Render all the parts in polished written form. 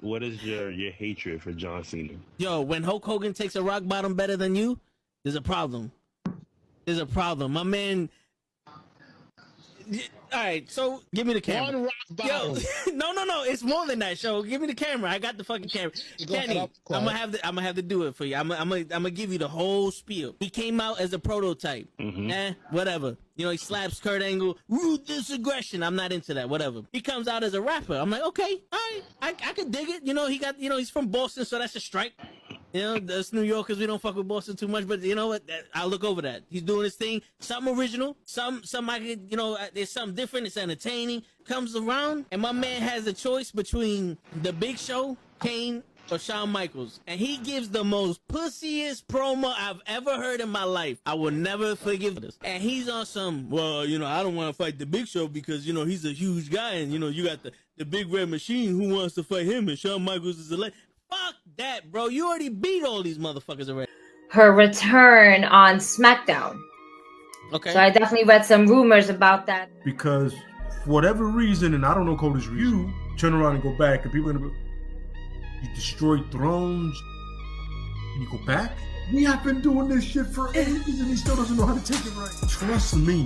what is your hatred for John Cena? Yo, when Hulk Hogan takes a rock bottom better than you, there's a problem. There's a problem. My man. All right, so give me the camera. One rock bottom. Yo, no, it's more than that. Show, give me the camera. I got the fucking camera. Kenny, I'm gonna have to do it for you. I'm gonna give you the whole spiel. He came out as a prototype. Whatever. You know, he slaps Kurt Angle. Ruthless aggression. I'm not into that. Whatever. He comes out as a rapper. I'm like, okay, all right, I can dig it. You know, he's from Boston, so that's a strike. You know, us New Yorkers, we don't fuck with Boston too much, but you know what? I'll look over that. He's doing his thing. Something original. Some I could, you know, there's something different. It's entertaining. Comes around, and my man has a choice between The Big Show, Kane, or Shawn Michaels. And he gives the most pussiest promo I've ever heard in my life. I will never forgive this. And he's on some, well, you know, I don't want to fight The Big Show because, you know, he's a huge guy. And, you know, you got the big red machine. Who wants to fight him? And Shawn Michaels is a legend. Fuck that, bro. You already beat all these motherfuckers already. Her return on SmackDown. Okay. So I definitely read some rumors about that. Because for whatever reason, and I don't know Cody's reason, you turn around and go back, and people are gonna be, you destroy thrones, and you go back? We have been doing this shit for ages, and he still doesn't know how to take it right. Trust me.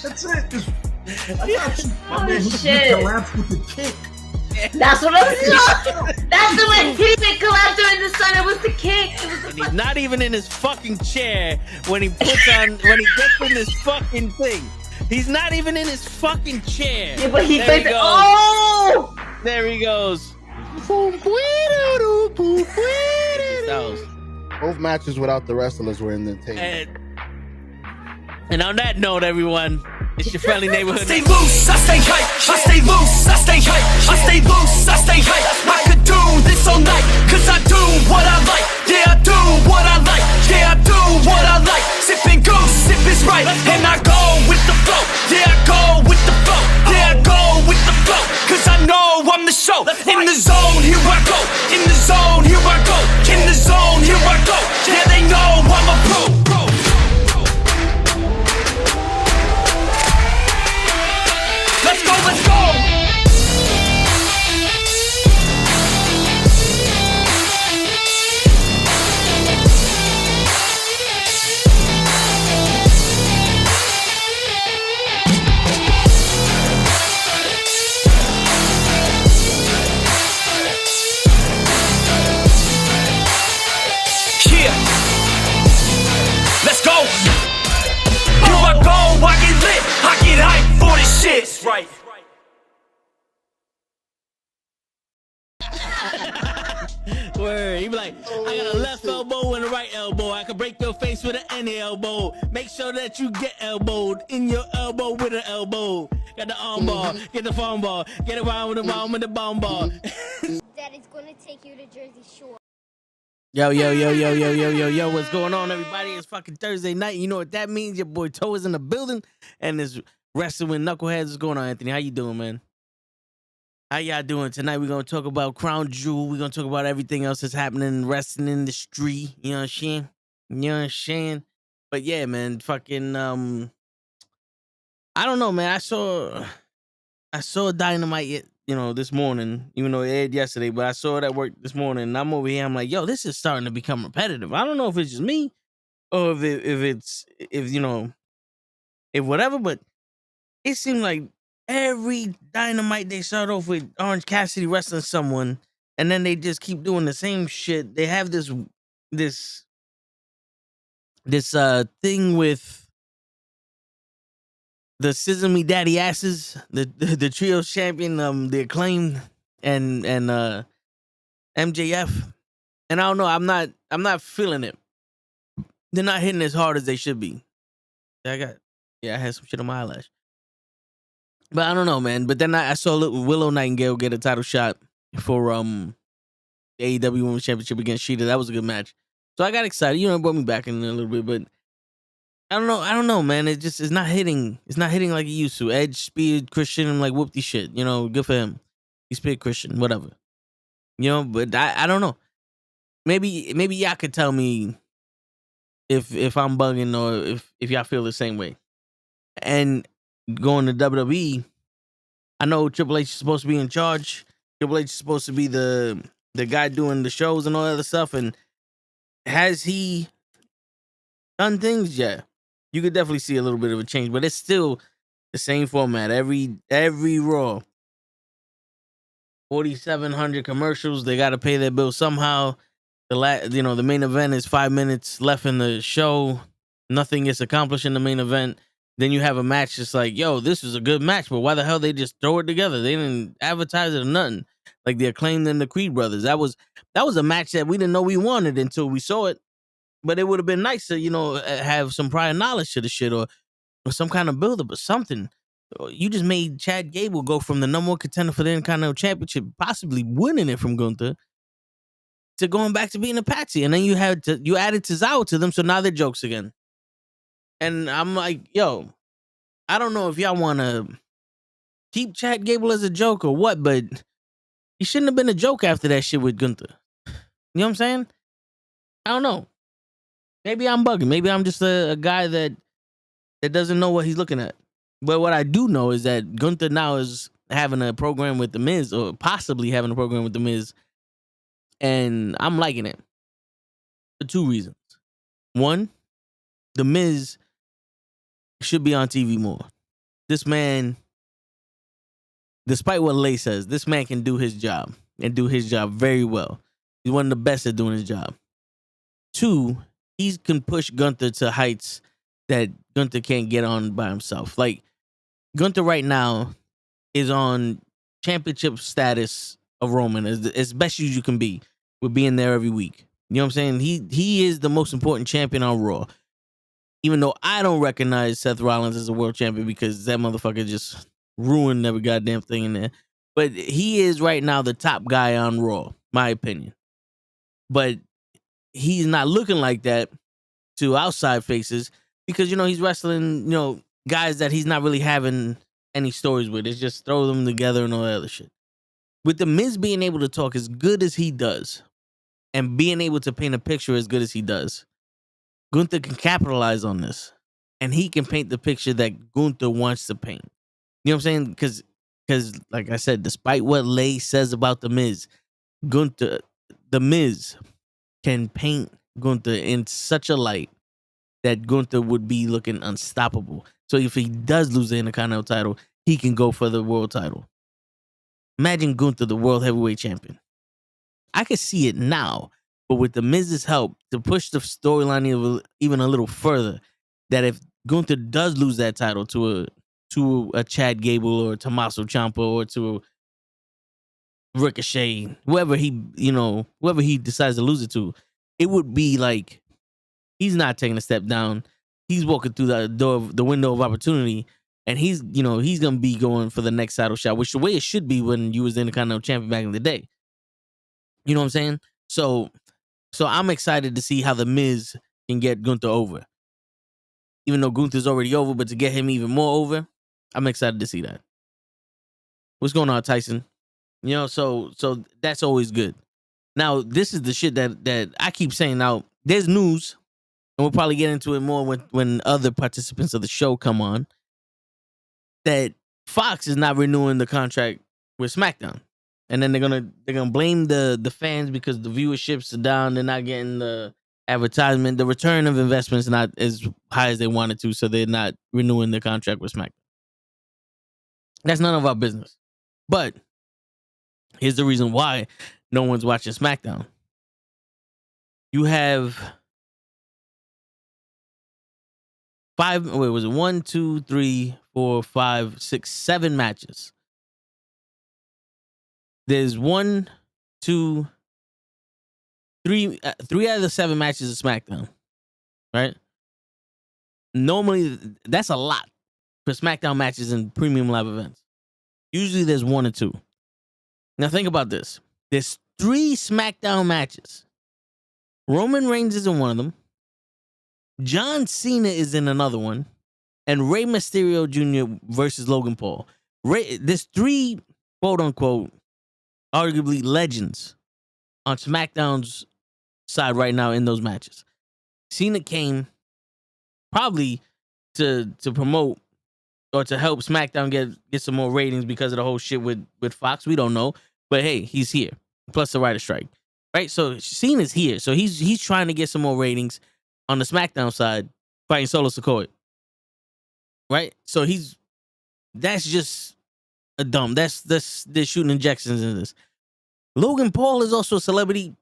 That's it. I got you. My man, he collapsed with the kick. That's what I was saying. That's the way he didn't collapse during the sun. It was the kick. He's not even in his fucking chair when he gets in this fucking thing. He's not even in his fucking chair. Yeah, but he thinks, oh! There he goes. Both matches without the wrestlers were in the table. And on that note, everyone, it's your friendly neighborhood. I stay loose, I stay hype. I stay loose, I stay hype. I stay loose, I stay hype. I could do this all night, cause I do what I like. Yeah, I do what I like. Yeah, I do what I like. Sipping goose, sip is right. And I go with the flow. Yeah, I go with the flow. Yeah, I go with the flow. Cause I know I'm the show. In the zone, here I go. In the zone, here I go. In the zone, here I go. Yeah, they know I'm a pro. Let's go, let's go! Yeah! Let's go! Here I go, I get lit, I get hyped for this shit! That's right. Word. He be like, I got a left elbow and a right elbow. I can break your face with an any elbow. Make sure that you get elbowed in your elbow with an elbow. Got the arm bar, get the phone ball, get around with the bomb ball. Daddy's gonna take you to Jersey Shore. Yo, what's going on, everybody? It's fucking Thursday night. You know what that means? Your boy Toe is in the building, and it's Wrestling with Knuckleheads. What's going on, Anthony? How you doing, man? How y'all doing? Tonight we're going to talk about Crown Jewel. We're going to talk about everything else that's happening in the wrestling industry. You know what I'm saying? You know what I'm saying? But yeah, man, fucking, I don't know, man. I saw Dynamite, you know, this morning, even though it aired yesterday, but I saw it at work this morning, and I'm over here, I'm like, yo, this is starting to become repetitive. I don't know if it's just me or if whatever, but it seemed like every Dynamite they start off with Orange Cassidy wrestling someone, and then they just keep doing the same shit. They have this thing with the Scissor Me Daddy Asses, the trio champion, the Acclaimed and MJF. And I don't know, I'm not feeling it. They're not hitting as hard as they should be. I had some shit on my eyelash. But I don't know, man. But then I saw Willow Nightingale get a title shot for the AEW Women's Championship against Sheeta. That was a good match. So I got excited. You know, it brought me back in a little bit, but I don't know, man. It's not hitting. It's not hitting like it used to. Edge speared Christian and like whoopty shit. You know, good for him. He speared Christian, whatever. You know, but I don't know. Maybe y'all could tell me if I'm bugging or if y'all feel the same way. And going to WWE, I know Triple H is supposed to be in charge. Triple H is supposed to be the guy doing the shows and all that other stuff. And has he done things? Yeah. You could definitely see a little bit of a change, but it's still the same format. Every Raw. 4,700 commercials. They got to pay their bill somehow. The main event is 5 minutes left in the show. Nothing gets accomplished in the main event. Then you have a match that's like, yo, this is a good match, but why the hell they just throw it together? They didn't advertise it or nothing. Like the Acclaimed and the Creed brothers. That was a match that we didn't know we wanted until we saw it. But it would have been nice to, have some prior knowledge to the shit or some kind of build-up or something. You just made Chad Gable go from the number one contender for the Intercontinental Championship, possibly winning it from Gunther, to going back to being a patsy. And then you added Tozawa to them, so now they're jokes again. And I'm like, yo, I don't know if y'all want to keep Chad Gable as a joke or what, but he shouldn't have been a joke after that shit with Gunther. You know what I'm saying? I don't know. Maybe I'm bugging. Maybe I'm just a guy that doesn't know what he's looking at. But what I do know is that Gunther now is having a program with The Miz, or possibly having a program with The Miz. And I'm liking it for two reasons. One, The Miz should be on TV more. This man, despite what Lay says, this man can do his job and do his job very well. He's one of the best at doing his job. Two, he can push Gunther to heights that Gunther can't get on by himself. Like, Gunther right now is on championship status of Roman as best as you can be with being there every week. You know what I'm saying? He is the most important champion on Raw. Even though I don't recognize Seth Rollins as a world champion because that motherfucker just ruined every goddamn thing in there. But he is right now the top guy on Raw, my opinion. But he's not looking like that to outside faces because, he's wrestling, guys that he's not really having any stories with. It's just throw them together and all that other shit. With The Miz being able to talk as good as he does and being able to paint a picture as good as he does, Gunther can capitalize on this. And he can paint the picture that Gunther wants to paint. You know what I'm saying? Because like I said, despite what Lay says about The Miz, The Miz can paint Gunther in such a light that Gunther would be looking unstoppable. So if he does lose the Intercontinental title, he can go for the world title. Imagine Gunther, the world heavyweight champion. I can see it now, but with The Miz's help to push the storyline even a little further, that if Gunther does lose that title to a Chad Gable or Tommaso Ciampa or to Ricochet, whoever he decides to lose it to, it would be like he's not taking a step down. He's walking through the window of opportunity, and he's gonna be going for the next title shot, which the way it should be when you was the Intercontinental champion back in the day. You know what I'm saying? So I'm excited to see how The Miz can get Gunther over. Even though Gunther's already over, but to get him even more over, I'm excited to see that. What's going on, Tyson? So that's always good. Now, this is the shit that I keep saying. Now, there's news, and we'll probably get into it more when other participants of the show come on, that Fox is not renewing the contract with SmackDown. And then they're gonna blame the fans because the viewerships are down. They're not getting the advertisement. The return of investment is not as high as they wanted to, so they're not renewing the contract with SmackDown. That's none of our business. But here's the reason why no one's watching SmackDown. You have 7 matches. There's 1, 2, 3 out of the 7 matches of SmackDown, right? Normally, that's a lot for SmackDown matches and premium live events. Usually, there's 1 or 2. Now, think about this. There's 3 SmackDown matches. Roman Reigns is in one of them. John Cena is in another one. And Rey Mysterio Jr. versus Logan Paul. There's 3, quote-unquote, arguably legends on SmackDown's side right now in those matches. Cena came probably to promote or to help SmackDown get some more ratings because of the whole shit with Fox. We don't know. But hey, he's here. Plus the writer strike, right? So Cena's here. So he's trying to get some more ratings on the SmackDown side, fighting Solo Sikoa, right? So that's just a dumb. They're shooting injections in this. Logan Paul is also a celebrity,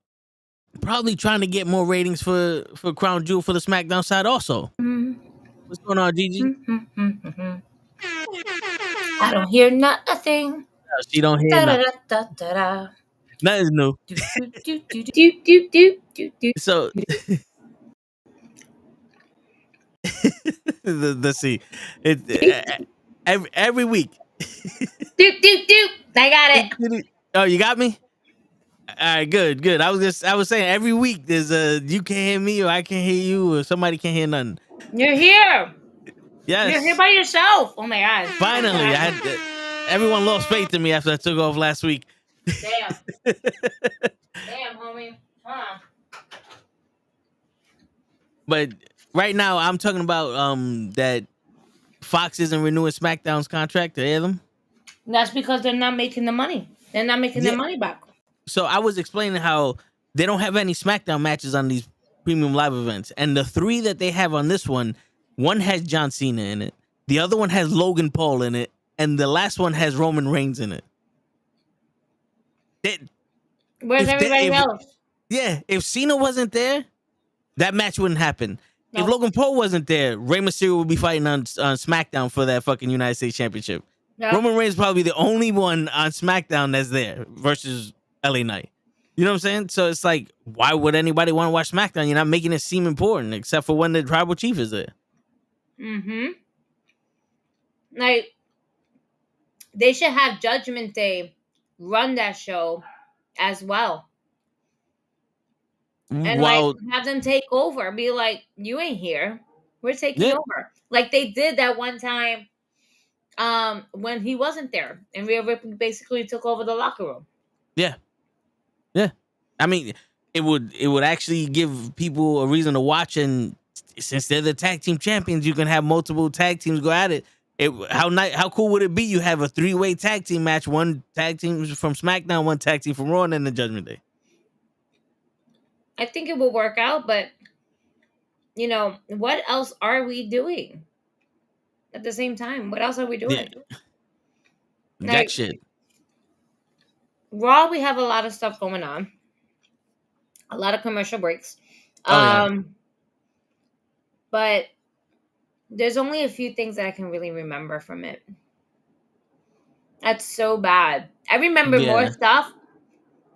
probably trying to get more ratings for Crown Jewel for the SmackDown side also. What's going on, Gigi? I don't hear nothing. She don't hear nothing. Nothing's new. So let's see. Every week. I got it. Oh, you got me? All right, good. I was saying every week there's you can't hear me or I can't hear you or somebody can't hear nothing. You're here. Yes. You're here by yourself. Oh my god. Finally, everyone lost faith in me after I took off last week. Damn. Damn, homie. Huh. But right now I'm talking about that Fox isn't renewing SmackDown's contract to air them. That's because they're not making the money. They're not making their money back. So I was explaining how they don't have any SmackDown matches on these premium live events. And the 3 that they have on this one has John Cena in it. The other one has Logan Paul in it. And the last one has Roman Reigns in it. Where's everybody else? Yeah, if Cena wasn't there, that match wouldn't happen. Nope. If Logan Paul wasn't there, Rey Mysterio would be fighting on SmackDown for that fucking United States Championship. Yep. Roman Reigns is probably the only one on SmackDown that's there versus LA Knight. You know what I'm saying? So it's like, why would anybody want to watch SmackDown? You're not making it seem important, except for when the Tribal Chief is there. Like, they should have Judgment Day run that show as well. And like have them take over. Be like, you ain't here. We're taking over. Like they did that one time when he wasn't there. And Rhea Ripley basically took over the locker room. Yeah. I mean, it would actually give people a reason to watch, and since they're the tag team champions, you can have multiple tag teams go at it. How cool would it be? You have a 3-way tag team match, one tag team from SmackDown, one tag team from Raw, and then the Judgment Day. I think it will work out, but you know, what else are we doing at the same time? What else are we doing? Yeah. That shit. Raw, we have a lot of stuff going on. A lot of commercial breaks. But there's only a few things that I can really remember from it. That's so bad. I remember more stuff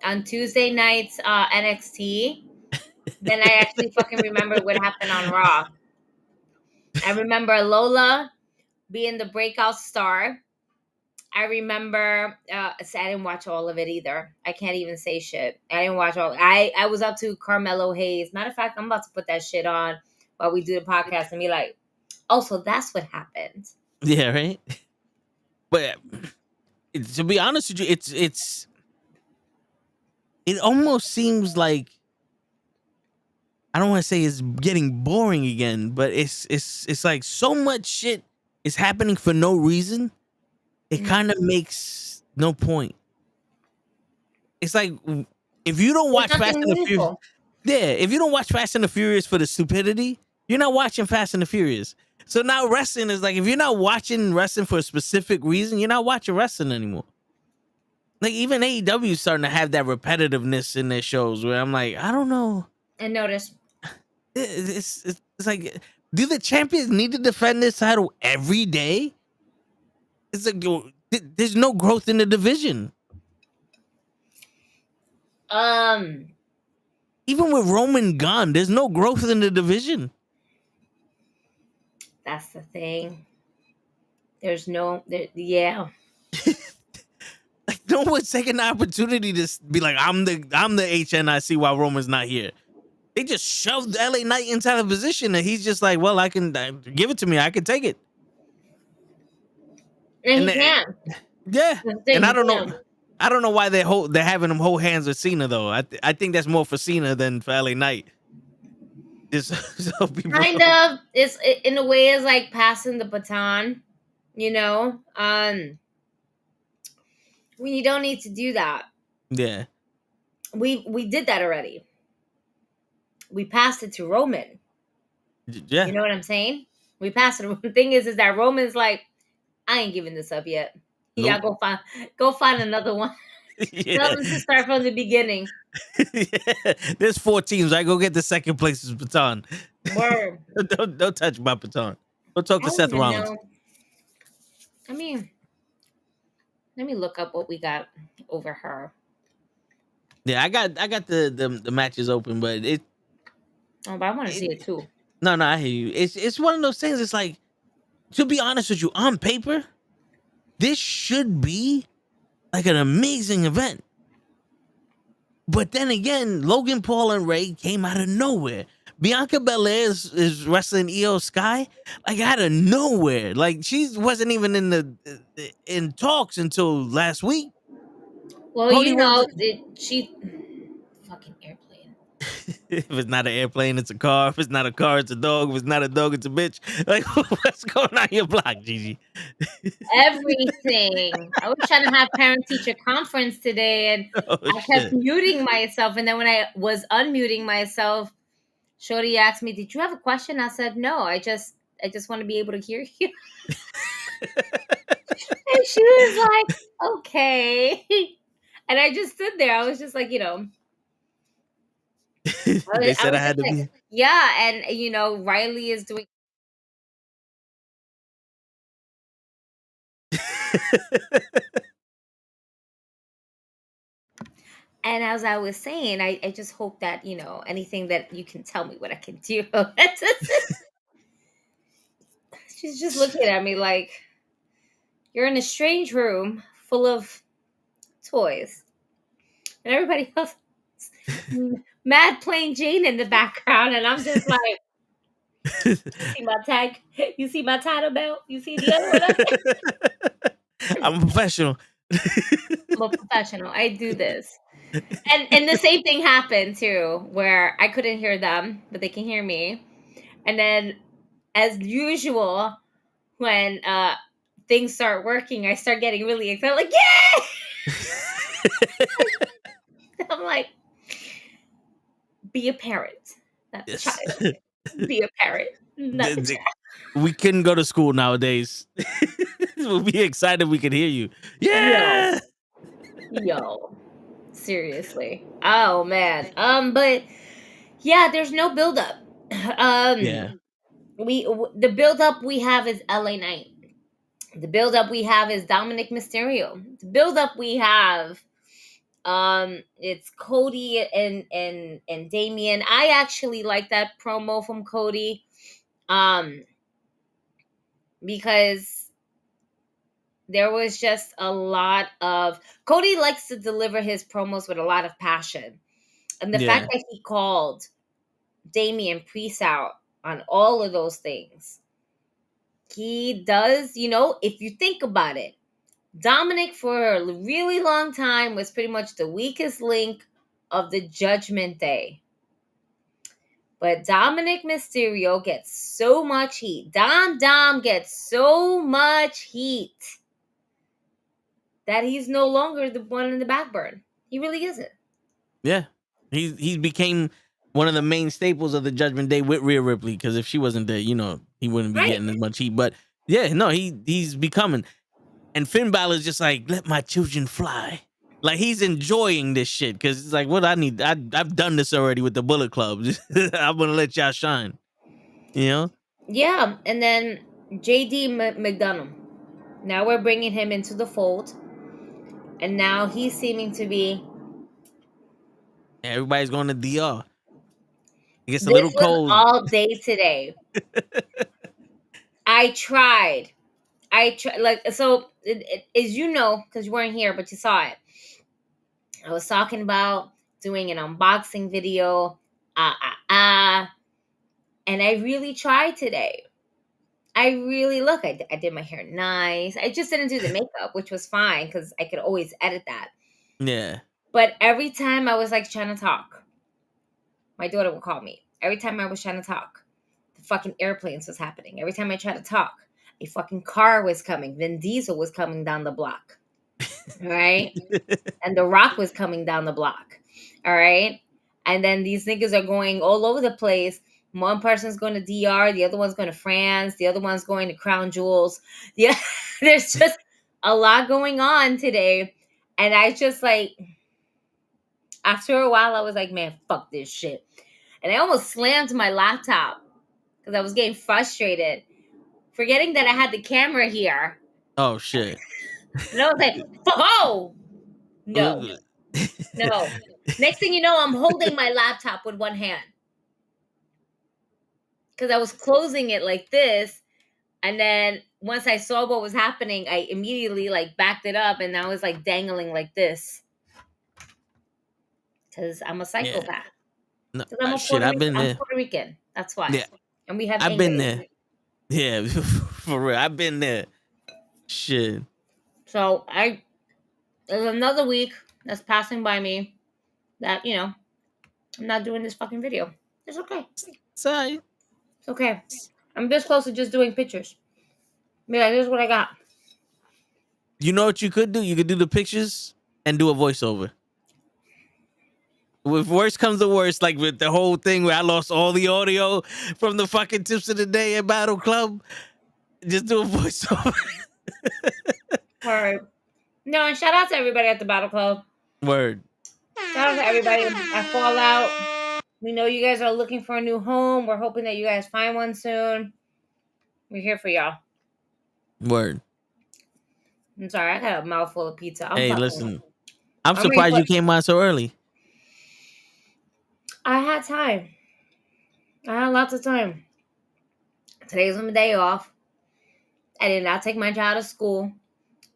on Tuesday nights NXT than I actually fucking remember what happened on Raw. I remember Lola being the breakout star. I remember I didn't watch all of it either. I can't even say shit. I didn't watch all. I was up to Carmelo Hayes. Matter of fact, I'm about to put that shit on while we do the podcast and be like, oh, so that's what happened. Yeah, right. But to be honest with you, it almost seems like, I don't want to say it's getting boring again, but it's like so much shit is happening for no reason. It kind of makes no point. It's like, if you don't watch Fast and the Furious, if you don't watch Fast and the Furious for the stupidity, you're not watching Fast and the Furious. So now wrestling is like, if you're not watching wrestling for a specific reason, you're not watching wrestling anymore. Like even AEW is starting to have that repetitiveness in their shows where I'm like, I don't know. And notice. It's like, do the champions need to defend this title every day? It's like, there's no growth in the division. Even with Roman gone, there's no growth in the division. That's the thing. There's no, yeah. Like no one's taking the opportunity to be like, I'm the HNIC while Roman's not here. They just shoved LA Knight inside a position, and he's just like, well, I can give it to me. I can take it. And he can. Yeah. And I don't know why they're having him hold hands with Cena though. I think that's more for Cena than for LA Knight. Just so people kind of. It's in a way is like passing the baton, you know. When you don't need to do that. Yeah. We did that already. We passed it to Roman. Yeah. You know what I'm saying? We passed it. The thing is that Roman's like, I ain't giving this up yet. Yeah, Nope. go find another one. Yeah. Tell them to start from the beginning. Yeah. There's 4 teams. I go get the second place's baton. Word. Don't touch my baton. Don't talk I to don't Seth even Rollins. know. I mean, let me look up what we got over her. Yeah, I got the matches open, but it. Oh, but I want to see it too. No, I hear you. It's one of those things. It's like, to be honest with you, on paper, this should be like an amazing event. But then again, Logan Paul and Ray came out of nowhere. Bianca Belair is wrestling Io Sky like out of nowhere. Like she wasn't even in talks until last week. Well, Cody you know, Rhodes- she fucking airplane. If it's not an airplane, it's a car. If it's not a car, it's a dog. If it's not a dog, it's a bitch. Like, what's going on your block, Gigi? Everything. I was trying to have parent-teacher conference today, and I kept muting myself. And then when I was unmuting myself, Shorty asked me, "Did you have a question?" I said, "No. I just want to be able to hear you." And she was like, "Okay." And I just stood there. I was just like, They said I had to be. Yeah, and Riley is doing. And as I was saying, I just hope that, anything that you can tell me what I can do. She's just looking at me like, you're in a strange room full of toys. And everybody else, mad plain Jane in the background. And I'm just like, you see my tag? You see my title belt? You see the other one? I'm a professional. I'm a professional. I do this. And the same thing happened too, where I couldn't hear them, but they can hear me. And then, as usual, when things start working, I start getting really excited, like, yeah! I'm like, be a parent, not a child. Be a parent, not a child. We couldn't go to school nowadays. We'll be excited we could hear you. Yeah! Yo. Seriously. Oh, man. But, yeah, there's no build-up. Yeah. The build-up we have is LA Knight. The build-up we have is Dominic Mysterio. The build-up we have, it's Cody and Damian. I actually like that promo from Cody, because there was just a lot of. Cody likes to deliver his promos with a lot of passion, and the fact that he called Damian Priest out on all of those things. He does, if you think about it, Dominic for a really long time was pretty much the weakest link of the Judgment Day. But Dominic Mysterio gets so much heat. Dom gets so much heat that he's no longer the one in the backburn. He really isn't. Yeah. He became one of the main staples of the Judgment Day with Rhea Ripley, because if she wasn't there, he wouldn't be getting as much heat. But yeah, no, he's becoming. And Finn Balor's just like, let my children fly. Like, he's enjoying this shit, because it's like, what I need, I've done this already with the Bullet Club. I'm gonna let y'all shine. Yeah, and then JD McDonough. Now we're bringing him into the fold, and now he's seeming to be. Everybody's going to DR. It gets a little cold all day today. I tried, like, so as you know, because you weren't here, but you saw it. I was talking about doing an unboxing video, and I really tried today. I did my hair nice. I just didn't do the makeup, which was fine because I could always edit that. Yeah. But every time I was like trying to talk, my daughter would call me. Every time I was trying to talk, the fucking airplanes was happening. Every time I tried to talk, a fucking car was coming. Vin Diesel was coming down the block. right? And The Rock was coming down the block, all right? And then these niggas are going all over the place. One person's going to DR, the other one's going to France, the other one's going to Crown Jewels. Yeah, there's just a lot going on today. And I just like, after a while, I was like, man, fuck this shit. And I almost slammed my laptop because I was getting frustrated, forgetting that I had the camera here. Oh, shit. And I was like, oh, no. No. Next thing you know, I'm holding my laptop with one hand. Because I was closing it like this. And then once I saw what was happening, I immediately like backed it up and I was like dangling like this. Because I'm a psychopath. No, I'm shit, I've been there. I'm Puerto Rican. That's why. Yeah. And we have I've been there. Yeah, for real. I've been there. Shit. So there's another week that's passing by me that, you know, I'm not doing this fucking video. It's okay. Sorry. It's okay. I'm this close to just doing pictures. Be like, here's what I got. You know what you could do? You could do the pictures and do a voiceover. If worst comes to worst, like with the whole thing where I lost all the audio from the fucking tips of the day at Battle Club, just do a voiceover. All right. No, and shout out to everybody at the Battle Club. Word. Shout out to everybody at Fallout. We know you guys are looking for a new home. We're hoping that you guys find one soon. We're here for y'all. Word. I'm sorry, I got a mouthful of pizza. Hey, listen. I'm surprised you came on so early. I had time. I had lots of time. Today's my day off. I did not take my child to school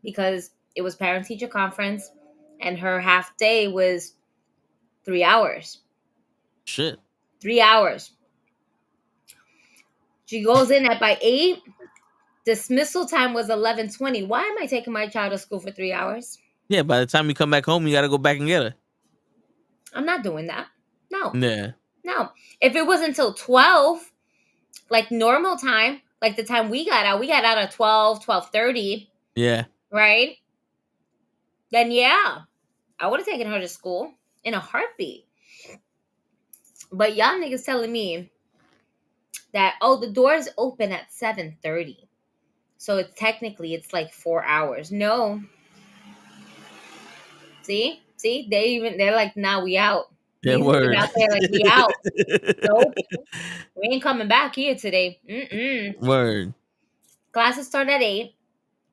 because it was parent-teacher conference and her half day was 3 hours. Shit. 3 hours. She goes in at by 8. Dismissal time was 11:20. Why am I taking my child to school for 3 hours? Yeah, by the time you come back home, you got to go back and get her. I'm not doing that. No. Yeah. No. If it was until 12, like normal time, like the time we got out at 12, 12:30. Yeah. Right? Then yeah, I would have taken her to school in a heartbeat. But y'all niggas telling me that, oh, the doors open at 7:30. So it's technically like 4 hours. No. See? They're like, nah, we out. Yeah, word. Out there like, we out. Nope. We ain't coming back here today. Word. Classes start at 8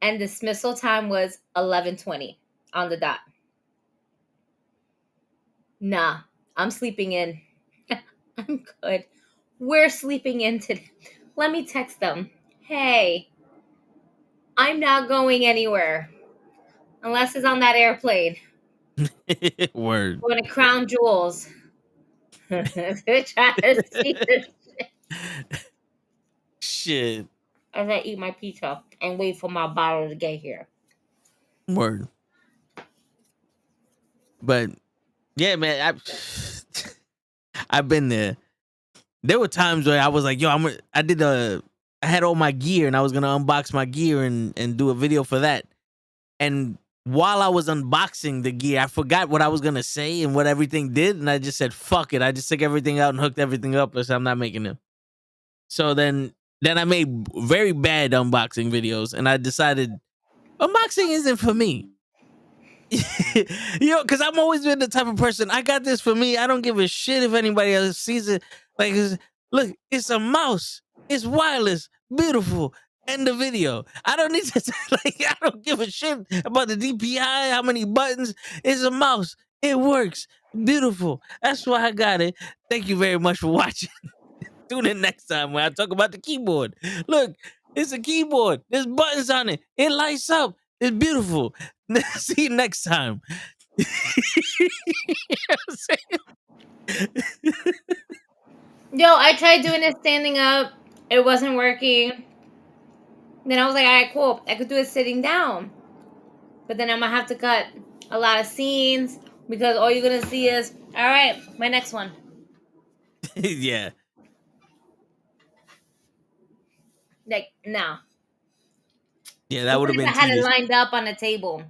and dismissal time was 11:20 on the dot. Nah, I'm sleeping in. I'm good. We're sleeping in today. Let me text them. Hey, I'm not going anywhere. Unless it's on that airplane. Word. Going to Crown Jewels. They're trying to see this shit. As I eat my pizza and wait for my bottle to get here. Word. But yeah, man, I've been there. There were times where I was like, yo, I had all my gear and I was gonna unbox my gear and do a video for that. And while I was unboxing the gear, I forgot what I was gonna say and what everything did, and I just said, fuck it. I just took everything out and hooked everything up, and said, I'm not making them. So then I made very bad unboxing videos, and I decided unboxing isn't for me. You know, because I've always been the type of person, I got this for me. I don't give a shit if anybody else sees it. Like, look, it's a mouse. It's wireless. Beautiful. End the video. I don't need to, I don't give a shit about the DPI, how many buttons. It's a mouse. It works. Beautiful. That's why I got it. Thank you very much for watching. Tune in next time when I talk about the keyboard. Look, it's a keyboard. There's buttons on it. It lights up. It's beautiful. See you next time. You know what I'm saying? Yo, I tried doing it standing up. It wasn't working. Then I was like, all right, cool. I could do it sitting down. But then I'm going to have to cut a lot of scenes because all you're going to see is, all right, my next one. Yeah. Like, no. Yeah, that would have been I had tedious. it lined up on the table.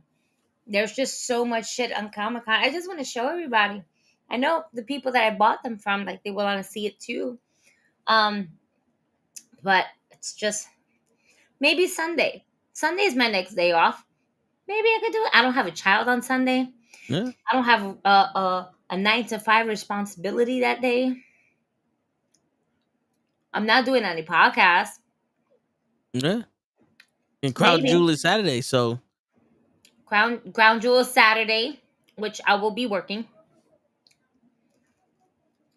There's just so much shit on Comic-Con. I just want to show everybody. I know the people that I bought them from, like, they want to see it too. But it's just maybe Sunday. Sunday's my next day off. Maybe I could do it. I don't have a child on Sunday. Yeah. I don't have a 9-to-5 responsibility that day. I'm not doing any podcasts. Yeah. And Crown Jewel is Saturday, so Crown Jewel is Saturday, which I will be working.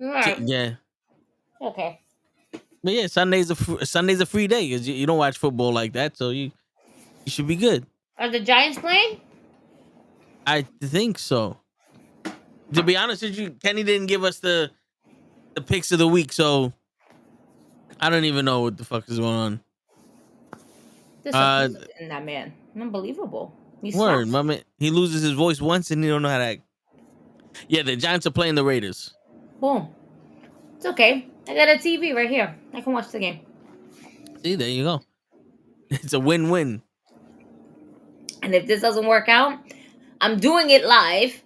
Right. Yeah. Okay. But yeah, Sunday's a free day because you don't watch football like that, so you should be good. Are the Giants playing? I think so. To be honest with you, Kenny didn't give us the picks of the week, so I don't even know what the fuck is going on. This in that man, unbelievable. Word, my man. He loses his voice once and he don't know how to act. Yeah, the Giants are playing the Raiders. Boom. It's okay. I got a TV right here. I can watch the game. See, there you go. It's a win-win. And if this doesn't work out, I'm doing it live.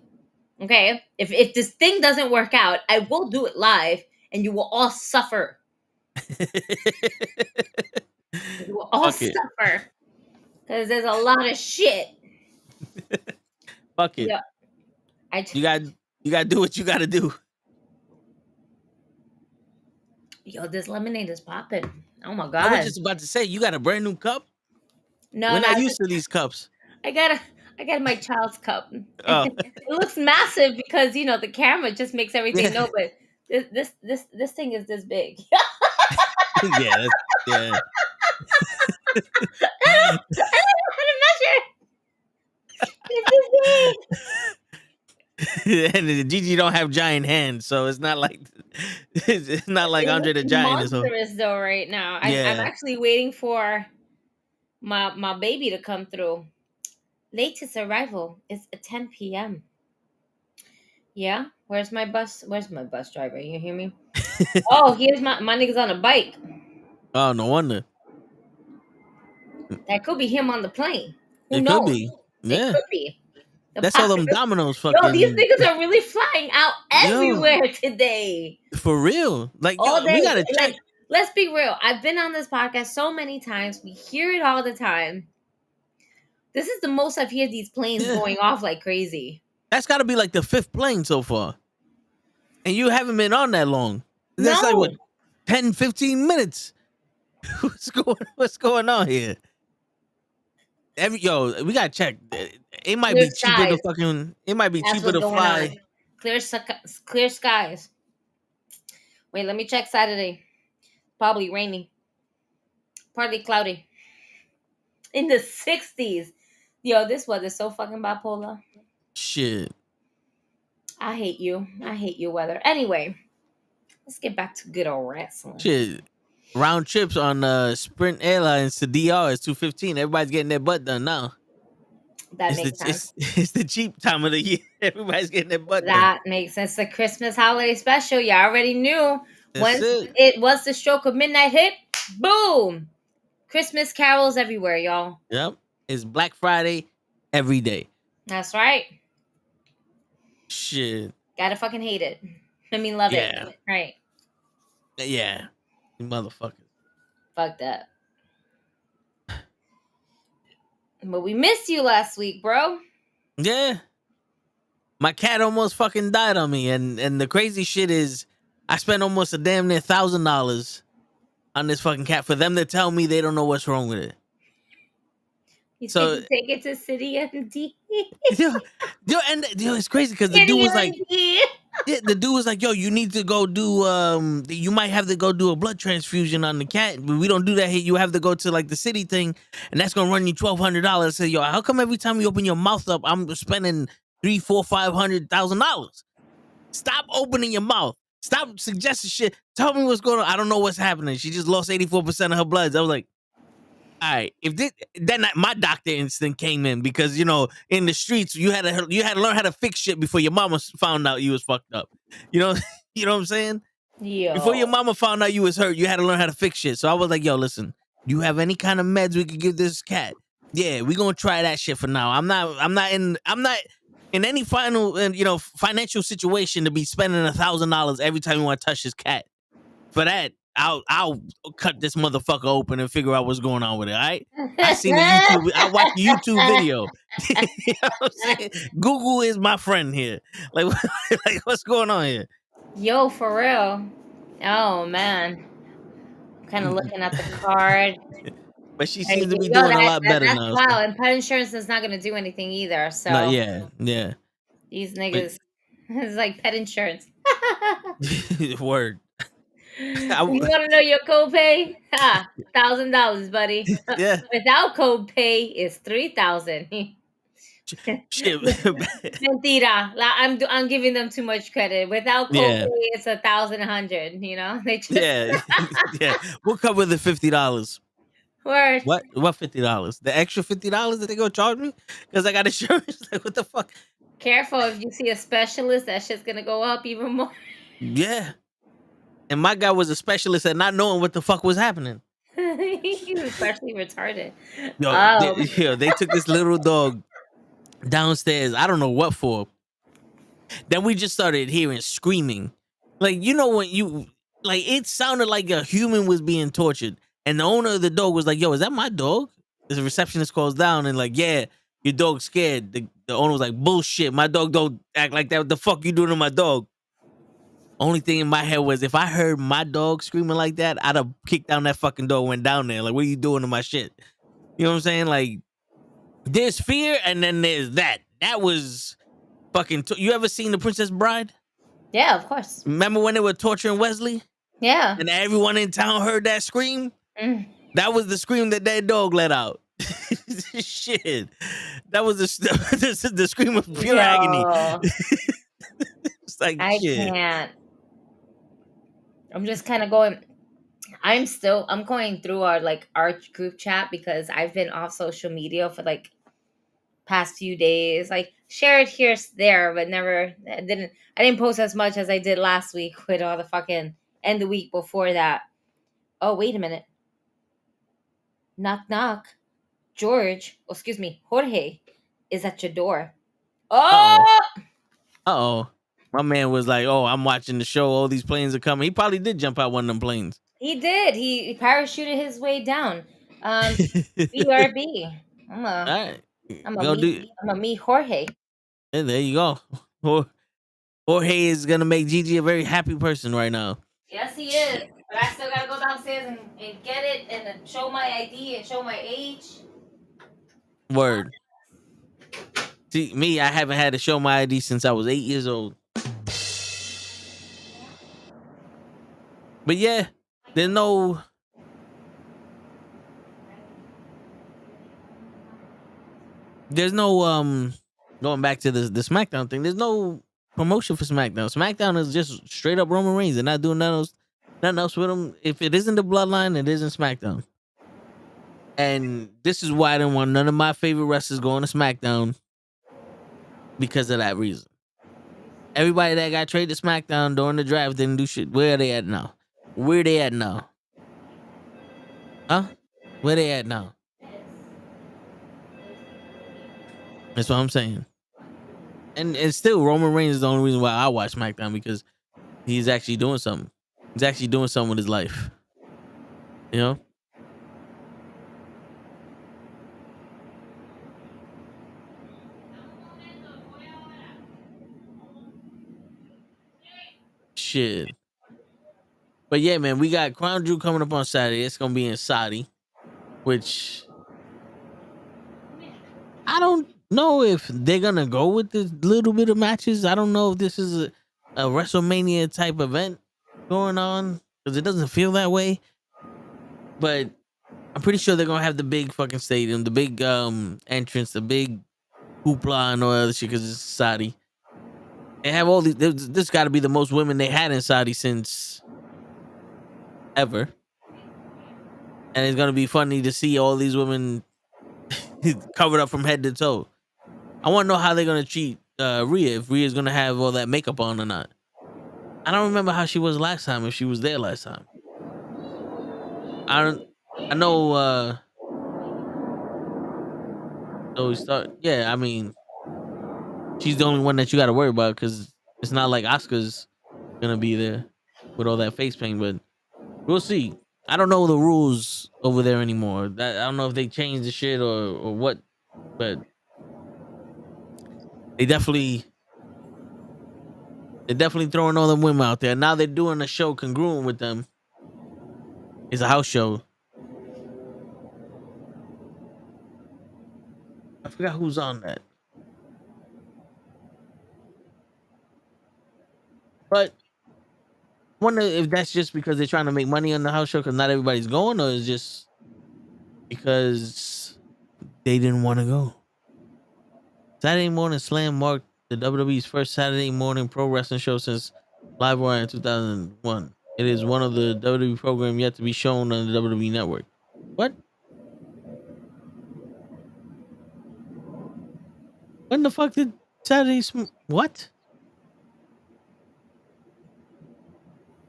Okay? If this thing doesn't work out, I will do it live and you will all suffer. You will all suffer. Because there's a lot of shit. Fuck it. Yeah. You gotta do what you gotta do. Yo, this lemonade is popping. Oh my god! I was just about to say, you got a brand new cup. No, we're not used to these cups. I got my child's cup. Oh. It looks massive because the camera just makes everything know. But this thing is this big. Yeah. I don't know how to measure. It's this big. And Gigi don't have giant hands, so it's not like Andre the Giant. Monstrous though right now. I'm actually waiting for my baby to come through. Latest arrival is at 10 p.m. Yeah, where's my bus driver? You hear me? Oh, here's my nigga's on a bike. Oh, no wonder. That could be him on the plane. Who knows? Could be. Yeah. It could be. That's all them dominoes fucking. Yo, these niggas are really flying out everywhere today. For real. Like, all day. We gotta check. Like, let's be real. I've been on this podcast so many times. We hear it all the time. This is the most I've heard these planes going off like crazy. That's gotta be like the 5th plane so far. And you haven't been on that long. That's like what, 10, 15 minutes. What's going on here? We gotta check. It might be cheaper to fucking. It might be cheaper to fly. Clear skies. Wait, let me check Saturday. Probably rainy. Partly cloudy. In the 60s. Yo, this weather is so fucking bipolar. Shit. I hate you. I hate you, weather. Anyway, let's get back to good old wrestling. Shit. Round trips on Sprint Airlines to DR is $215. Everybody's getting their butt done now. That makes sense. It's the cheap time of the year. Everybody's getting their butt done. That makes sense. The Christmas holiday special. You already knew. Once it was the stroke of midnight hit, boom. Christmas carols everywhere, y'all. Yep. It's Black Friday every day. That's right. Shit. Gotta fucking hate it. I mean, love it. Right. Yeah. You motherfuckers. Fuck that. But we missed you last week, bro. Yeah. My cat almost fucking died on me. And the crazy shit is I spent almost a damn near $1,000 on this fucking cat for them to tell me they don't know what's wrong with it. You take it to City MD. It's crazy because the dude was like, the dude was like, yo, you need to go do, you might have to go do a blood transfusion on the cat, but we don't do that here. You have to go to like the city thing, and that's gonna run you $1,200. I said, yo, how come every time you open your mouth up, I'm spending $300,000, $400,000, $500,000? Stop opening your mouth. Stop suggesting shit. Tell me what's going on. I don't know what's happening. She just lost 84% of her bloods. I was like, all right, then my doctor instinct came in because in the streets you had to learn how to fix shit before your mama found out you was fucked up. You know what I'm saying? Yeah. Before your mama found out you was hurt, you had to learn how to fix shit. So I was like, yo, listen, do you have any kind of meds we could give this cat? Yeah, we gonna try that shit for now. I'm not in any financial situation to be spending $1,000 every time you want to touch this cat. For that, I'll cut this motherfucker open and figure out what's going on with it. All right. I watched a YouTube video. You know what I'm saying? Google is my friend here. Like, like what's going on here? Yo, for real. Oh man. I'm kind of looking at the card. But she seems to be doing a lot better that's now. Wow, so. And pet insurance is not going to do anything either. So no, yeah. These niggas, it's like pet insurance. Word. You want to know your copay? $1,000, buddy. Yeah. Without copay, it's $3,000. Shit. Mentira. I'm giving them too much credit. Without copay, it's $1,100. You know, they just yeah. We'll cover the $50. Word. What $50? The extra $50 that they gonna charge me because I got insurance? Like, what the fuck? Careful, if you see a specialist, that shit's gonna go up even more. Yeah. And my guy was a specialist at not knowing what the fuck was happening. He was partially retarded. They took this little dog downstairs. I don't know what for. Then we just started hearing screaming. Like, you know, when it sounded like a human was being tortured. And the owner of the dog was like, yo, is that my dog? The receptionist calls down and like, yeah, your dog's scared. The owner was like, bullshit, my dog don't act like that. What the fuck you doing to my dog? Only thing in my head was if I heard my dog screaming like that, I'd have kicked down that fucking dog, went down there. Like, what are you doing to my shit? You know what I'm saying? Like, there's fear and then there's that. That was fucking... You ever seen The Princess Bride? Yeah, of course. Remember when they were torturing Wesley? Yeah. And everyone in town heard that scream? That was the scream that dog let out. Shit. That was the scream of pure agony. It's like, I can't. I'm just kind of going. I'm going through our group chat because I've been off social media for like past few days. Like shared here, there, but I didn't post as much as I did last week with all the fucking and the week before that. Oh, wait a minute. Knock, knock. Jorge is at your door. Oh! Uh-oh. My man was like, oh, I'm watching the show. All these planes are coming. He probably did jump out one of them planes. He did. He parachuted his way down. BRB. I'm gonna meet Jorge. Yeah, there you go. Jorge is gonna make Gigi a very happy person right now. Yes, he is. But I still gotta go downstairs and get it and show my ID and show my age. Word. See, me, I haven't had to show my ID since I was 8 years old. But yeah, there's no... going back to the SmackDown thing, there's no promotion for SmackDown. SmackDown is just straight up Roman Reigns. They're not doing nothing else with him. If it isn't the Bloodline, it isn't SmackDown. And this is why I didn't want none of my favorite wrestlers going to SmackDown, because of that reason. Everybody that got traded to SmackDown during the draft didn't do shit. Where are they at now? Huh? Where they at now? That's what I'm saying. And still, Roman Reigns is the only reason why I watch SmackDown, because he's actually doing something. He's actually doing something with his life. You know? Shit. But yeah, man, we got Crown Jewel coming up on Saturday. It's gonna be in Saudi, which I don't know if they're gonna go with this little bit of matches. I don't know if this is a WrestleMania type event going on, because it doesn't feel that way. But I'm pretty sure they're gonna have the big fucking stadium, the big entrance, the big hoopla and all other shit, because it's Saudi. They have all these. This got to be the most women they had in Saudi since ever, and it's gonna be funny to see all these women covered up from head to toe. I want to know how they're gonna treat Rhea, if Rhea's gonna have all that makeup on or not. I don't remember how she was last time, if she was there last time. I know So we start. Yeah, I mean, she's the only one that you got to worry about because it's not like Oscar's gonna be there with all that face paint. But we'll see. I don't know the rules over there anymore. That I don't know if they changed the shit or what, but they're definitely throwing all them women out there. Now they're doing a show congruent with them. It's a house show. I forgot who's on that. But I wonder if that's just because they're trying to make money on the house show because not everybody's going, or is just because they didn't want to go. Saturday Morning Slam marked the WWE's first Saturday morning pro wrestling show since Live Wire in 2001. It is one of the WWE program yet to be shown on the WWE network. What? When the fuck did what?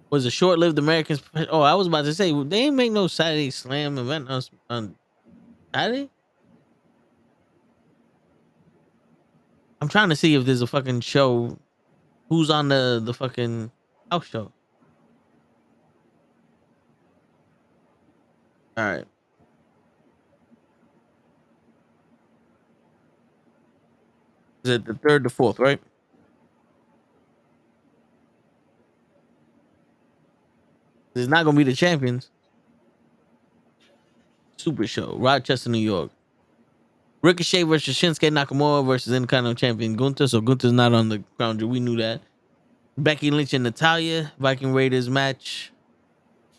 Was a short-lived American? Oh, I was about to say they ain't make no Saturday Slam event on Saturday. I'm trying to see if there's a fucking show. Who's on the fucking house show? All right. Is it the 3rd to 4th, right? It's not gonna be the champions. Super show, Rochester, New York. Ricochet versus Shinsuke Nakamura versus Intercontinental Champion Gunther. So Gunther's not on the crown jewel. We knew that. Becky Lynch and Natalya, Viking Raiders match.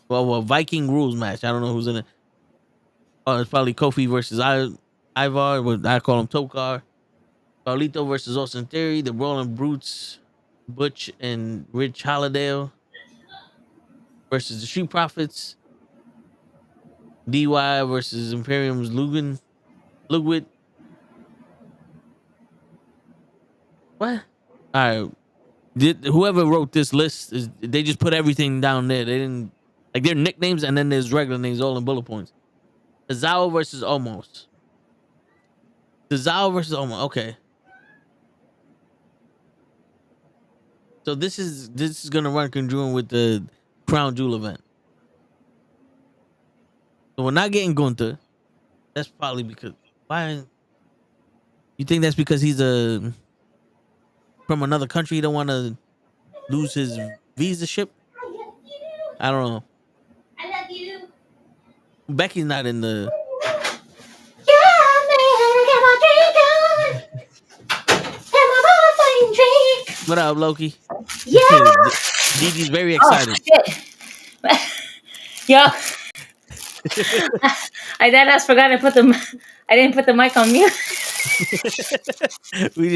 Well, Viking rules match. I don't know who's in it. Oh, it's probably Kofi versus Ivar. What I call him Tokar. Carlito versus Austin Theory. The Rolling Brutes, Butch and Rich Holliday versus the Street Profits. DY versus Imperium's Ludwig. What? All right. Whoever wrote this list they just put everything down there. They didn't like their nicknames and then there's regular names all in bullet points. Tozawa versus Omos. Tozawa versus Omos. Okay. So this is gonna run congruent with the Crown Jewel event. So we're not getting Gunther. That's probably because why? You think that's because he's from another country? He don't want to lose his visa ship. I don't know. I love you. Becky's not in the. What up, Loki? Yeah. Gigi's very excited. Oh, shit. Yo. I forgot I didn't put the mic on mute. we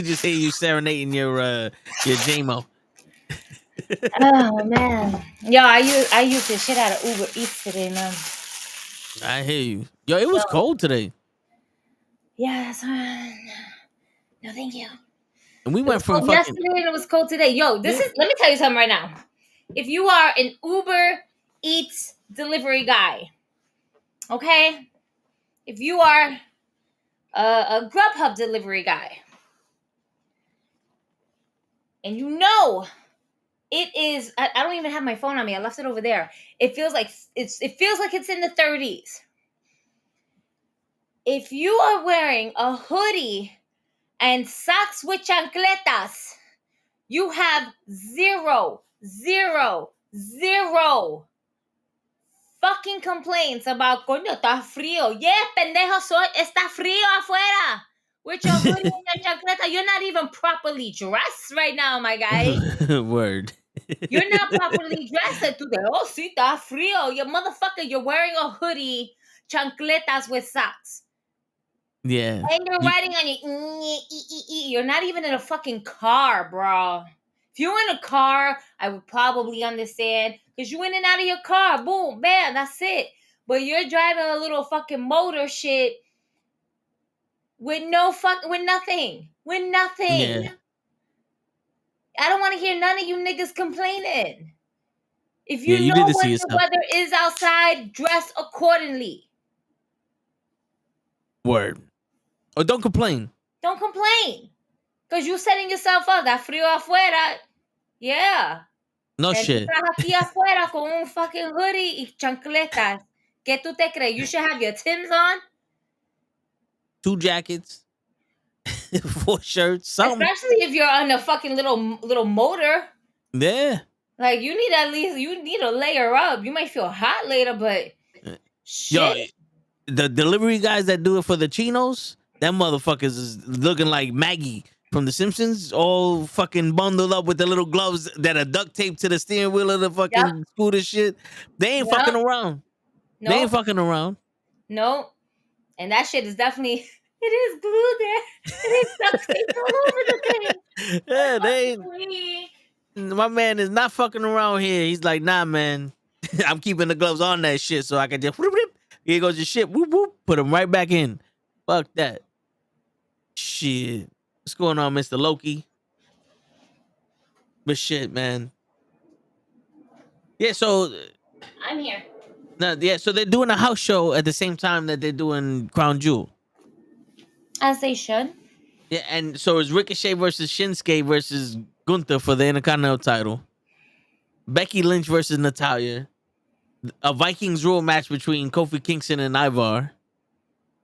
just hear you serenading your JMO. Oh man. Yo, I used the shit out of Uber Eats today, man. I hear you. Yo, it was cold today. Yeah, that's fine. No, thank you. And we went from yesterday and it was cold today. Yo, let me tell you something right now. If you are an Uber Eats delivery guy, okay? If you are a Grubhub delivery guy, and you know it is, I don't even have my phone on me. I left it over there. It feels like it's in the 30s. If you are wearing a hoodie and socks with chancletas, you have zero fucking complaints about coño, está frío. Yeah, pendejo, está frío afuera. With your hoodie and your chancleta, you're not even properly dressed right now, my guy. Word. You're not properly dressed today. Oh, sí, está frío. You motherfucker, you're wearing a hoodie, chancletas with socks. Yeah. And you're riding on you're not even in a fucking car, bro. If you're in a car, I would probably understand. Because you in and out of your car. Boom, bam, that's it. But you're driving a little fucking motor shit with nothing. With nothing. Yeah. I don't want to hear none of you niggas complaining. If you you know did what see the weather is outside, dress accordingly. Word. Or don't complain. Don't complain. Because you setting yourself up. That frío afuera. Yeah. No shit. Estás aquí afuera con un fucking hoodie y chancletas. ¿Qué tú te crees? You should have your Timbs on. 2 jackets. 4 shirts. Something. Especially if you're on a fucking little motor. Yeah. Like, you need to layer up. You might feel hot later, but shit. Yo, the delivery guys that do it for the chinos, them motherfuckers is looking like Maggie from The Simpsons, all fucking bundled up with the little gloves that are duct taped to the steering wheel of the fucking scooter shit. They ain't fucking around. No. They ain't fucking around. No. And that shit is definitely, it is glued there. It is duct taped all over the thing. Yeah, they ain't. My man is not fucking around here. He's like, nah, man. I'm keeping the gloves on that shit so I can just whoop, whoop. Here goes your shit. Whoop, whoop. Put them right back in. Fuck that. Shit. What's going on, Mr. Loki? But shit, man. Yeah, so I'm here. no, yeah, so they're doing a house show at the same time that they're doing Crown Jewel. As they should. Yeah, and so it's Ricochet versus Shinsuke versus Gunther for the Intercontinental title. Becky Lynch versus Natalya. A Vikings rule match between Kofi Kingston and Ivar.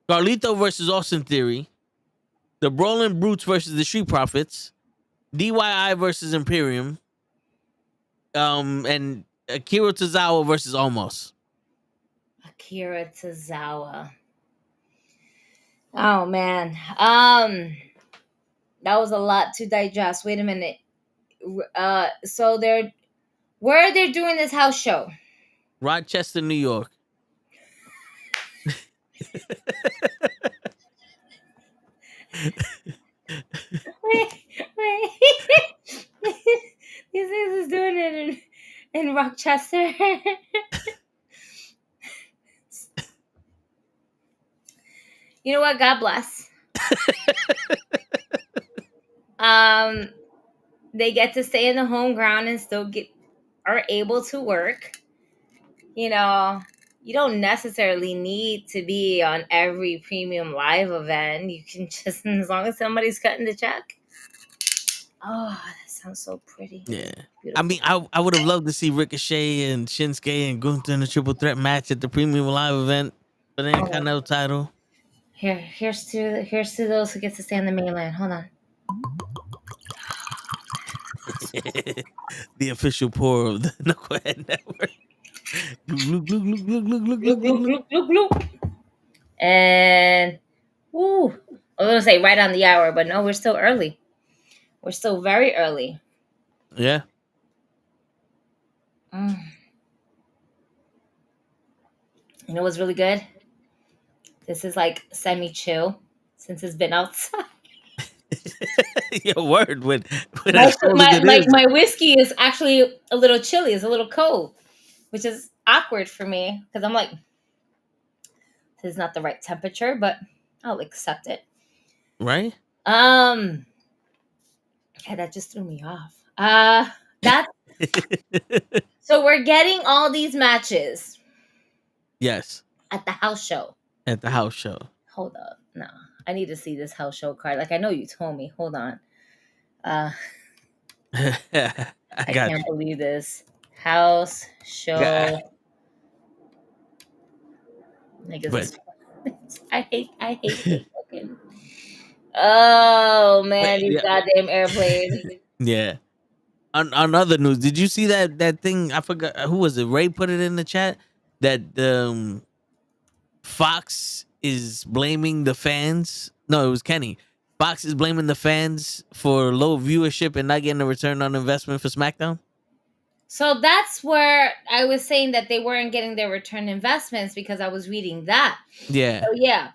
Carlito versus Austin Theory. The Brawling Brutes versus the Street Profits. DYI versus Imperium. And Akira Tozawa versus Omos. Akira Tozawa. Oh man. That was a lot to digest. Wait a minute. So where they're doing this house show? Rochester, New York. wait. These things is doing it in Rochester. You know what? God bless. They get to stay in the home ground and still are able to work. You know, you don't necessarily need to be on every premium live event. You can just, as long as somebody's cutting the check. Oh, that sounds so pretty. Yeah. Beautiful. I mean, I would have loved to see Ricochet and Shinsuke and Gunther in a triple threat match at the premium live event for the Intercontinental title. Here's to those who get to stay on the mainland. Hold on. The official pour of the Nukkle HeDD Network. Glug, glug, glug, glug, glug, glug, glug, glug, glug. Glug, glug, glug. And woo, I was gonna say right on the hour, but no, we're still early. We're still very early. Yeah. You know what's really good? This is like semi-chill since it's been outside. Your word with my whiskey is actually a little chilly. It's a little cold, which is awkward for me because I'm like, this is not the right temperature, but I'll accept it. Right? Yeah, that just threw me off. So we're getting all these matches. Yes. At the house show. At the house show. Hold up. No. I need to see this house show card. Like, I know you told me. Hold on. I can't believe this. House show. I hate it. Fucking. Oh man, these goddamn airplanes. Yeah. On other news, did you see that thing? I forgot who was it. Ray put it in the chat that Fox is blaming the fans. No, it was Kenny. Fox is blaming the fans for low viewership and not getting a return on investment for SmackDown. So that's where I was saying that they weren't getting their return investments because I was reading that. Yeah. So yeah.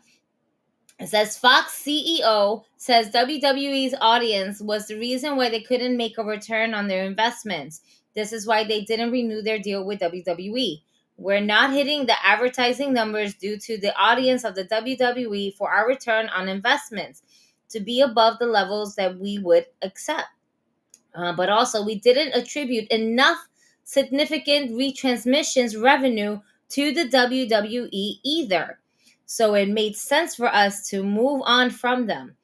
It says Fox CEO says WWE's audience was the reason why they couldn't make a return on their investments. This is why they didn't renew their deal with WWE. We're not hitting the advertising numbers due to the audience of the WWE for our return on investments to be above the levels that we would accept. But also, we didn't attribute enough significant retransmissions revenue to the WWE either. So it made sense for us to move on from them.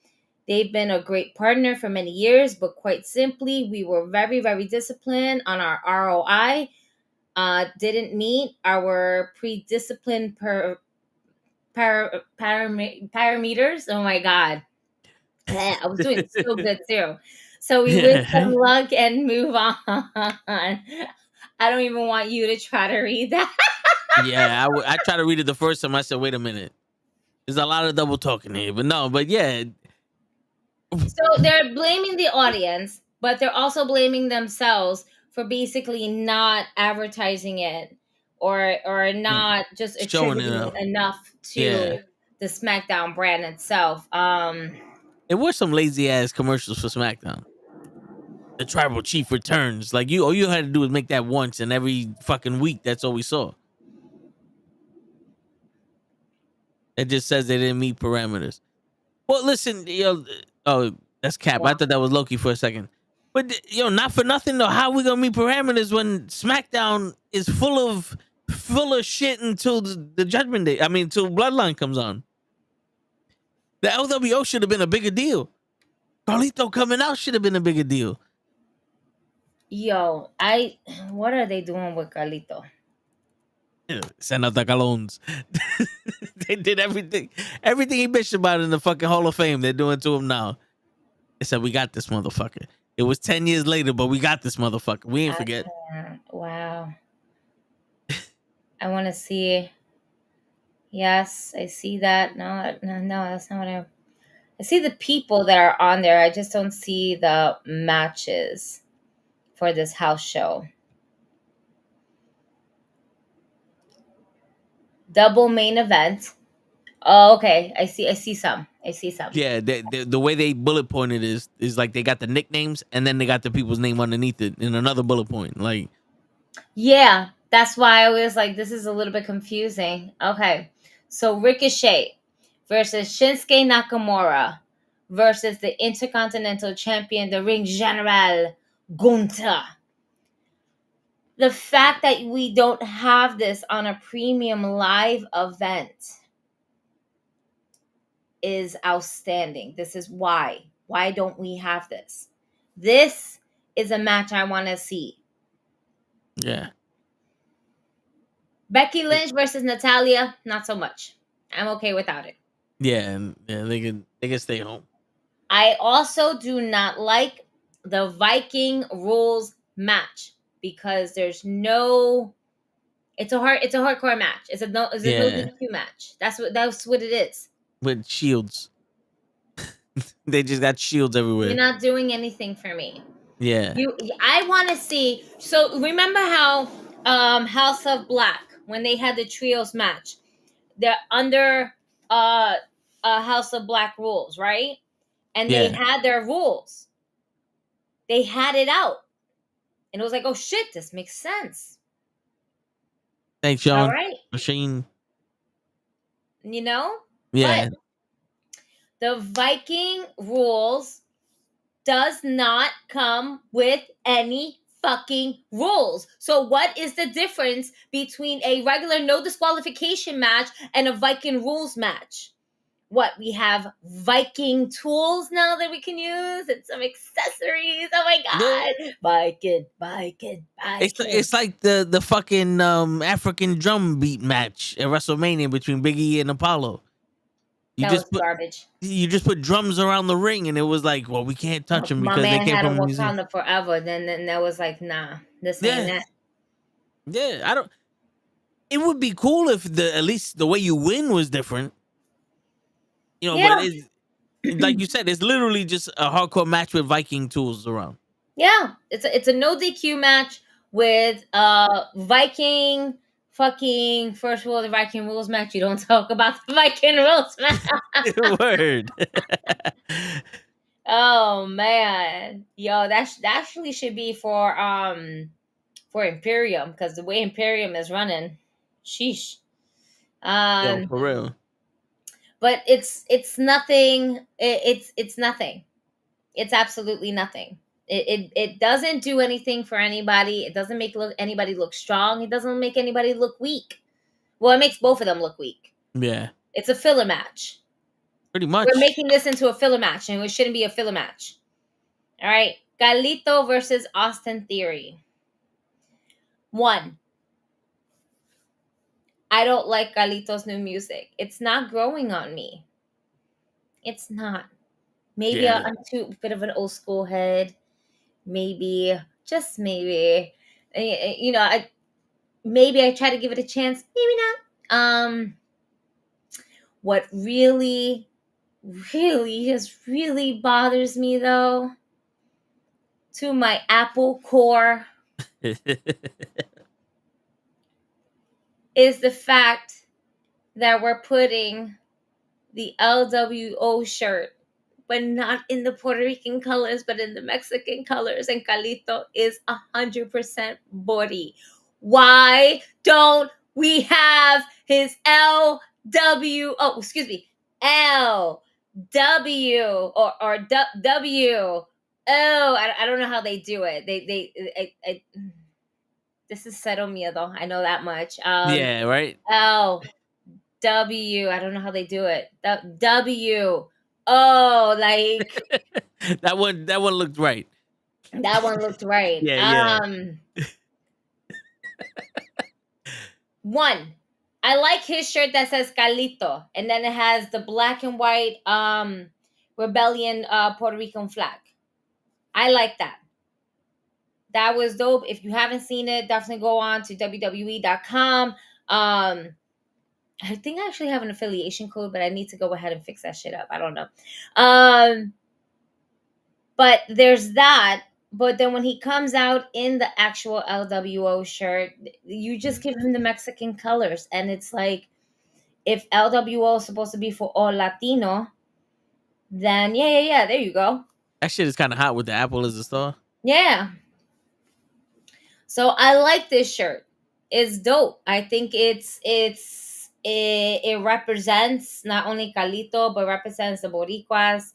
They've been a great partner for many years, but quite simply, we were very, very disciplined on our ROI. Didn't meet our pre-discipline parameters. Oh my God. I was doing so good too. So we wish them luck and move on. I don't even want you to try to read that. Yeah, I tried to read it the first time. I said, wait a minute. There's a lot of double talking here. But yeah. So they're blaming the audience, but they're also blaming themselves for basically not advertising it or not just Showing attributing it enough to the SmackDown brand itself. It was some lazy ass commercials for SmackDown. The tribal chief returns. Like all you had to do was make that once, and every fucking week, that's all we saw. It just says they didn't meet parameters. Well, listen, oh, that's Cap. I thought that was Loki for a second. But not for nothing though. How we gonna meet parameters when SmackDown is full of shit until the Judgment Day? I mean, until Bloodline comes on. The LWO should have been a bigger deal. Carlito coming out should have been a bigger deal. What are they doing with Carlito? Send out the colones. They did everything he bitched about in the fucking Hall of Fame. They're doing to him now. They said, we got this motherfucker. It was 10 years later, but we got this motherfucker. We ain't forget. Wow. I want to see. Yes, I see that. No, that's not what I see the people that are on there. I just don't see the matches for this house show. Double main event. Oh, okay. I see some. Yeah, the way they bullet pointed is like they got the nicknames and then they got the people's name underneath it in another bullet point. Like, yeah, that's why I was like, this is a little bit confusing. Okay, so Ricochet versus Shinsuke Nakamura versus the Intercontinental Champion, the Ring General Gunther. The fact that we don't have this on a premium live event is outstanding. This is why. Why don't we have this? This is a match I want to see. Yeah. Becky Lynch versus Natalya, not so much. I'm okay without it. Yeah, they can stay home. I also do not like the Viking rules match because there's no. It's a hardcore match. It's a no DQ match. That's what it is. With shields. They just got shields everywhere. You're not doing anything for me. Yeah. I want to see. So remember how House of Black, when they had the trios match, they're under House of Black rules, right? And they had their rules. They had it out. And it was like, oh shit, this makes sense. Thanks, Sean. All right. Machine. Yeah. But the Viking rules does not come with any fucking rules. So what is the difference between a regular no disqualification match and a Viking rules match? What, we have Viking tools now that we can use and some accessories. Oh my god. Viking. It's like the fucking African drum beat match at WrestleMania between Big E and Apollo. That was garbage. You just put drums around the ring, and it was like, well, we can't touch them because they came from Wakanda forever. Then that was like, nah, this ain't that. Yeah, I don't. It would be cool if at least the way you win was different. But like you said, it's literally just a hardcore match with Viking tools around. Yeah, it's a no DQ match with Viking. Fucking, first of all, the Viking rules match. You don't talk about the Viking rules match. Word. Oh man, yo, that actually should be for Imperium, because the way Imperium is running, sheesh. Yo, for real. But it's nothing. It's nothing. It's absolutely nothing. It doesn't do anything for anybody. It doesn't make anybody look strong. It doesn't make anybody look weak. Well, it makes both of them look weak. Yeah. It's a filler match. Pretty much. We're making this into a filler match, and it shouldn't be a filler match. All right. Carlito versus Austin Theory. 1. I don't like Carlito's new music. It's not growing on me. It's not. Maybe I'm too bit of an old school head. Maybe, just maybe. You know, maybe I try to give it a chance. Maybe not. What really bothers me though, to my Apple core, is the fact that we're putting the LWO shirt, but not in the Puerto Rican colors, but in the Mexican colors. And Carlito is 100% Bori. Why don't we have his LW? Oh, excuse me, LW or W. Oh, I don't know how they do it. This is Cero Miedo. I know that much. Yeah, right. W. I don't know how they do it. W. Oh, like that one looked right. That one looked right. Yeah. 1. I like his shirt that says Carlito, and then it has the black and white rebellion Puerto Rican flag. I like that. That was dope. If you haven't seen it, definitely go on to WWE.com. I think I actually have an affiliation code, but I need to go ahead and fix that shit up. I don't know. But there's that. But then when he comes out in the actual LWO shirt, you just give him the Mexican colors. And it's like, if LWO is supposed to be for all Latino, then yeah, there you go. That shit is kind of hot with the apple as a star. Yeah. So I like this shirt. It's dope. I think it represents not only Carlito, but represents the Boricuas,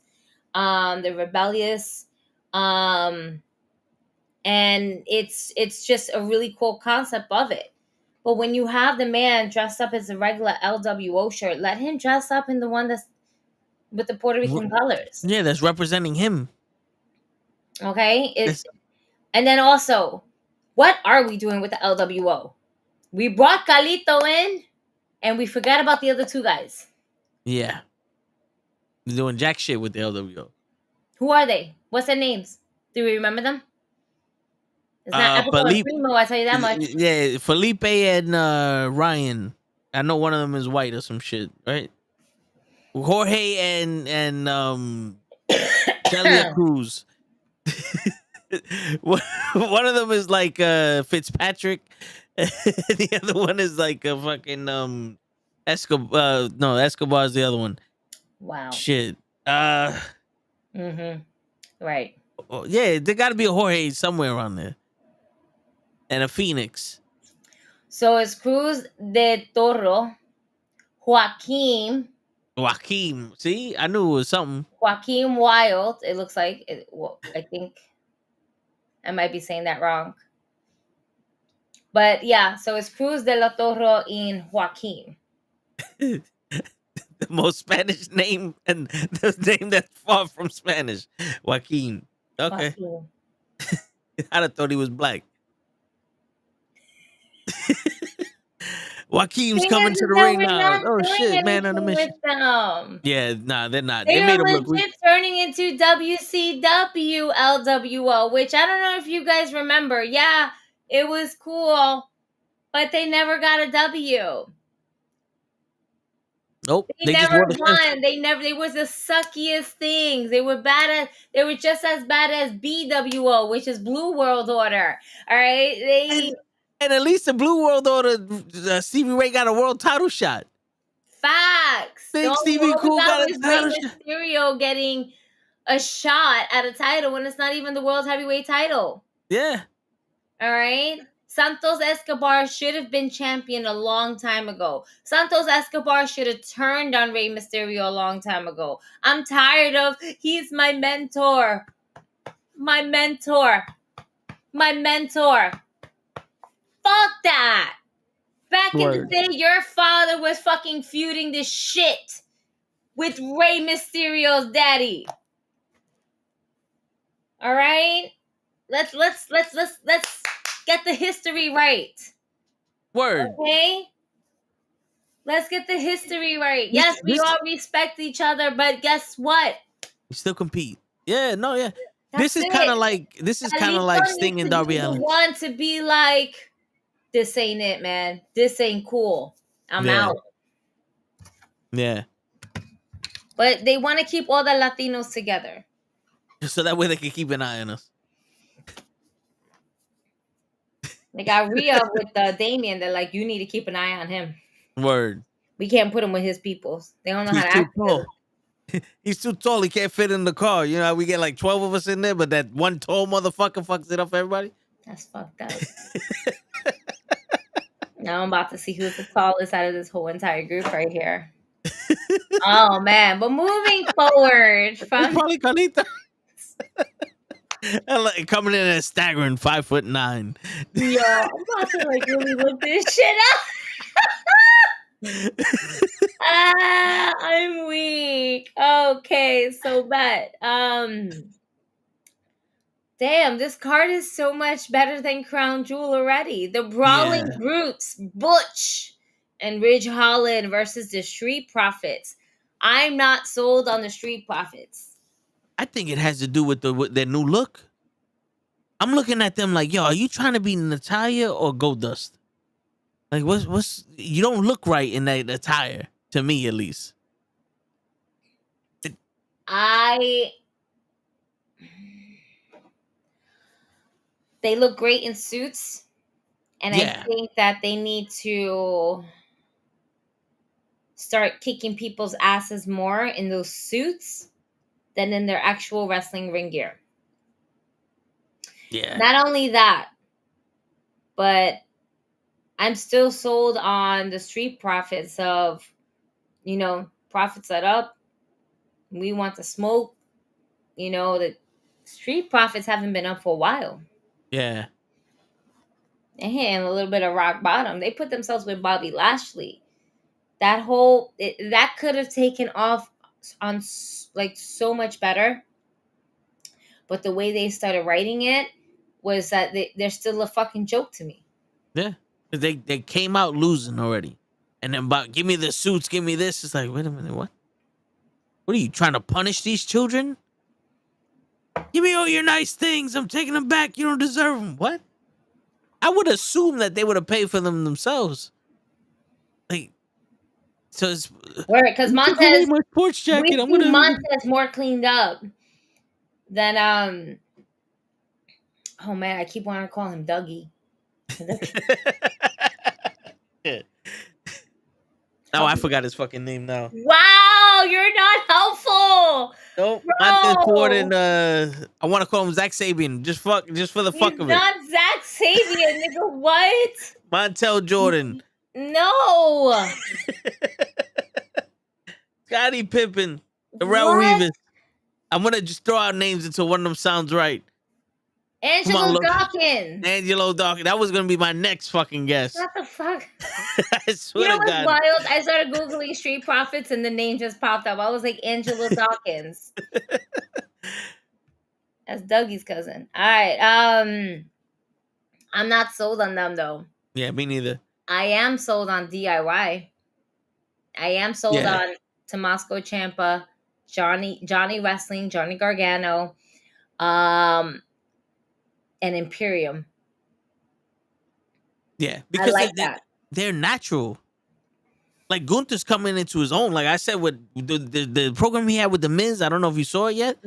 the rebellious, and it's just a really cool concept of it. But when you have the man dressed up as a regular LWO shirt, let him dress up in the one that's with the Puerto Rican colors. Yeah, that's representing him. Okay? And then also, what are we doing with the LWO? We brought Carlito in, and we forgot about the other 2 guys. Yeah. They're doing jack shit with the LWO. Who are they? What's their names? Do we remember them? It's not Epico and Primo, I tell you that much. Yeah, Felipe and Ryan. I know one of them is white or some shit, right? Jorge and Celia Cruz. One of them is like Fitzpatrick. The other one is like a fucking Escobar. No, Escobar is the other one. Wow. Shit. Right. Oh, yeah, there got to be a Jorge somewhere around there, and a Phoenix. So it's Cruz de Toro, Joaquim. See, I knew it was something. Joaquim Wild. It looks like it. Well, I think I might be saying that wrong. But yeah, so it's Cruz de la Toro in Joaquim. The most Spanish name and the name that's far from Spanish. Joaquin. Okay. Joaquin. I'd have thought he was black. Joaquin's coming to the ring now. Oh shit, man on the mission. Yeah, nah, they're not. They made are him legit turning into WCW LWO, which I don't know if you guys remember. Yeah, it was cool, but they never got a W. Nope. They never won. They were the suckiest things. They were bad they were just as bad as BWO, which is Blue World Order. All right. And at least the Blue World Order, Stevie Ray got a world title shot. Facts. Think Stevie Cool got a title shot. Mysterio getting a shot at a title when it's not even the world heavyweight title. Yeah. All right. Santos Escobar should have been champion a long time ago. Santos Escobar should have turned on Rey Mysterio a long time ago. I'm tired of, he's my mentor. My mentor. Fuck that. Back in the day, your father was fucking feuding this shit with Rey Mysterio's daddy. All right, let's get the history right. Word. Okay, let's get the history right. Yes, we all respect each other, but guess what? We still compete. Yeah, no, yeah. That's this is it. kind of like Sting and Darby Allin. One to be like, this ain't it, man. This ain't cool. I'm out. Yeah. But they want to keep all the Latinos together. So that way they can keep an eye on us. They got Rhea with Damien. They're like, you need to keep an eye on him. Word. We can't put him with his people. They don't know how to act. He's too tall. He can't fit in the car. You know, we get like 12 of us in there, but that one tall motherfucker fucks it up for everybody. That's fucked up. Now I'm about to see who's the tallest out of this whole entire group right here. Oh, man. But moving forward from... Probably Carlita. Coming in at a staggering 5'9". Yo, I'm about to like really look this shit up. I'm weak. Okay, so bad. Damn, this card is so much better than Crown Jewel already. The Brawling Brutes, Butch and Ridge Holland versus the Street Profits. I'm not sold on the Street Profits. I think it has to do with their new look. I'm looking at them like, yo, are you trying to be Natalya or Goldust? Like, what's you don't look right in that attire, to me at least. They look great in suits, and I think that they need to start kicking people's asses more in those suits than in their actual wrestling ring gear. Yeah. Not only that, but I'm still sold on the Street Profits of, you know, Profits set up. We want to smoke. You know, the Street Profits haven't been up for a while. Yeah. They're hitting a little bit of rock bottom. They put themselves with Bobby Lashley. That could have taken off on like so much better. But the way they started writing it was that they're still a fucking joke to me. Yeah. They came out losing already. And then give me the suits, give me this. It's like, wait a minute, what? What are you trying to punish these children? Give me all your nice things. I'm taking them back. You don't deserve them. What? I would assume that they would have paid for them themselves. Like, so it's because Montez, my sports jacket. I'm gonna Montez more cleaned up than oh man, I keep wanting to call him Dougie. Yeah. Oh, I forgot his fucking name now. Wow, you're not helpful. Nope. Montez Jordan. I want to call him Zach Sabian. Just for the fuck of it. Not Zach Sabian, nigga. What? Montel Jordan. No. Scottie Pippen. Darrell Reeves. I'm gonna just throw out names until one of them sounds right. Angelo Dawkins. Angelo Dawkins. That was gonna be my next fucking guess. What the fuck? I swear you know to what's God. wild? I started Googling Street Profits and the name just popped up. I was like, Angelo Dawkins. That's Dougie's cousin. All right. I'm not sold on them though. Yeah, me neither. I am sold on DIY. I am sold on Tommaso Ciampa, Johnny Wrestling, Johnny Gargano, and Imperium. Yeah, because I like that. They're natural. Like Gunther's coming into his own. Like I said, with the program he had with the Miz, I don't know if you saw it yet,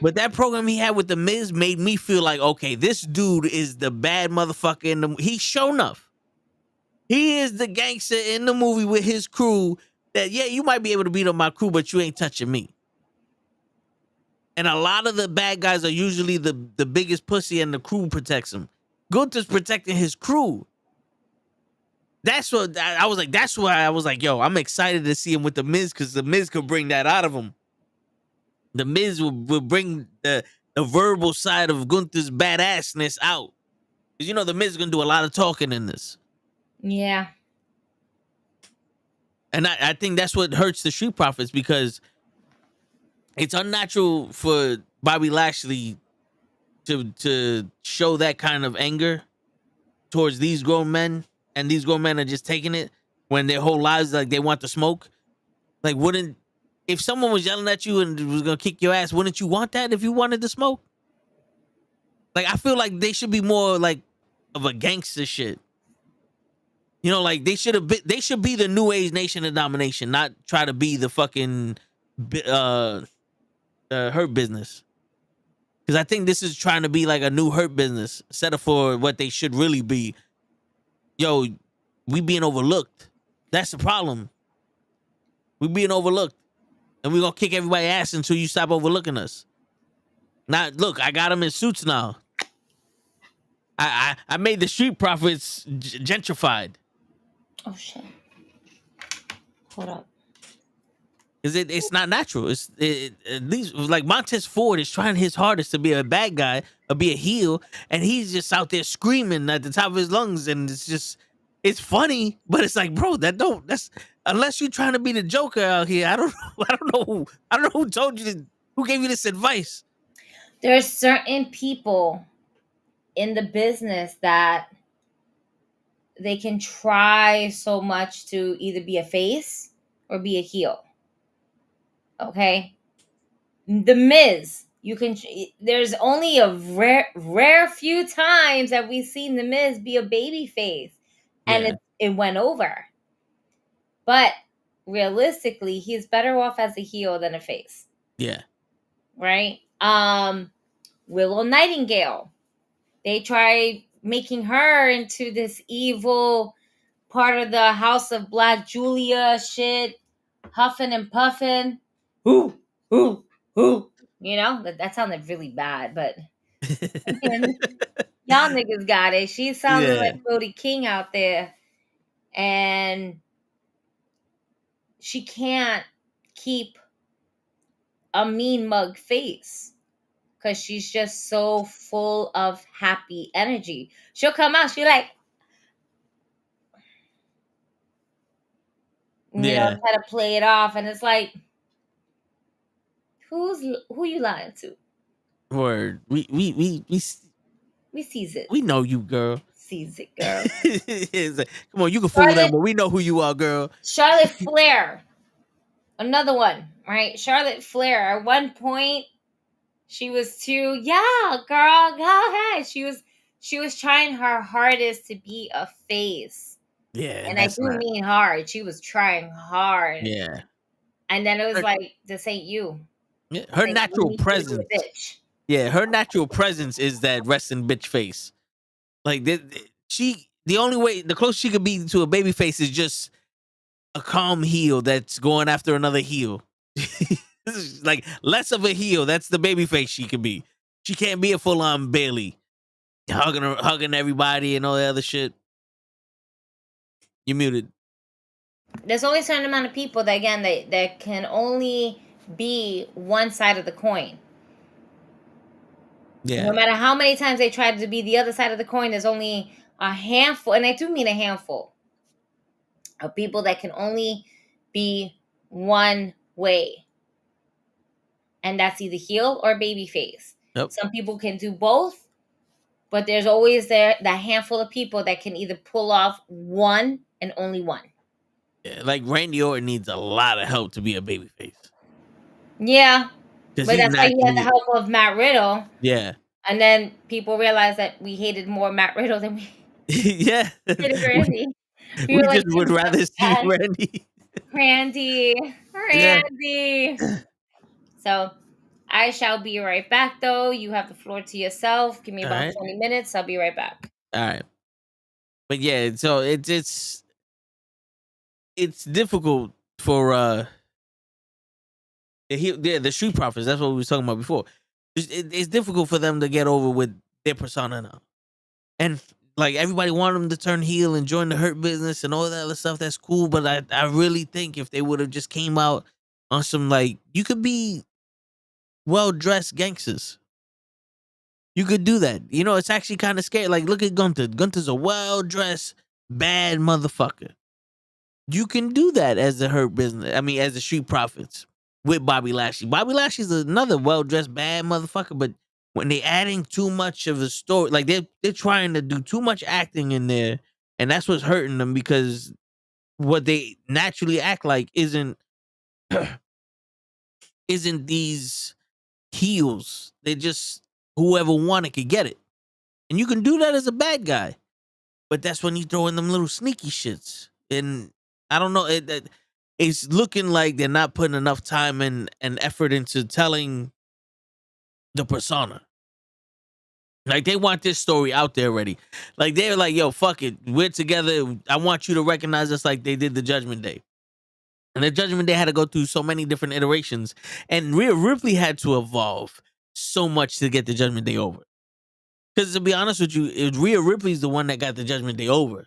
but that program he had with the Miz made me feel like, okay, this dude is the bad motherfucker in the. He's show enough. He is the gangster in the movie with his crew. That you might be able to beat up my crew, but you ain't touching me. And a lot of the bad guys are usually the biggest pussy, and the crew protects him. Gunther's protecting his crew. That's what I was like. That's why I was like, yo, I'm excited to see him with the Miz, because the Miz could bring that out of him. The Miz will bring the verbal side of Gunther's badassness out. Because you know the Miz is gonna do a lot of talking in this. Yeah. And I think that's what hurts the Street Profits, because it's unnatural for Bobby Lashley to show that kind of anger towards these grown men, and these grown men are just taking it when their whole lives like they want the smoke. Like, if someone was yelling at you and was gonna kick your ass, wouldn't you want that if you wanted the smoke? Like, I feel like they should be more like of a gangster shit. You know, like they should be the New Age Nation of Domination, not try to be the fucking Hurt Business. Because I think this is trying to be like a new Hurt Business, set up for what they should really be. Yo, we being overlooked. That's the problem. We being overlooked. And we gonna kick everybody's ass until you stop overlooking us. Now, look, I got them in suits now. I made the Street Profits gentrified. Oh, shit. Hold up. It's not natural. At least like Montez Ford is trying his hardest to be a bad guy or be a heel, and he's just out there screaming at the top of his lungs, and it's funny, but it's like, bro, that's unless you're trying to be the Joker out here. I don't know who told you who gave you this advice. There's certain people in the business that they can try so much to either be a face or be a heel. Okay, The Miz, there's only a rare few times that we've seen The Miz be a baby face, and it went over. But realistically, he's better off as a heel than a face. Yeah. Right? Willow Nightingale, they tried making her into this evil part of the House of Black Julia shit, huffing and puffing. Ooh. You know, that sounded really bad, but y'all niggas got it. She sounded like Brody King out there, and she can't keep a mean mug face because she's just so full of happy energy. She'll come out, she like, you know, try to play it off, and it's like, who you lying to? Word. We sees it. We know you, girl. Sees it, girl. It's like, come on, you can fool them, but we know who you are, girl. Charlotte Flair, another one, right? Charlotte Flair. At one point, she was too, girl, go ahead. She was trying her hardest to be a face. Yeah, and I do mean hard. She was trying hard. Yeah. And then it was like, this ain't you. Yeah, her natural presence. Yeah, her natural presence is that resting bitch face. Like the closest she could be to a baby face is just a calm heel that's going after another heel. Like less of a heel. That's the baby face she could be. She can't be a full on Bailey, hugging everybody and all that other shit. You muted. There's only a certain amount of people that that can only be one side of the coin. Yeah. No matter how many times they try to be the other side of the coin, there's only a handful, and I do mean a handful, of people that can only be one way. And that's either heel or babyface. Yep. Some people can do both, but there's always that handful of people that can either pull off one and only one. Yeah, like Randy Orton needs a lot of help to be a babyface. Yeah. But that's why he had the help of Matt Riddle. Yeah. And then people realized that we hated more Matt Riddle than we hated Randy. We just would rather see Randy. Randy. Yeah. So I shall be right back, though. You have the floor to yourself. Give me about 20 minutes. I'll be right back. All right. But yeah, so it's difficult for the Street Profits. That's what we were talking about before. It's difficult for them to get over with their persona now, and like everybody wanted them to turn heel and join the Hurt Business and all that other stuff. That's cool, but I really think if they would have just came out on some like, you could be well-dressed gangsters. You could do that. You know, it's actually kind of scary. Like, look at Gunther. Gunther's a well-dressed bad motherfucker. you can do that as the Hurt Business. I mean, as the Street Profits with Bobby Lashley. Bobby Lashley's another well-dressed bad motherfucker, but when they adding too much of a story, like they're trying to do too much acting in there, and that's what's hurting them because what they naturally act like isn't these heels. They just whoever wanted could get it, and you can do that as a bad guy, but that's when you throw in them little sneaky shits. And I don't know, it's looking like they're not putting enough time and effort into telling the persona. Like they want this story out there already. Like they're like, yo, fuck it, we're together. I want you to recognize us like they did the Judgment Day. And the Judgment Day had to go through so many different iterations. And Rhea Ripley had to evolve so much to get the Judgment Day over. Because to be honest with you, Rhea Ripley's the one that got the Judgment Day over.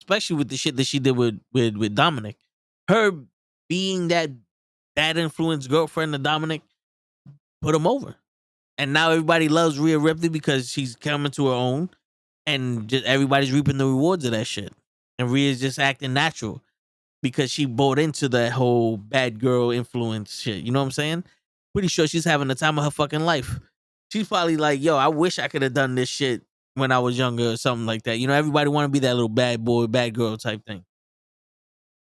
Especially with the shit that she did with Dominic. Her being that bad influence girlfriend of Dominic put him over. And now everybody loves Rhea Ripley because she's coming to her own. And just everybody's reaping the rewards of that shit. And Rhea's just acting natural. Because she bought into that whole bad girl influence shit. You know what I'm saying? Pretty sure she's having the time of her fucking life. She's probably like, yo, I wish I could have done this shit when I was younger or something like that. You know, everybody want to be that little bad boy, bad girl type thing.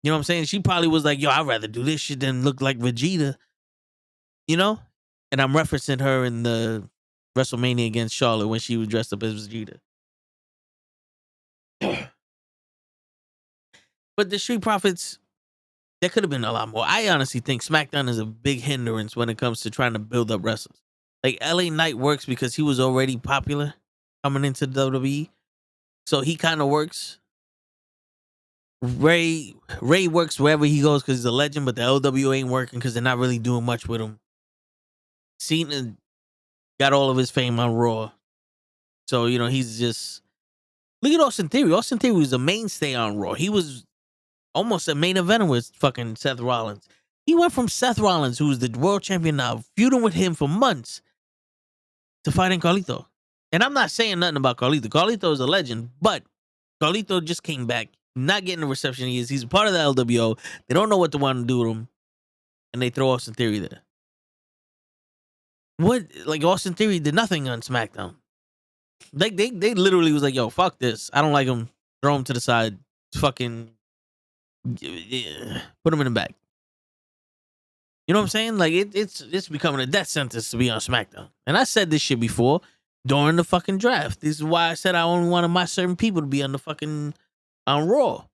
You know what I'm saying? She probably was like, yo, I'd rather do this shit than look like Vegeta. You know? And I'm referencing her in the WrestleMania against Charlotte when she was dressed up as Vegeta. But the Street Profits, there could have been a lot more. I honestly think SmackDown is a big hindrance when it comes to trying to build up wrestlers. Like LA Knight works because he was already popular coming into WWE. So he kind of works. Ray works wherever he goes because he's a legend, but the LW ain't working because they're not really doing much with him. Cena got all of his fame on Raw. So, you know, he's just... Look at Austin Theory. Austin Theory was a mainstay on Raw. He was almost a main eventer with fucking Seth Rollins. He went from Seth Rollins, who's the world champion now, feuding with him for months, to fighting Carlito. And I'm not saying nothing about Carlito. Carlito is a legend, but Carlito just came back, not getting the reception he is. He's a part of the LWO. They don't know what to want to do with him, and they throw Austin Theory there. What? Like, Austin Theory did nothing on SmackDown. Like, they literally was like, yo, fuck this. I don't like him. Throw him to the side. Fucking put him in the back. You know what I'm saying? Like, it's becoming a death sentence to be on SmackDown. And I said this shit before during the fucking draft. This is why I said I only wanted my certain people to be on the fucking on Raw.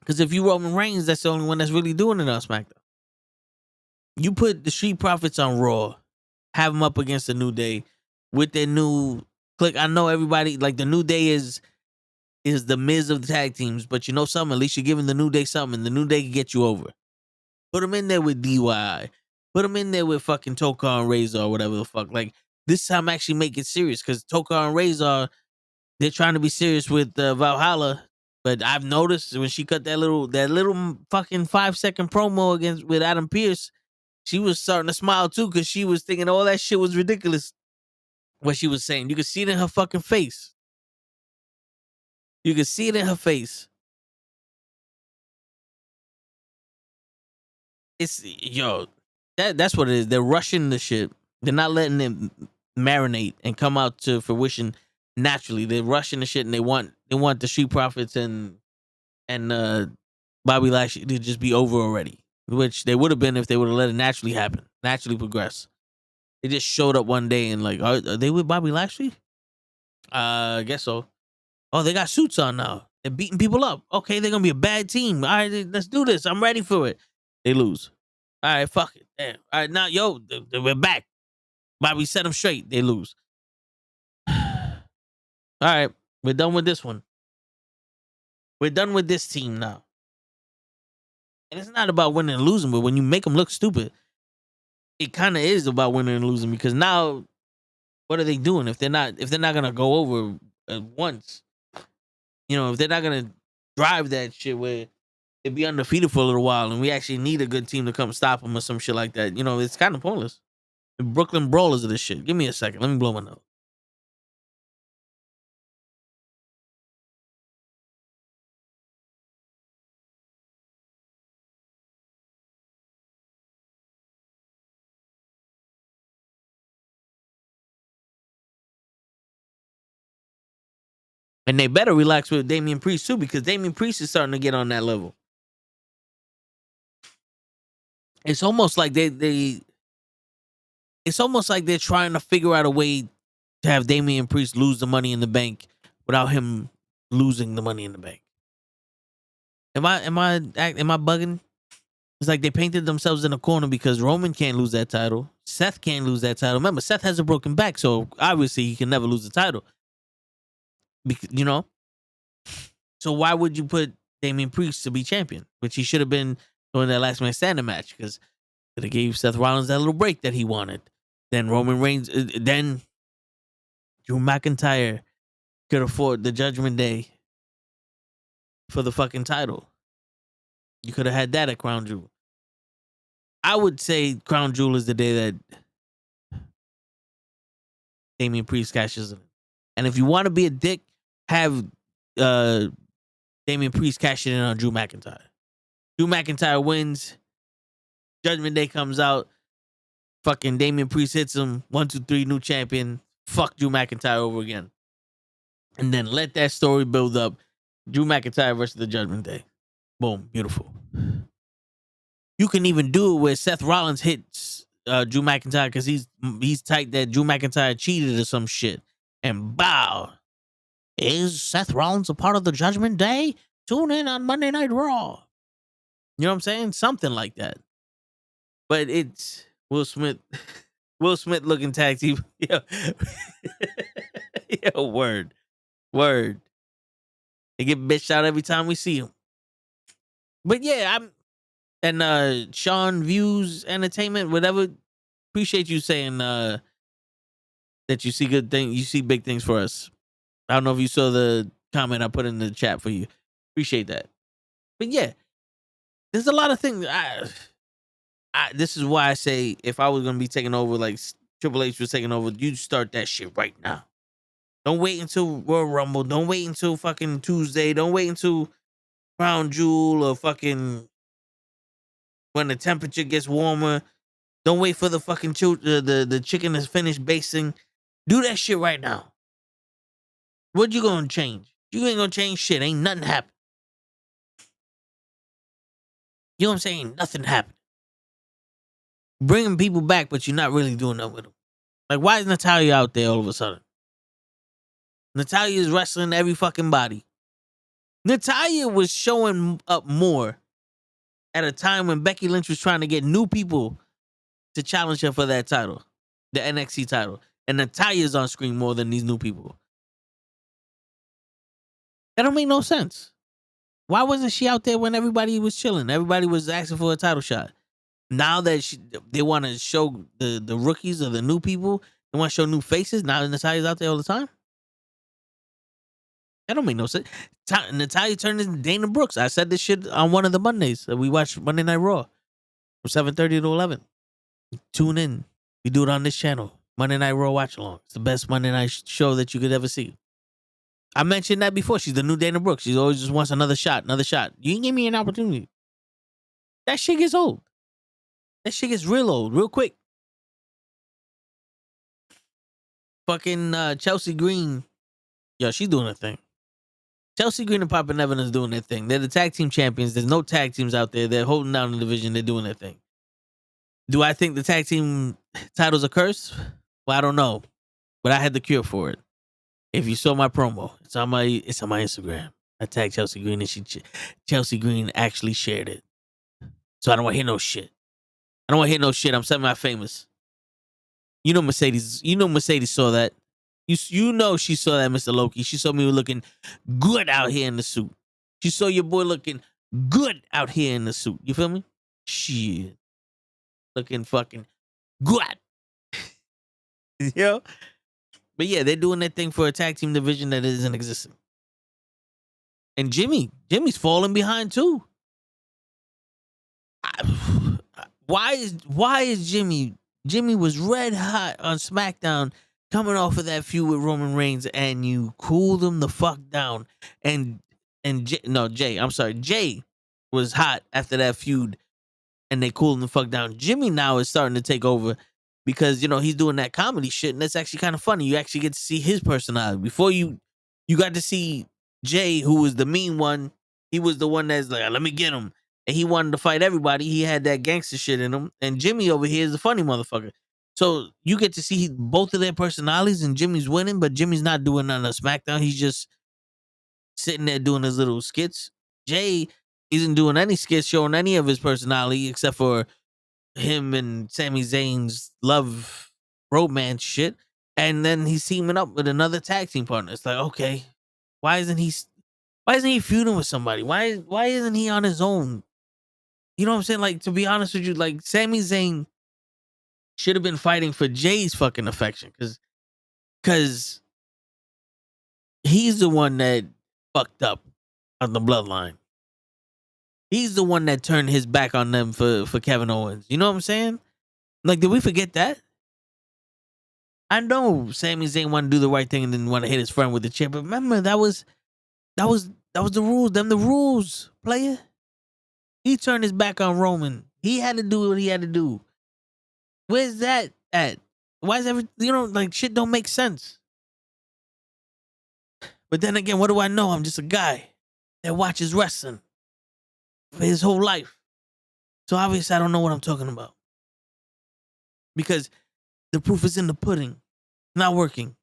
Because if you Roman Reigns, that's the only one that's really doing it on SmackDown. You put the Street Profits on Raw, have them up against the New Day with their new click. I know everybody, like, the New Day is the Miz of the tag teams, but you know something? At least you're giving the New Day something. The New Day can get you over. Put them in there with DIY. Put them in there with fucking Toka and Razor or whatever the fuck. Like, this time actually make it serious because Toka and Razor, they're trying to be serious with Valhalla. But I've noticed when she cut that little fucking 5-second promo with Adam Pearce, she was starting to smile too because she was thinking all that shit was ridiculous. What she was saying, you could see it in her fucking face. You could see it in her face. It's that's what it is. They're rushing the shit. They're not letting it marinate and come out to fruition naturally. They're rushing the shit and they want the Street Profits and Bobby Lashley to just be over already. Which they would have been if they would have let it naturally happen, naturally progress. They just showed up one day and like, are they with Bobby Lashley? I guess so. Oh, they got suits on now. They're beating people up. Okay, they're gonna be a bad team. All right, let's do this. I'm ready for it. They lose. All right, fuck it. Damn. All right, now, we're back. Bobby set them straight. They lose. All right, we're done with this one. We're done with this team now. And it's not about winning and losing, but when you make them look stupid, it kind of is about winning and losing because now, what are they doing if they're not gonna go over once? You know, if they're not gonna drive that shit where they'd be undefeated for a little while, and we actually need a good team to come stop them or some shit like that. You know, it's kind of pointless. The Brooklyn Brawlers of this shit. Give me a second. Let me blow my nose. And they better relax with Damian Priest too, because Damian Priest is starting to get on that level. It's almost like it's almost like they're trying to figure out a way to have Damian Priest lose the Money in the Bank without him losing the Money in the Bank. Am I bugging? It's like they painted themselves in a corner because Roman can't lose that title. Seth can't lose that title. Remember, Seth has a broken back, so obviously he can never lose the title. You know? So why would you put Damian Priest to be champion, which he should have been during that last man standing match, because it gave Seth Rollins that little break that he wanted. Then Roman Reigns, then Drew McIntyre could afford the Judgment Day for the fucking title. You could have had that at Crown Jewel. I would say Crown Jewel is the day that Damian Priest cashes in. And if you want to be a dick, have Damian Priest cash it in on Drew McIntyre. Drew McIntyre wins. Judgment Day comes out. Fucking Damian Priest hits him. 1, 2, 3, new champion. Fuck Drew McIntyre over again. And then let that story build up. Drew McIntyre versus the Judgment Day. Boom. Beautiful. You can even do it where Seth Rollins hits Drew McIntyre because he's tight that Drew McIntyre cheated or some shit. And bow. Is Seth Rollins a part of the Judgment Day? Tune in on Monday Night Raw. You know what I'm saying? Something like that. But it's Will Smith looking tag team. Yo. Yo, word. They get bitched out every time we see him. But yeah, Sean Views Entertainment, whatever. Appreciate you saying that you see good things, you see big things for us. I don't know if you saw the comment I put in the chat for you. Appreciate that. But yeah, there's a lot of things. This is why I say if I was gonna be taking over, like Triple H was taking over, you'd start that shit right now. Don't wait until Royal Rumble. Don't wait until fucking Tuesday. Don't wait until Crown Jewel or fucking when the temperature gets warmer. Don't wait for the fucking the chicken to finish basting. Do that shit right now. What you gonna change? You ain't gonna change shit. Ain't nothing happen. You know what I'm saying? Nothing happened. Bringing people back, but you're not really doing nothing with them. Like, why is Natalya out there all of a sudden? Natalya is wrestling every fucking body. Natalya was showing up more at a time when Becky Lynch was trying to get new people to challenge her for that title, the NXT title. And Natalya's on screen more than these new people. That don't make no sense. Why wasn't she out there when everybody was chilling? Everybody was asking for a title shot. Now that they want to show the rookies or the new people, they want to show new faces. Now Natalya's out there all the time. That don't make no sense. Natalya turned into Dana Brooks. I said this shit on one of the Mondays that we watched Monday Night Raw from 7:30 to 11. Tune in. We do it on this channel. Monday Night Raw Watch Along. It's the best Monday night show that you could ever see. I mentioned that before. She's the new Dana Brooks. She always just wants another shot. You can give me an opportunity. That shit gets old. That shit gets real old, real quick. Fucking Chelsea Green. Yo, she's doing her thing. Chelsea Green and Papa Nevin is doing their thing. They're the tag team champions. There's no tag teams out there. They're holding down the division. They're doing their thing. Do I think the tag team titles are cursed? Well, I don't know. But I had the cure for it. If you saw my promo, it's on my Instagram. I tagged Chelsea Green and Chelsea Green actually shared it. So I don't want to hear no shit. I'm semi-famous. You know Mercedes saw that. You know she saw that, Mr. Loki. She saw me looking good out here in the suit. She saw your boy looking good out here in the suit. You feel me? Shit. Looking fucking good. Yo. But yeah, they're doing that thing for a tag team division that isn't existing. And Jimmy's falling behind too. Why is Jimmy was red hot on SmackDown coming off of that feud with Roman Reigns, and you cooled him the fuck down. Jay was hot after that feud and they cooled him the fuck down. Jimmy now is starting to take over because, you know, he's doing that comedy shit, and that's actually kind of funny. You actually get to see his personality. Before you you got to see Jay, who was the mean one. He was the one that's like, let me get him. And he wanted to fight everybody. He had that gangster shit in him. And Jimmy over here is the funny motherfucker. So you get to see both of their personalities, and Jimmy's winning, but Jimmy's not doing nothing on SmackDown. He's just sitting there doing his little skits. Jay isn't doing any skits showing any of his personality except for him and Sami Zayn's love romance shit. And then he's teaming up with another tag team partner. It's like, okay, why isn't he feuding with somebody? Why isn't he on his own? You know what I'm saying? Like, to be honest with you, like, Sami Zayn should have been fighting for Jay's fucking affection, because he's the one that fucked up on the bloodline. He's the one that turned his back on them for Kevin Owens. You know what I'm saying? Like, did we forget that? I know Sami Zayn wanted to do the right thing and didn't want to hit his friend with the chair, but remember, that was the rules. Them the rules, player. He turned his back on Roman. He had to do what he had to do. Where's that at? Why is like, shit don't make sense. But then again, what do I know? I'm just a guy that watches wrestling for his whole life. So obviously I don't know what I'm talking about. Because the proof is in the pudding. It's not working.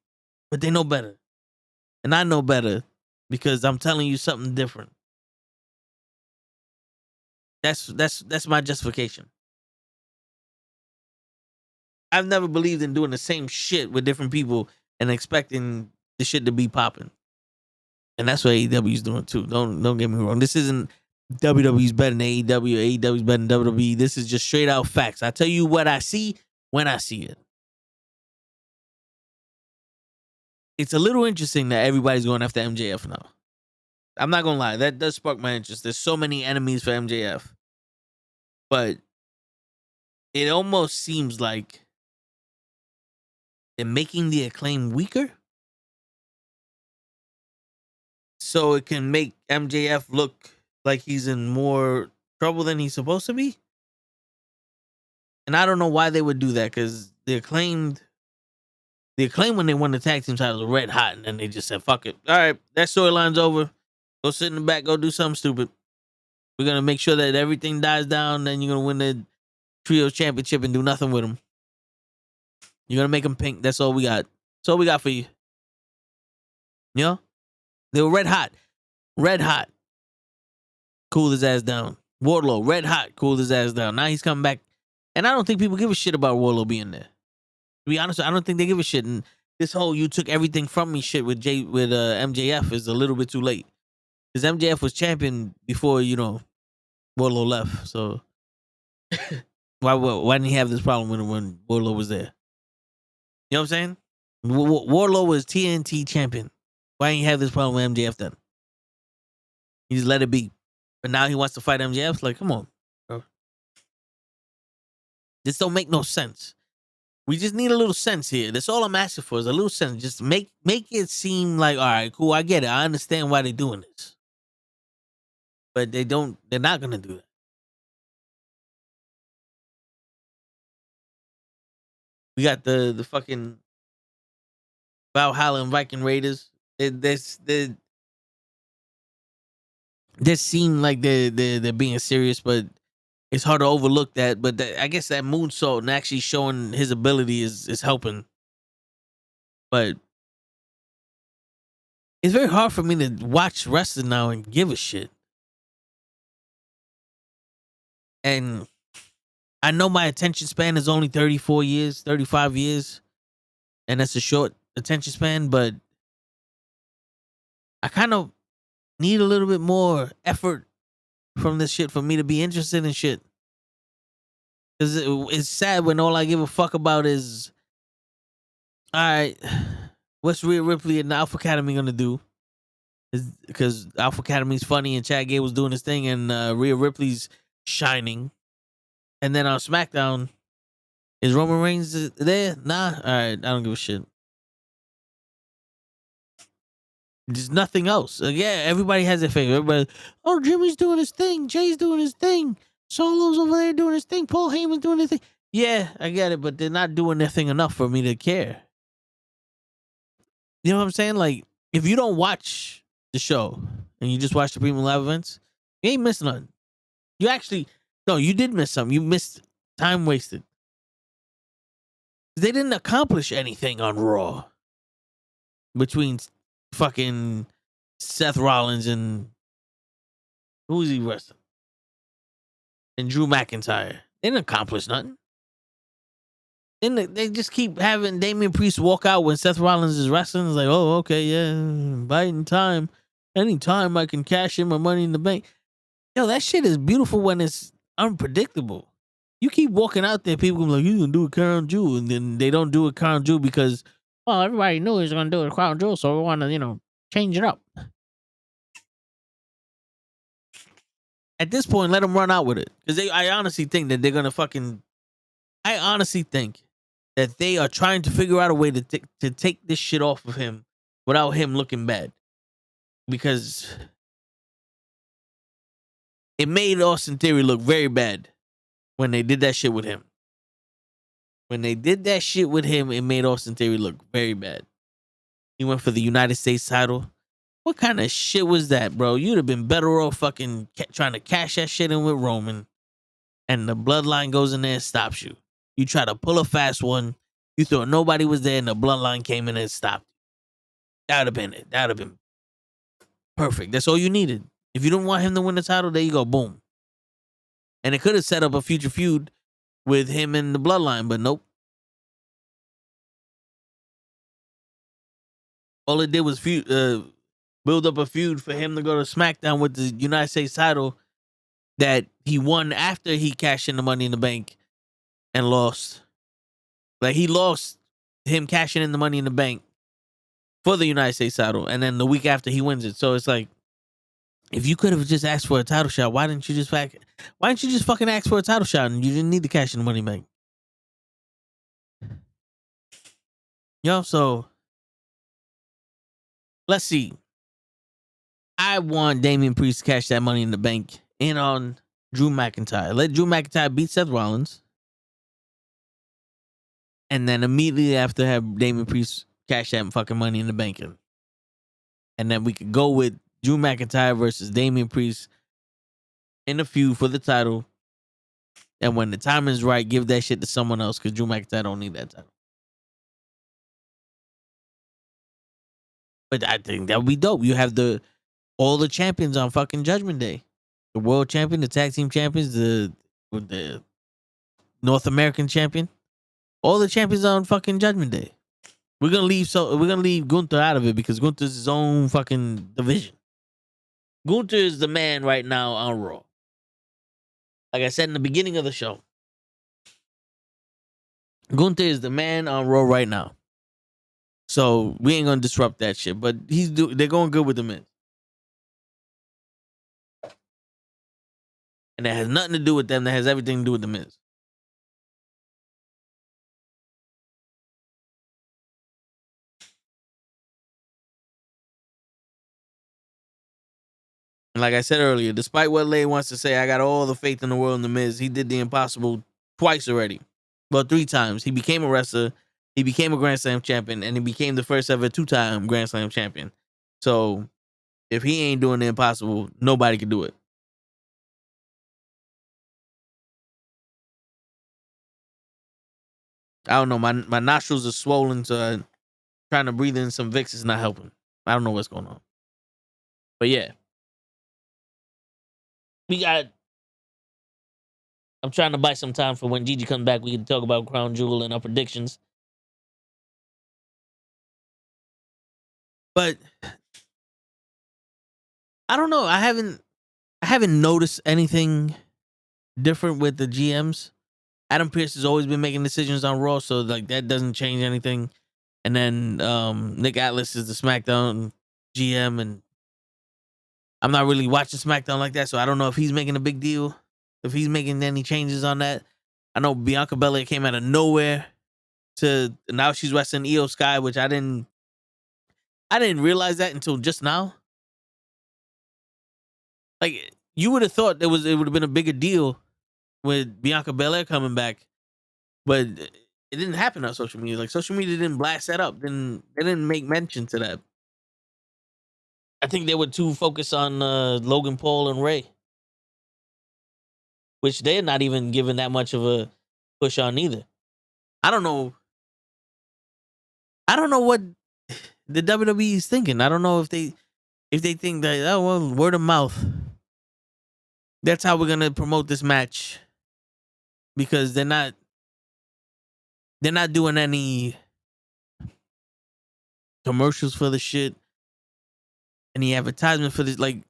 But they know better. And I know better because I'm telling you something different. That's my justification. I've never believed in doing the same shit with different people and expecting the shit to be popping. And that's what AEW's doing too. Don't get me wrong. This isn't WWE's better than AEW. AEW's better than WWE. This is just straight out facts. I tell you what I see when I see it. It's a little interesting that everybody's going after MJF now. I'm not gonna lie, that does spark my interest. There's so many enemies for MJF. But it almost seems like they're making the Acclaim weaker, so it can make MJF look like he's in more trouble than he's supposed to be. And I don't know why they would do that, because the Acclaim when they won the tag team titles were red hot, and then they just said, fuck it. All right, that storyline's over. Go sit in the back, go do something stupid. We're going to make sure that everything dies down, then you're going to win the Trios Championship and do nothing with them. You're going to make them pink. That's all we got. That's all we got for you. You know? They were red hot. Red hot. Cooled his ass down. Wardlow, red hot. Cooled his ass down. Now he's coming back. And I don't think people give a shit about Wardlow being there. To be honest, I don't think they give a shit. And this whole you took everything from me shit with MJF is a little bit too late. Because MJF was champion before, Wardlow left. So why didn't he have this problem when Wardlow was there? You know what I'm saying? Wardlow was TNT champion. Why didn't he have this problem with MJF then? He just let it be. But now he wants to fight MJF. It's like, come on, bro. This don't make no sense. We just need a little sense here. That's all I'm asking for, is a little sense. Just make it seem like, all right, cool, I get it. I understand why they're doing this. But they're not going to do that. We got the fucking Valhalla and Viking Raiders. They seem like they're being serious, but it's hard to overlook that. But I guess that moonsault and actually showing his ability is helping. But it's very hard for me to watch wrestling now and give a shit. And I know my attention span is only 34 years, 35 years. And that's a short attention span, but I kind of need a little bit more effort from this shit for me to be interested in shit. Because it's sad when all I give a fuck about is, all right, what's Rhea Ripley and the Alpha Academy going to do? Because Alpha Academy's funny and Chad Gable was doing his thing and Rhea Ripley's shining. And then on SmackDown, is Roman Reigns there? Nah? All right, I don't give a shit. There's nothing else. Yeah, everybody has their favorite. Everybody, oh, Jimmy's doing his thing. Jay's doing his thing. Solo's over there doing his thing. Paul Heyman's doing his thing. Yeah, I get it, but they're not doing their thing enough for me to care. You know what I'm saying? Like, if you don't watch the show and you just watch the premium live events, you ain't missing nothing. You actually, no, you did miss something. You missed time wasted. They didn't accomplish anything on Raw between fucking Seth Rollins and who's he wrestling? And Drew McIntyre. They didn't accomplish nothing. Then they just keep having Damian Priest walk out when Seth Rollins is wrestling. It's like, oh, okay, yeah, biding time. Anytime I can cash in my money in the bank. Yo, that shit is beautiful when it's unpredictable. You keep walking out there, people gonna be like, you gonna do a crown jewel, and then they don't do a crown jewel because, well, everybody knew he was gonna do a crown jewel, so we want to, change it up. At this point, let them run out with it, because I honestly think that they're gonna I honestly think that they are trying to figure out a way to take this shit off of him without him looking bad, because it made Austin Theory look very bad when they did that shit with him. When they did that shit with him, it made Austin Theory look very bad. He went for the United States title. What kind of shit was that, bro? You'd have been better off fucking trying to cash that shit in with Roman, and the bloodline goes in there and stops you. You try to pull a fast one. You thought nobody was there, and the bloodline came in and stopped you. That would have been it. That would have been perfect. That's all you needed. If you didn't want him to win the title, there you go. Boom. And it could have set up a future feud with him and the bloodline, but nope. All it did was build up a feud for him to go to SmackDown with the United States title that he won after he cashed in the Money in the Bank and lost. Like, he lost him cashing in the Money in the Bank for the United States title, and then the week after he wins it. So it's like, if you could have just asked for a title shot, why didn't you just fucking ask for a title shot and you didn't need to cash in the Money in the Bank? So let's see. I want Damian Priest to cash that Money in the Bank in on Drew McIntyre. Let Drew McIntyre beat Seth Rollins. And then immediately after, have Damian Priest cash that fucking Money in the Bank in. And then we could go with Drew McIntyre versus Damian Priest in a feud for the title. And when the time is right, give that shit to someone else, because Drew McIntyre don't need that title. But I think that would be dope. You have all the champions on fucking Judgment Day. The world champion, the tag team champions, the North American champion. All the champions on fucking Judgment Day. We're gonna leave Gunther out of it because Gunther's his own fucking division. Gunther is the man right now on Raw. Like I said in the beginning of the show, Gunther is the man on Raw right now. So we ain't gonna disrupt that shit. But they're going good with the Miz. And that has nothing to do with them. That has everything to do with the Miz. And like I said earlier, despite what Lay wants to say, I got all the faith in the world in the Miz. He did the impossible twice already. Well, 3 times. He became a wrestler, he became a Grand Slam champion, and he became the first ever 2-time Grand Slam champion. So if he ain't doing the impossible, nobody can do it. I don't know. My nostrils are swollen, so trying to breathe in some Vicks is not helping. I don't know what's going on. But yeah. I'm trying to buy some time for when Gigi comes back. We can talk about Crown Jewel and our predictions. But I don't know. I haven't noticed anything different with the GMs. Adam Pearce has always been making decisions on Raw, so like that doesn't change anything. And then Nick Atlas is the SmackDown GM, and I'm not really watching SmackDown like that, so I don't know if he's making a big deal, if he's making any changes on that. I know Bianca Belair came out of nowhere now she's wrestling Io Sky, which I didn't realize that until just now. Like, you would have thought it would have been a bigger deal with Bianca Belair coming back, but it didn't happen on social media. Like, social media didn't blast that up. They didn't make mention to that. I think they were too focused on Logan Paul and Ray, which they're not even giving that much of a push on either. I don't know. I don't know what the WWE is thinking. I don't know if they think that, oh well, word of mouth. That's how we're gonna promote this match, because they're not doing any commercials for the shit, any advertisement for this. Like,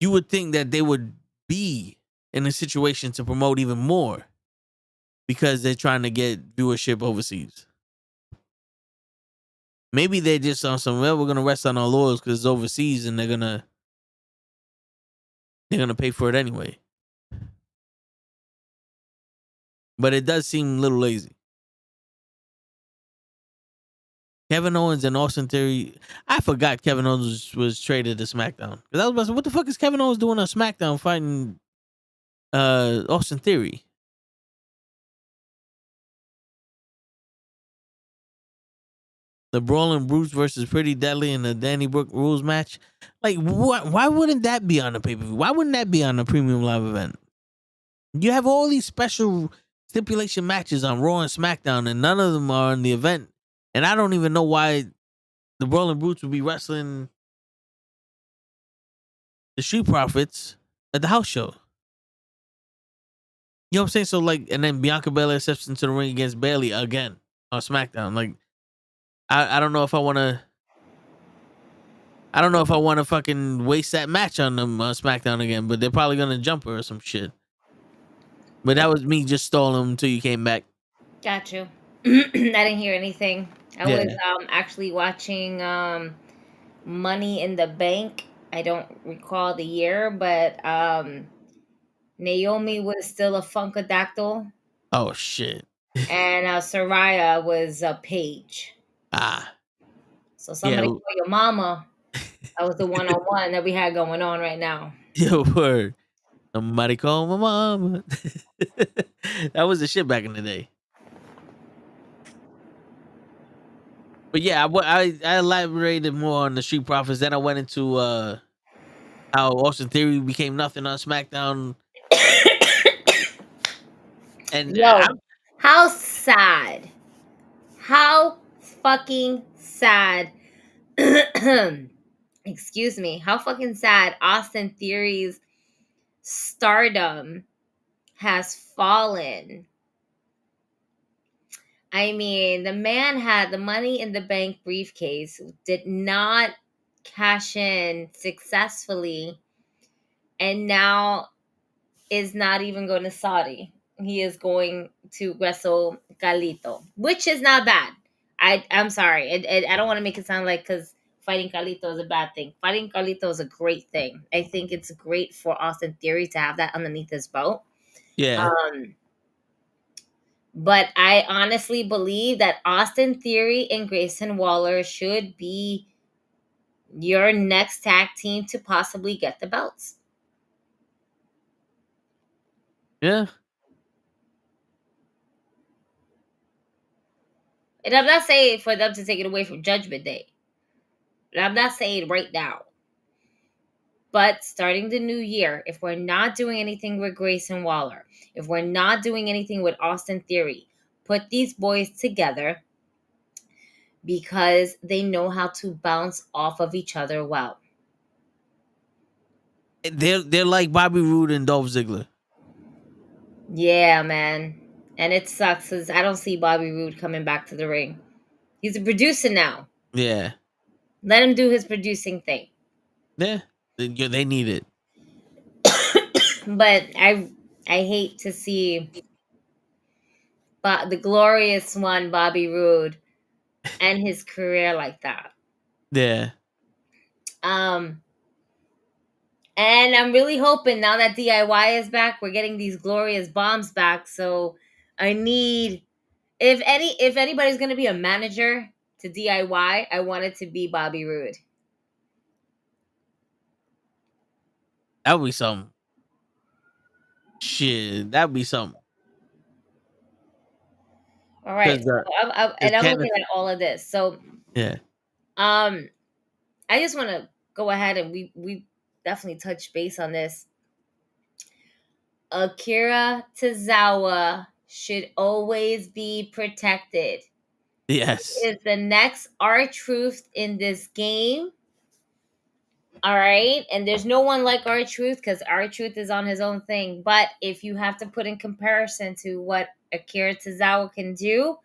you would think that they would be in a situation to promote even more, because they're trying to get viewership overseas. Maybe they're just on some, well, we're gonna rest on our laurels because it's overseas and they're gonna pay for it anyway. But it does seem a little lazy. Kevin Owens and Austin Theory. I forgot Kevin Owens was traded to SmackDown. Because I was about to say, what the fuck is Kevin Owens doing on SmackDown fighting Austin Theory? The Brawling Brutes versus Pretty Deadly in the Danny Brooke rules match. Like, why wouldn't that be on the pay-per-view? Why wouldn't that be on the premium live event? You have all these special stipulation matches on Raw and SmackDown, and none of them are in the event. And I don't even know why the Brawling Brutes would be wrestling the Street Profits at the house show. You know what I'm saying? So, like, and then Bianca Belair steps into the ring against Bayley again on SmackDown. Like, I don't know if I want to. I don't know if I want to fucking waste that match on them on SmackDown again, but they're probably gonna jump her or some shit. But that was me just stalling until you came back. Got you. I didn't hear anything. I Yeah. was actually watching Money in the Bank. I don't recall the year, but Naomi was still a Funkadactyl, Oh shit. and Soraya was a Paige. Ah. So somebody Yeah. call your mama. That was the one-on-one that we had going on right now. Yo, word. Somebody call my mama. That was the shit back in the day. But yeah, I elaborated more on the Street Profits. Then I went into how Austin Theory became nothing on SmackDown. And Yo, how sad. How fucking sad. Excuse me. How fucking sad Austin Theory's stardom has fallen. I mean, the man had the Money in the Bank briefcase, did not cash in successfully, and now is not even going to Saudi. He is going to wrestle Carlito, which is not bad. I'm sorry. I don't want to make it sound like because fighting Carlito is a bad thing. Fighting Carlito is a great thing. I think it's great for Austin Theory to have that underneath his belt. yeah. But I honestly believe that Austin Theory and Grayson Waller should be your next tag team to possibly get the belts. Yeah. And I'm not saying for them to take it away from Judgment Day. And I'm not saying right now. But starting the new year, if we're not doing anything with Grayson Waller, if we're not doing anything with Austin Theory, put these boys together because they know how to bounce off of each other well. They're like Bobby Roode and Dolph Ziggler. Yeah, man. And it sucks because I don't see Bobby Roode coming back to the ring. He's a producer now. Yeah. Let him do his producing thing. Yeah. They need it. But I hate to see the glorious one, Bobby Roode, and his career like that. Yeah. And I'm really hoping now that DIY is back, we're getting these glorious bombs back. So I need, if anybody's gonna be a manager to DIY, I want it to be Bobby Roode. That would be something. Shit, that would be something. All right. So I'm looking at all of this. So yeah. I just want to go ahead and we definitely touch base on this. Akira Tozawa should always be protected. Yes. He is the next R-Truth in this game. All right. And there's no one like R-Truth because R-Truth is on his own thing. But if you have to put in comparison to what Akira Tozawa can do,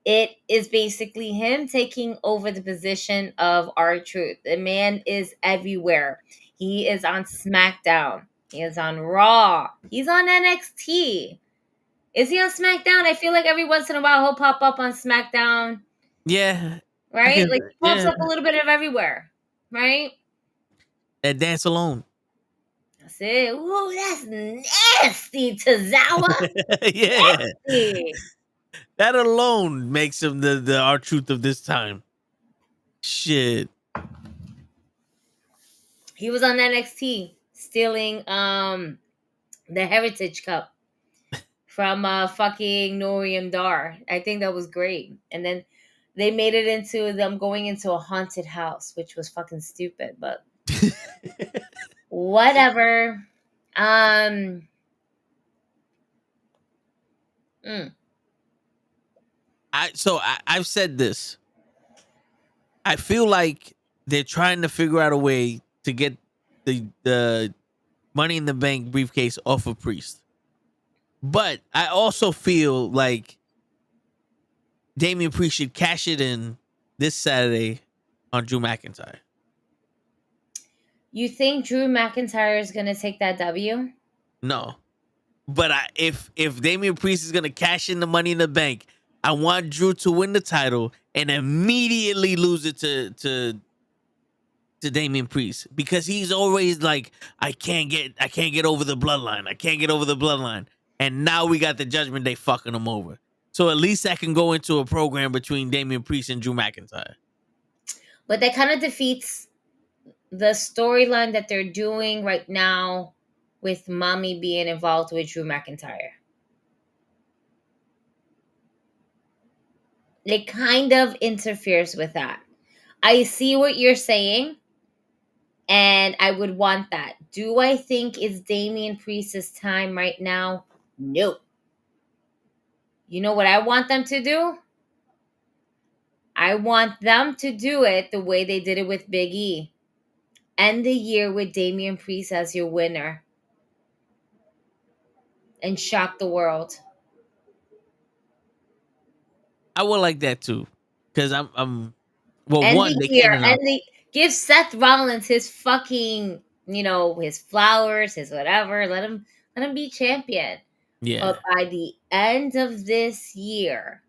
it is basically him taking over the position of R-Truth. The man is everywhere. He is on SmackDown. He is on Raw. He's on NXT. Is he on SmackDown? I feel like every once in a while he'll pop up on SmackDown. Yeah. Right? Like he pops up a little bit of everywhere. Right? That dance alone. That's it. Ooh, that's nasty, Tozawa. Yeah. Nasty. That alone makes him the R-Truth of this time. Shit. He was on NXT stealing the Heritage Cup from fucking Noam Dar. I think that was great. And then they made it into them going into a haunted house, which was fucking stupid, but whatever. I've said this. I feel like they're trying to figure out a way to get the Money in the Bank briefcase off of Priest. But I also feel like Damian Priest should cash it in this Saturday on Drew McIntyre. You think Drew McIntyre is going to take that W? No. But if Damian Priest is going to cash in the Money in the Bank, I want Drew to win the title and immediately lose it to Damian Priest, because he's always like, I can't get over the bloodline. I can't get over the bloodline. And now we got the Judgment Day fucking him over. So at least I can go into a program between Damian Priest and Drew McIntyre. But that kind of defeats the storyline that they're doing right now with Mommy being involved with Drew McIntyre. It kind of interferes with that. I see what you're saying, and I would want that. Do I think it's Damian Priest's time right now? No. You know what I want them to do? I want them to do it the way they did it with Big E. End the year with Damian Priest as your winner. And shock the world. I would like that too. Because I'm give Seth Rollins his fucking, his flowers, his whatever. Let him be champion. Yeah. But by the end of this year,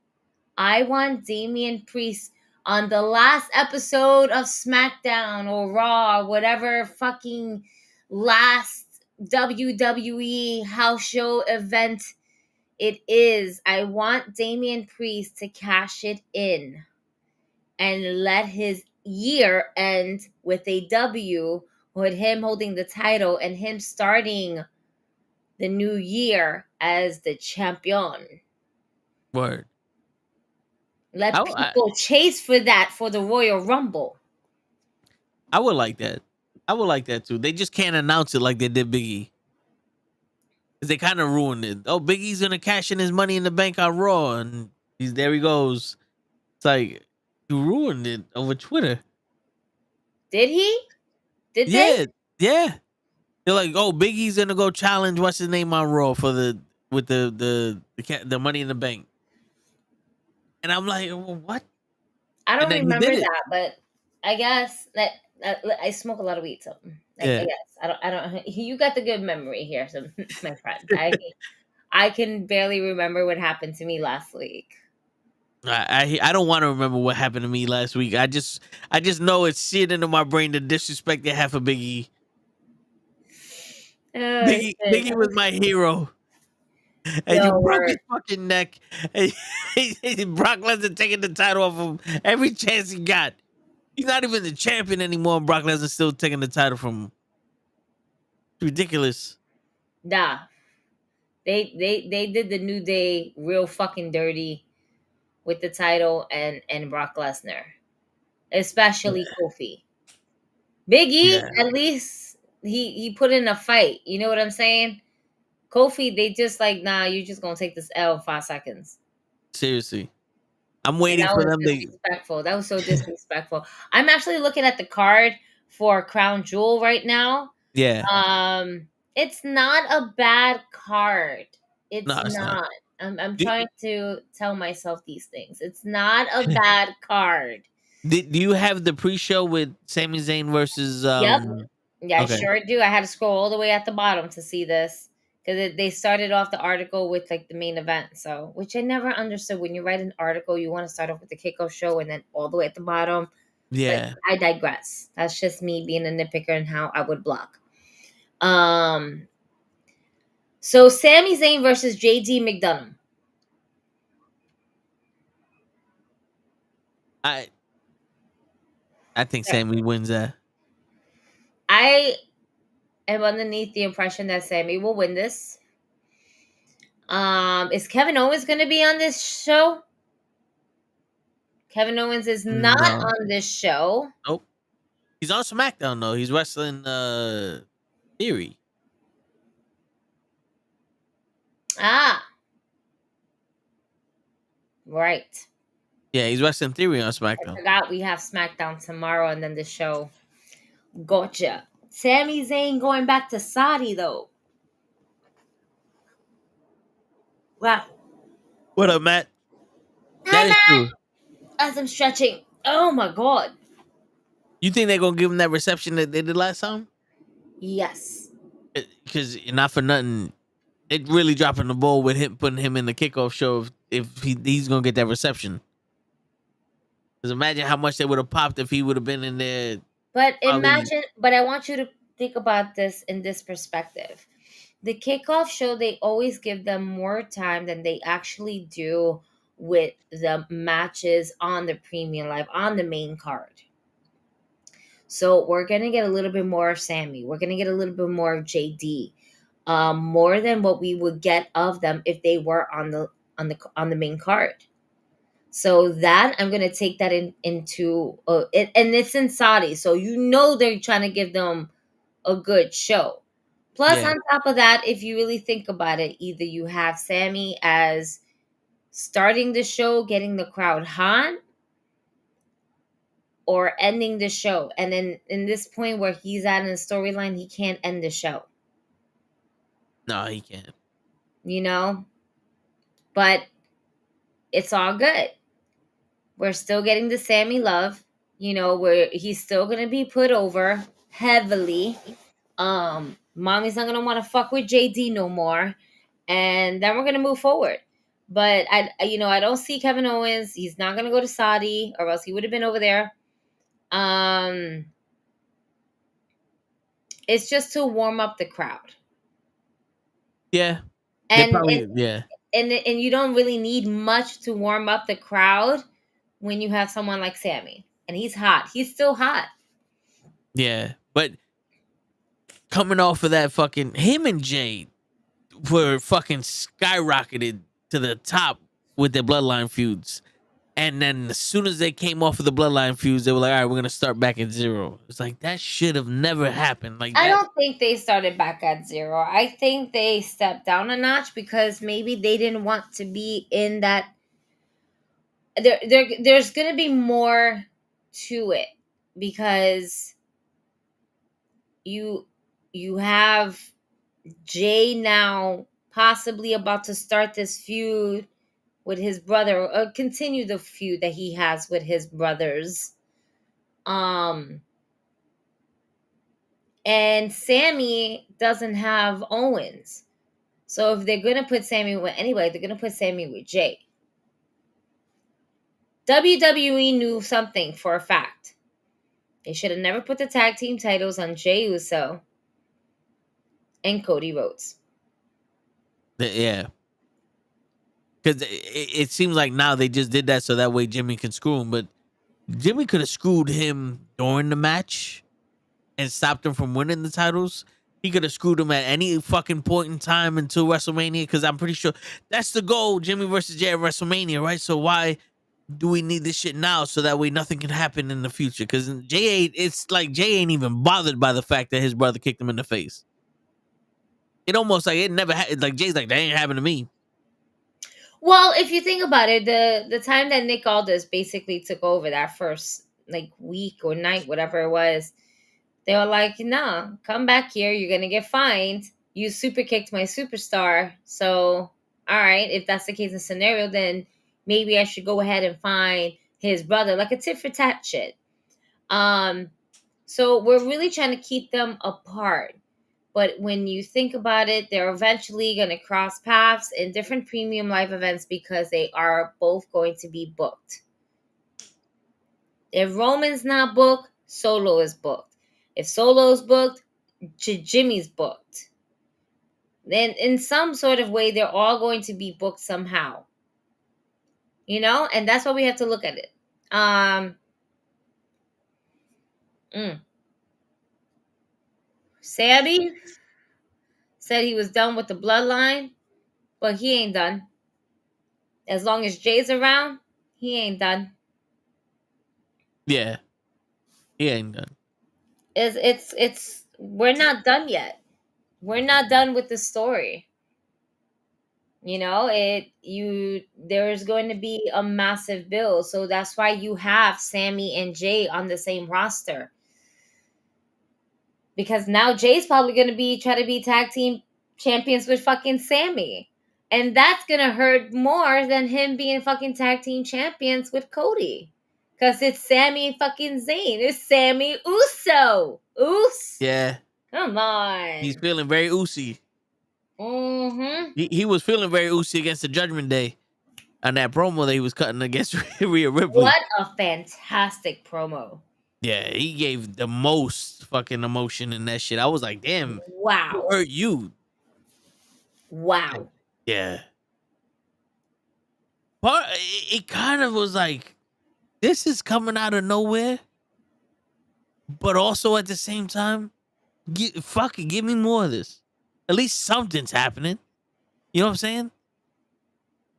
I want Damian Priest on the last episode of SmackDown or Raw, whatever fucking last WWE house show event it is. I want Damian Priest to cash it in and let his year end with a W, with him holding the title and him starting the new year as the champion. Word. Let people chase for that for the Royal Rumble. I would like that. I would like that too. They just can't announce it like they did Big E. Because they kind of ruined it. Oh, Big E's going to cash in his Money in the Bank on Raw. And there he goes. It's like, you ruined it over Twitter. Did he? Did they? Yeah. They're like, oh, Big E's going to go challenge what's his name on Raw for the Money in the Bank. And I'm like, well, what? I don't remember that, but I guess that I smoke a lot of weed, so I guess I don't. You got the good memory here, so my friend. I can barely remember what happened to me last week. I don't want to remember what happened to me last week. I just know it's seared into my brain the disrespect they have for Big E. Big E was my hero. And you broke his fucking neck. And Brock Lesnar taking the title off him every chance he got. He's not even the champion anymore, and Brock Lesnar still taking the title from him. It's ridiculous. Nah. They did the New Day real fucking dirty with the title and Brock Lesnar. Especially Kofi. Big E, Yeah. at least he put in a fight. You know what I'm saying? Kofi, they just like, nah, you just gonna take this L in 5 seconds. Seriously. I'm And waiting that for was them to. disrespectful. That was so disrespectful. I'm actually looking at the card for Crown Jewel right now. Yeah. It's not a bad card. It's No, it's not. not. I'm trying to tell myself these things. It's not a bad card. Do you have the pre-show with Sami Zayn versus? Yep. Yeah, Okay. I sure do. I had to scroll all the way at the bottom to see this because they started off the article with like the main event. So, which I never understood. When you write an article, you want to start off with the kickoff show and then all the way at the bottom. Yeah. But I digress. That's just me being a nitpicker and how I would block. So Sami Zayn versus JD McDonough. I think Sami wins that. I am underneath the impression that Sami will win this. Is Kevin Owens going to be on this show? Kevin Owens is not on this show. Nope. He's on SmackDown though. He's wrestling Theory. Right. Yeah, he's wrestling Theory on SmackDown. I forgot we have SmackDown tomorrow and then the show. Gotcha. Sami Zayn going back to Saudi though. Wow. What up, Matt? Hi, Matt. As I'm stretching. Oh my god. You think they're gonna give him that reception that they did last time? Yes. Because not for nothing, it really dropping the ball with him putting him in the kickoff show if he's gonna get that reception. Because imagine how much they would have popped if he would have been in there. But imagine, but I want you to think about this in this perspective. The kickoff show, they always give them more time than they actually do with the matches on the premium live, on the main card. So we're going to get a little bit more of Sami. We're going to get a little bit more of JD. More than what we would get of them if they were on the main card. So that I'm gonna take that into it, and it's in Saudi, so they're trying to give them a good show. Plus, on top of that, if you really think about it, either you have Sami as starting the show, getting the crowd hot, or ending the show. And then in this point where he's at in the storyline, he can't end the show. No, he can't. But it's all good. We're still getting the Sami love, where he's still going to be put over heavily. Mommy's not going to want to fuck with JD no more. And then we're going to move forward. But I don't see Kevin Owens. He's not going to go to Saudi or else he would have been over there. It's just to warm up the crowd. Yeah. And you don't really need much to warm up the crowd when you have someone like Sami. And he's hot. He's still hot. Yeah. But coming off of that him and Jay were fucking skyrocketed to the top with their bloodline feuds. And then as soon as they came off of the bloodline feuds, they were like, all right, we're going to start back at zero. It's like, that should have never happened. I don't think they started back at zero. I think they stepped down a notch because maybe they didn't want to be in that. There's going to be more to it because you have Jay now possibly about to start this feud with his brother, or continue the feud that he has with his brothers. And Sami doesn't have Owens. So if they're going to put Sami with anybody, they're going to put Sami with Jay. WWE knew something for a fact. They should have never put the tag team titles on Jey Uso and Cody Rhodes. Yeah. Because it seems like now they just did that so that way Jimmy can screw him. But Jimmy could have screwed him during the match and stopped him from winning the titles. He could have screwed him at any fucking point in time until WrestleMania. Because I'm pretty sure that's the goal, Jimmy versus Jay at WrestleMania, right? So why do we need this shit now so that way nothing can happen in the future? Because it's like Jay ain't even bothered by the fact that his brother kicked him in the face. It almost like it never like Jay's like, that ain't happened to me. Well, if you think about it, the time that Nick Aldis basically took over that first like week or night, whatever it was, they were like, "Nah, come back here. You're gonna get fined. You super kicked my superstar. So, all right, if that's the case in scenario, then maybe I should go ahead and find his brother, like a tit for tat shit." So we're really trying to keep them apart. But when you think about it, they're eventually going to cross paths in different premium live events because they are both going to be booked. If Roman's not booked, Solo is booked. If Solo's booked, Jimmy's booked. Then in some sort of way, they're all going to be booked somehow. You know? And that's why we have to look at it. Sammy said he was done with the bloodline, but he ain't done. As long as Jay's around, he ain't done. Yeah. He ain't done. It's we're not done yet. We're not done with the story. You know, there's going to be a massive build. So that's why you have Sammy and Jay on the same roster. Because now Jay's probably going to try to be tag team champions with fucking Sammy. And that's going to hurt more than him being fucking tag team champions with Cody. Because it's Sammy fucking Zayn. It's Sammy Uso. Yeah. Come on. He's feeling very Usi. Mm-hmm. He was feeling very Usi against the Judgment Day on that promo that he was cutting against Rhea Ripley. What a fantastic promo. Yeah, he gave the most fucking emotion in that shit. I was like, damn. Wow. Who hurt you? Wow. Yeah. But it kind of was like, this is coming out of nowhere. But also at the same time, give me more of this. At least something's happening. You know what I'm saying?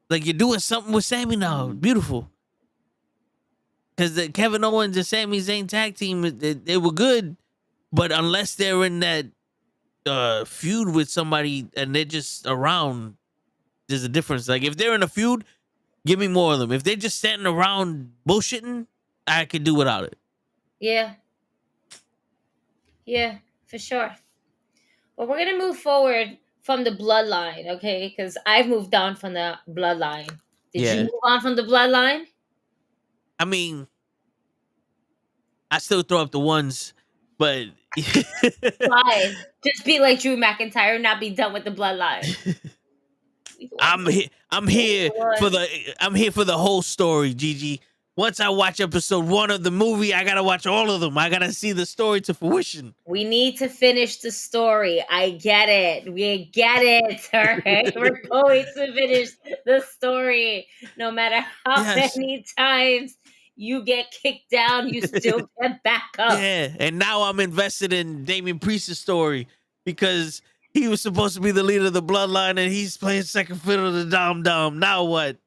Like you're doing something with Sammy now. Beautiful. Because the Kevin Owens and Sami Zayn tag team, they were good. But unless they're in that feud with somebody and they're just around, there's a difference. Like if they're in a feud, give me more of them. If they're just standing around bullshitting, I could do without it. Yeah. Yeah, for sure. But we're going to move forward from the bloodline, okay? Because I've moved on from the bloodline. Did you move on from the bloodline? I mean, I still throw up the ones, but why? Just be like Drew McIntyre, not be done with the bloodline. I'm here for the whole story, Gigi. Once I watch episode 1 of the movie, I gotta watch all of them. I gotta see the story to fruition. We need to finish the story. I get it. We get it. All right. We're going to finish the story. No matter how many times you get kicked down, you still get back up. Yeah. And now I'm invested in Damian Priest's story because he was supposed to be the leader of the bloodline and he's playing second fiddle to Dom Dom. Now what?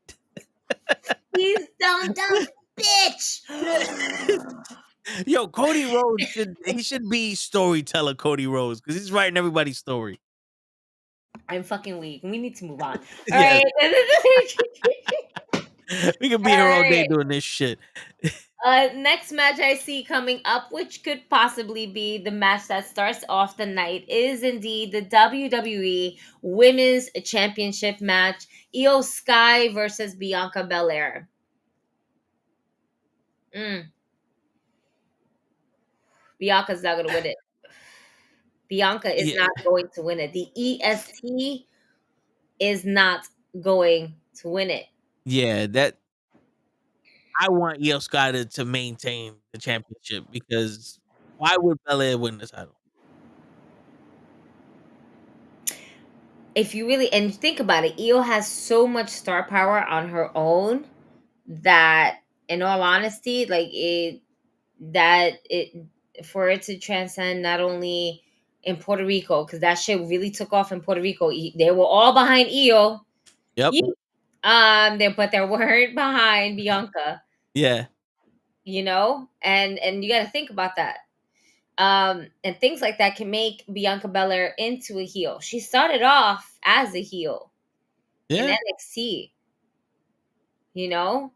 He's Dom Dom. Bitch. Yo, Cody Rhodes should be storyteller Cody Rhodes because he's writing everybody's story. I'm fucking weak. We need to move on. All right. We could be here all day doing this shit. Next match I see coming up, which could possibly be the match that starts off the night, is indeed the WWE Women's Championship match. Io Sky versus Bianca Belair. Bianca's not going to win it. Bianca is not going to win it. The EST is not going to win it. Yeah, I want Io Sky to maintain the championship because why would Belair win the title? If you really and think about it, Io has so much star power on her own that, in all honesty, like for it to transcend not only in Puerto Rico, because that shit really took off in Puerto Rico. They were all behind Io. Yep. But they weren't behind Bianca. Yeah. You know, and you got to think about that. And things like that can make Bianca Belair into a heel. She started off as a heel in NXT. You know,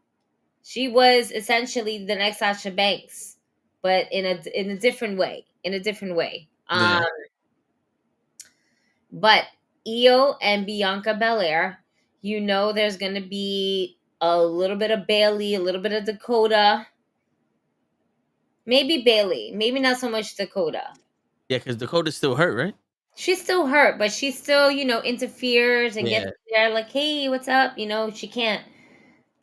she was essentially the next Sasha Banks, but in a different way. Yeah. But Io and Bianca Belair, you know, there's gonna be a little bit of Bailey, a little bit of Dakota. Maybe Bailey, maybe not so much Dakota. Yeah, because Dakota's still hurt, right? She's still hurt, but she still, you know, interferes and gets there like, hey, what's up? You know, she can't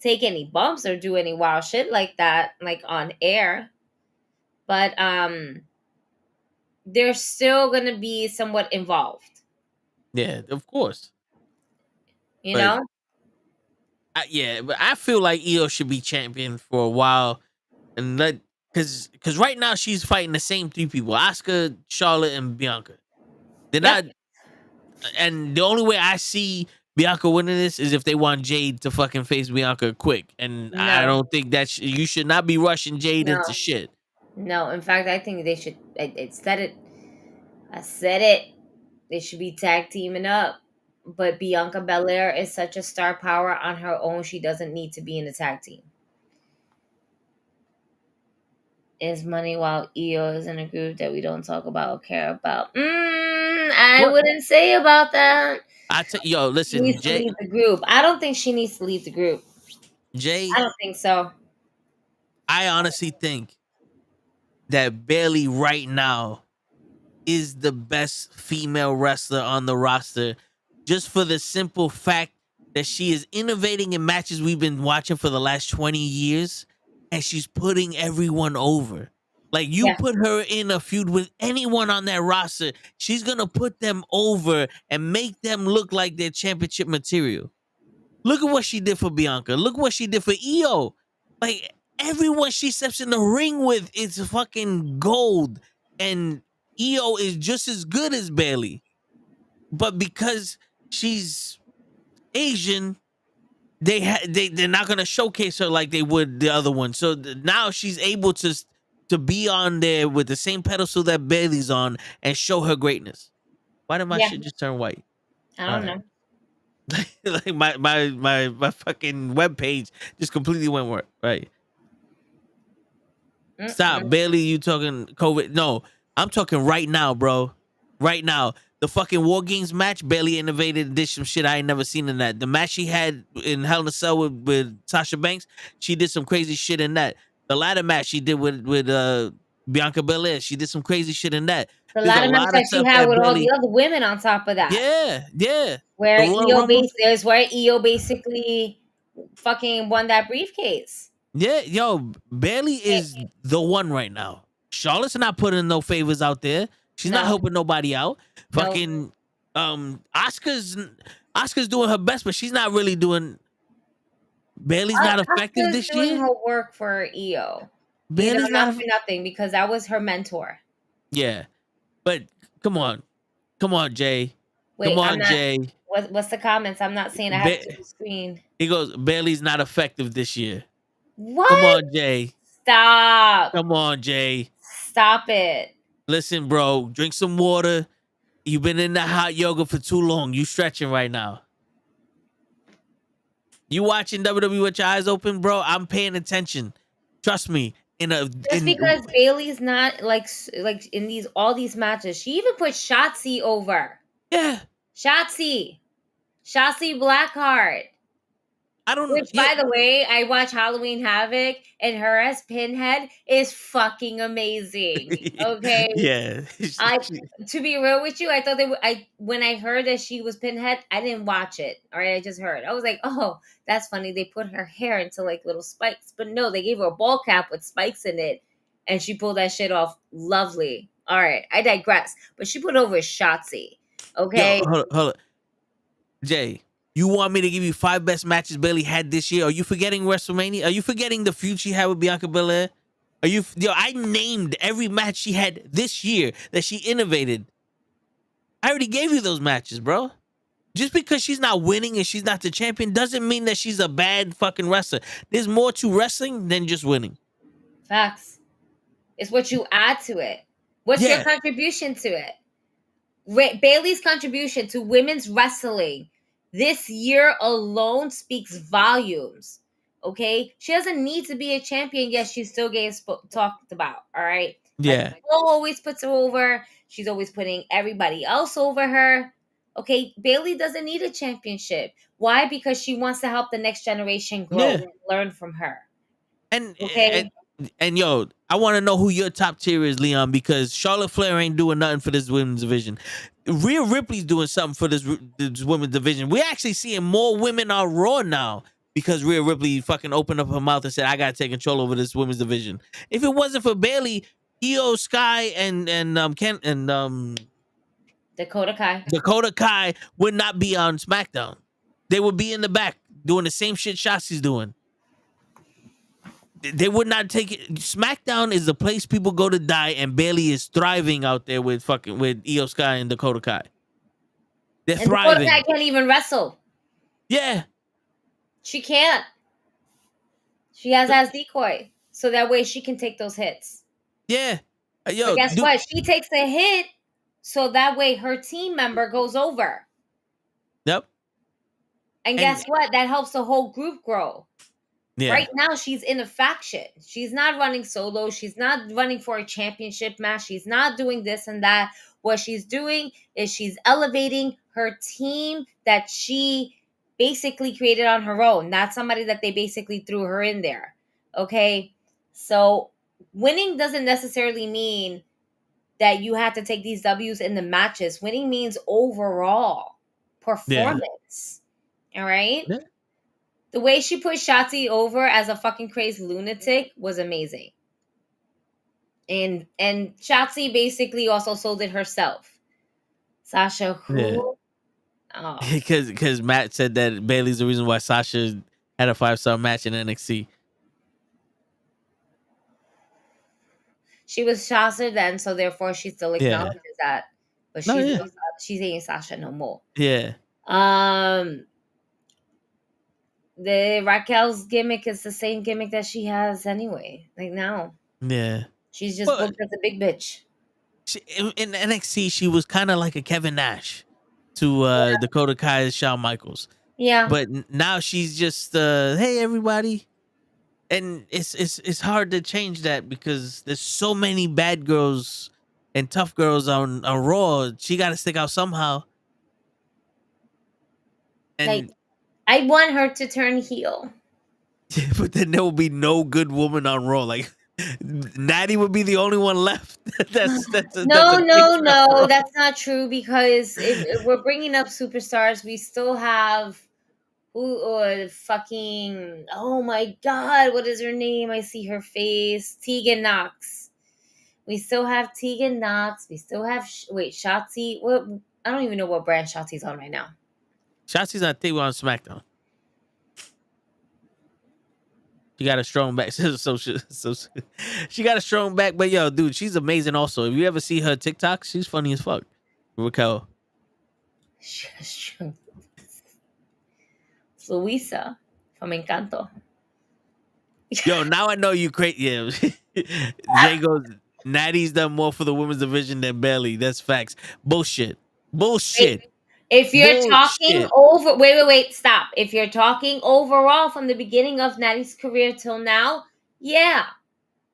take any bumps or do any wild shit like that, like on air. But they're still gonna be somewhat involved. Yeah, of course. You know? But I feel like Io should be champion for a while, and because right now she's fighting the same three people: Asuka, Charlotte, and Bianca. They're not, and the only way I see Bianca winning this is if they want Jade to fucking face Bianca quick, and I don't think that you should not be rushing Jade into shit. No, in fact, I think they should. I said it. They should be tag teaming up. But Bianca Belair is such a star power on her own. She doesn't need to be in a tag team. Is money while Io is in a group that we don't talk about or care about? I wouldn't say about that. Listen, she needs to leave the group. I don't think she needs to leave the group. Jay, I don't think so. I honestly think that Bailey right now is the best female wrestler on the roster, just for the simple fact that she is innovating in matches we've been watching for the last 20 years, and she's putting everyone over. Like, you put her in a feud with anyone on that roster, she's going to put them over and make them look like they're championship material. Look at what she did for Bianca. Look what she did for Io. Like, everyone she steps in the ring with is fucking gold. And Io is just as good as Bailey. But because she's Asian, they're not going to showcase her like they would the other one. So now she's able to be on there with the same pedestal that Bailey's on and show her greatness. Why did my shit just turn white? I don't know. Like my fucking webpage just completely went right. Stop, Bailey. You talking COVID? No, I'm talking right now, bro. Right now, the fucking War Games match, Bailey innovated and did some shit I ain't never seen in that. The match she had in Hell in a Cell with Sasha Banks, she did some crazy shit in that. The ladder match she did with Bianca Belair, she did some crazy shit in that. The ladder match that she had with all the other women on top of that. Yeah. Where Io basically fucking won that briefcase. Yeah, yo, Bailey is the one right now. Charlotte's not putting no favors out there. She's not helping nobody out. Fucking Asuka's doing her best, but she's not really doing. Bailey's not effective this year. Doing her work for Io. Bailey's not nothing because that was her mentor. Yeah, but come on, Jay. Wait, Jay. What's the comments? I'm not seeing. I have to screen. He goes, Bailey's not effective this year. What? Come on, Jay. Stop. Come on, Jay. Stop it. Listen, bro. Drink some water. You've been in the hot yoga for too long. You stretching right now. You watching WWE with your eyes open, bro? I'm paying attention. Trust me. Because Bailey's not like in all these matches. She even put Shotzi over. Yeah. Shotzi Blackheart. Which, by the way, I watch Halloween Havoc, and her as Pinhead is fucking amazing. Okay. Yeah. To be real with you, I thought when I heard that she was Pinhead, I didn't watch it. All right, I just heard. I was like, oh, that's funny. They put her hair into like little spikes, but no, they gave her a ball cap with spikes in it, and she pulled that shit off lovely. All right, I digress. But she put over Shotzi. Okay. Yo, hold up. Jay. You want me to give you 5 best matches Bailey had this year? Are you forgetting WrestleMania? Are you forgetting the feud she had with Bianca Belair? I named every match she had this year that she innovated. I already gave you those matches, bro. Just because she's not winning and she's not the champion doesn't mean that she's a bad fucking wrestler. There's more to wrestling than just winning. Facts. It's what you add to it. What's your contribution to it? Bailey's contribution to women's wrestling this year alone speaks volumes. Okay? She doesn't need to be a champion, yet she's still getting talked about. All right? Yeah. Like, always puts her over. She's always putting everybody else over her. Okay? Bailey doesn't need a championship. Why? Because she wants to help the next generation grow and learn from her. And yo, I want to know who your top tier is, Leon, because Charlotte Flair ain't doing nothing for this women's division. Rhea Ripley's doing something for this women's division. We're actually seeing more women on Raw now because Rhea Ripley fucking opened up her mouth and said, I got to take control over this women's division. If it wasn't for Bailey, Io Sky and Dakota Kai would not be on SmackDown. They would be in the back doing the same shit Shotzi's doing. They would not take it. SmackDown is the place people go to die, and Bailey is thriving out there with Io Sky and Dakota Kai. They're thriving. Dakota Kai can't even wrestle. Yeah. She can't. She has as decoy. So that way she can take those hits. Yeah. Yo, but guess what? She takes a hit so that way her team member goes over. Yep. And guess what? That helps the whole group grow. Yeah. Right now, she's in a faction. She's not running solo. She's not running for a championship match. She's not doing this and that. What she's doing is she's elevating her team that she basically created on her own. Not somebody that they basically threw her in there. Okay? So winning doesn't necessarily mean that you have to take these W's in the matches. Winning means overall performance. Yeah. All right? Yeah. The way she put Shotzi over as a fucking crazy lunatic was amazing. And Shotzi basically also sold it herself. Sasha, who? Yeah. Oh. Because Matt said that Bailey's the reason why Sasha had a 5-star match in NXT. She was Sasha then, so therefore she still acknowledges that. But she's ain't Sasha no more. Yeah. The Raquel's gimmick is the same gimmick that she has anyway. Like now. Yeah. She's just booked as a big bitch. In NXT, she was kind of like a Kevin Nash to Dakota Kai, Shawn Michaels. Yeah. But now she's just hey everybody. And it's hard to change that because there's so many bad girls and tough girls on Raw. She got to stick out somehow. And like, I want her to turn heel. Yeah, but then there will be no good woman on Raw. Like Natty would be the only one left. No, that's not true because if we're bringing up superstars, we still have fucking, oh my God, what is her name? I see her face. Tegan Nox. We still have Tegan Nox. We still have, Shotzi. What? I don't even know what brand Shotzi's on right now. Shotzi's on SmackDown. She got a strong back. So she got a strong back. But yo, dude, she's amazing also. If you ever see her TikTok, she's funny as fuck. Raquel. Luisa from Encanto. Yo, now I know you crazy. Yeah. Jay goes, Natty's done more for the women's division than Bailey. That's facts. Bullshit. If you're talking over, wait, stop. If you're talking overall from the beginning of Natty's career till now, yeah.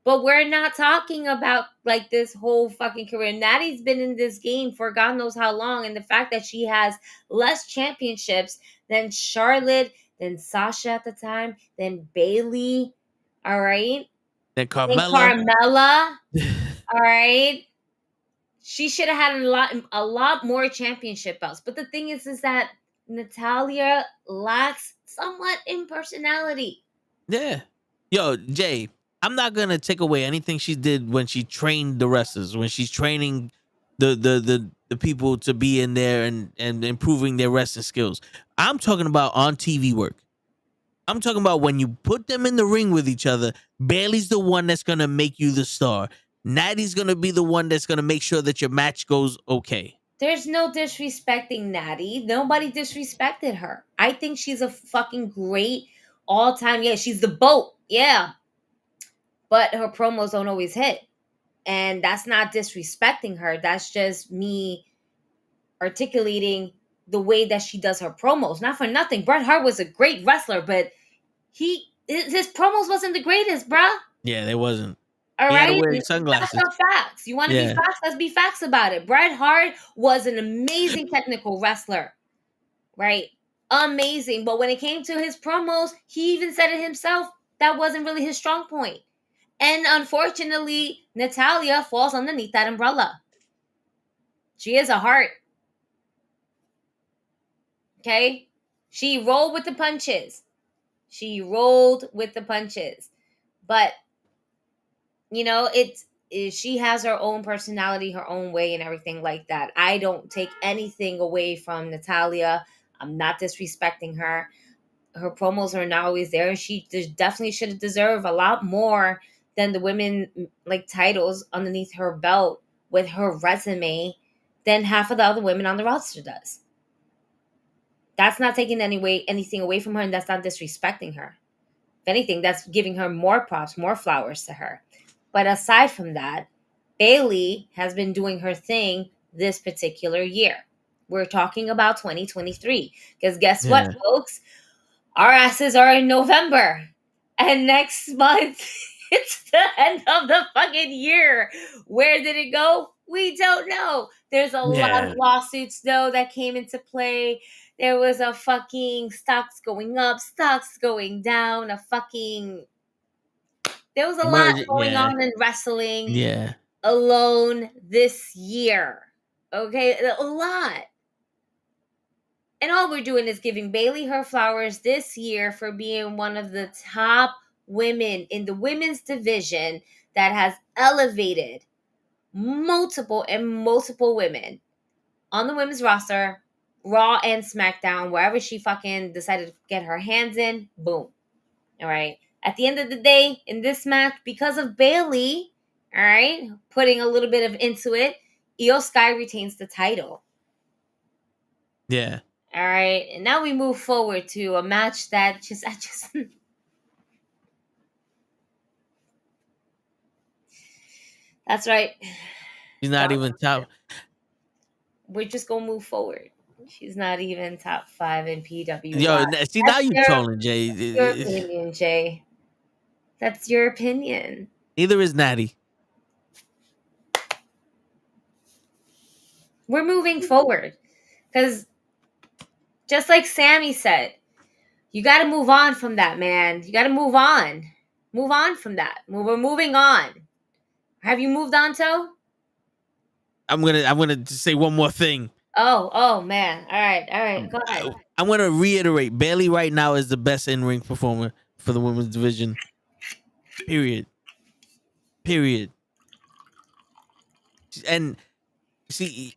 But we're not talking about like this whole fucking career. Natty's been in this game for God knows how long. And the fact that she has less championships than Charlotte, than Sasha at the time, than Bailey, all right? Then Carmella. All right? She should have had a lot more championship belts. But the thing is that Natalya lacks somewhat in personality. Yeah. Yo, Jay, I'm not going to take away anything she did when she trained the wrestlers, when she's training the people to be in there and improving their wrestling skills. I'm talking about on TV work. I'm talking about when you put them in the ring with each other, Bailey's the one that's going to make you the star. Natty's going to be the one that's going to make sure that your match goes okay. There's no disrespecting Natty. Nobody disrespected her. I think she's a fucking great all-time. Yeah, she's the boat. Yeah. But her promos don't always hit. And that's not disrespecting her. That's just me articulating the way that she does her promos. Not for nothing. Bret Hart was a great wrestler, but his promos wasn't the greatest, bruh. Yeah, they wasn't. All he right, had to wear sunglasses. That's the facts. You want to be facts? Let's be facts about it. Bret Hart was an amazing technical wrestler, right? Amazing. But when it came to his promos, he even said it himself. That wasn't really his strong point. And unfortunately, Natalya falls underneath that umbrella. She is a heart. Okay? She rolled with the punches. But you know, she has her own personality, her own way, and everything like that. I don't take anything away from Natalya. I'm not disrespecting her. Her promos are not always there. She definitely should deserve a lot more than the women like titles underneath her belt with her resume than half of the other women on the roster does. That's not taking anything away from her, and that's not disrespecting her. If anything, that's giving her more props, more flowers to her. But aside from that, Bayley has been doing her thing this particular year. We're talking about 2023. Because guess what, folks? Our asses are in November. And next month, it's the end of the fucking year. Where did it go? We don't know. There's a lot of lawsuits, though, that came into play. There was a fucking stocks going up, stocks going down, there was a lot going on in wrestling alone this year. Okay? A lot. And all we're doing is giving Bayley her flowers this year for being one of the top women in the women's division that has elevated multiple women on the women's roster, Raw and SmackDown, wherever she fucking decided to get her hands in. Boom. All right? At the end of the day, in this match, because of Bayley, all right, putting a little bit of into it, Io Sky retains the title. Yeah. All right, and now we move forward to a match that I just That's right. She's not even top. We're just gonna move forward. She's not even top 5 in PWI. Yo, see, now you trolling, Jay. Your opinion, Jay. That's your opinion. Neither is Natty. We're moving forward. Because just like Sammy said, you got to move on from that, man. You got to move on. Move on from that. We're moving on. Have you moved on, Toe? I'm gonna just say one more thing. Oh man. All right. Go ahead. I'm gonna reiterate. Bayley right now is the best in-ring performer for the women's division. Period. And see,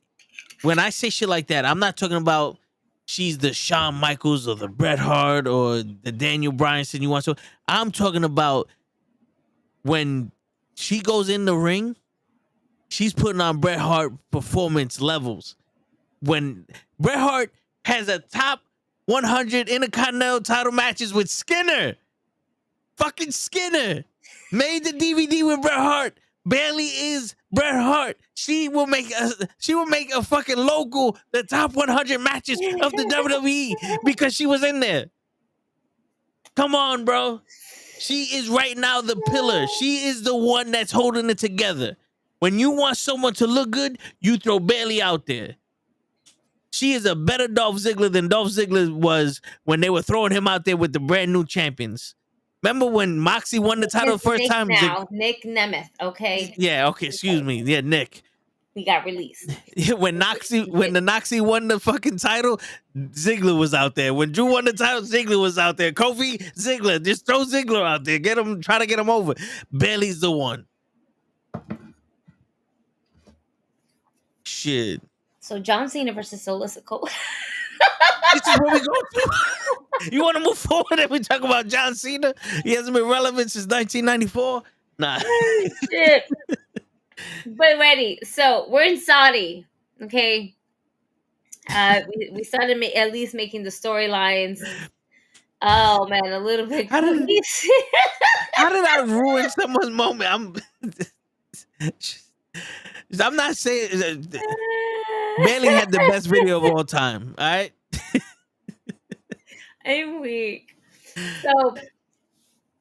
when I say shit like that, I'm not talking about she's the Shawn Michaels or the Bret Hart or the Daniel Bryanson you want to. I'm talking about when she goes in the ring, she's putting on Bret Hart performance levels. When Bret Hart has a top 100 Intercontinental title matches with Skinner. Fucking Skinner. Made the DVD with Bret Hart. Bayley is Bret Hart. She will make a fucking logo, the top 100 matches of the WWE because she was in there. Come on, bro. She is right now the pillar. She is the one that's holding it together. When you want someone to look good, you throw Bayley out there. She is a better Dolph Ziggler than Dolph Ziggler was when they were throwing him out there with the brand new champions. Remember when Moxie won the title the first time? Nick Nemeth, okay? Yeah, okay, excuse me. Yeah, Nick. He got released. when the Noxie won the fucking title, Ziggler was out there. When Drew won the title, Ziggler was out there. Kofi, Ziggler. Just throw Ziggler out there. Try to get him over. Bayley's the one. Shit. So John Cena versus Solo Sikoa. This is what we go to. You want to move forward and we talk about John Cena? He hasn't been relevant since 1994. Nah. Shit. But ready. So we're in Saudi. Okay. We started at least making the storylines. Oh man, a little bit. How did I ruin someone's moment? I'm not saying Bailey had the best video of all time. All right. I'm weak. So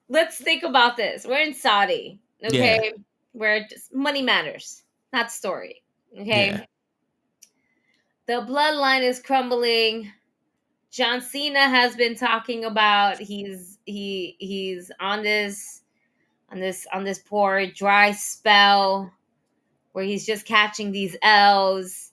let's think about this. We're in Saudi, okay? Yeah. Where just money matters, not story. Okay. Yeah. The bloodline is crumbling. John Cena has been talking about he's on this poor dry spell where he's just catching these L's.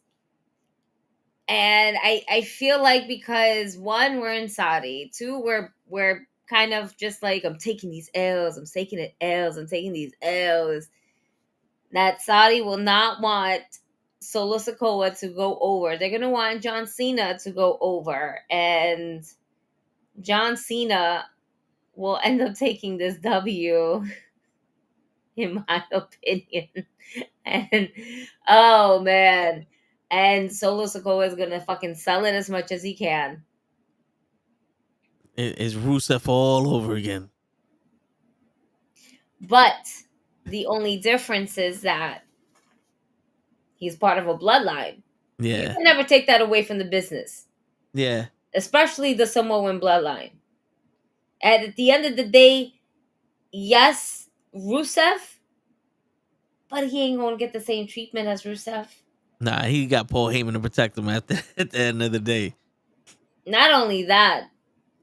And I feel like because one, we're in Saudi, two, we're kind of just like, I'm taking these L's, I'm taking these L's. That Saudi will not want Solo Sikoa to go over. They're gonna want John Cena to go over, and John Cena will end up taking this W, in my opinion. And oh man. And Solo Sikoa is gonna fucking sell it as much as he can. It's Rusev all over again. But the only difference is that he's part of a bloodline. Yeah. You can never take that away from the business. Yeah. Especially the Samoan bloodline. And at the end of the day, yes, Rusev, but he ain't gonna get the same treatment as Rusev. Nah, he got Paul Heyman to protect him at the end of the day. Not only that,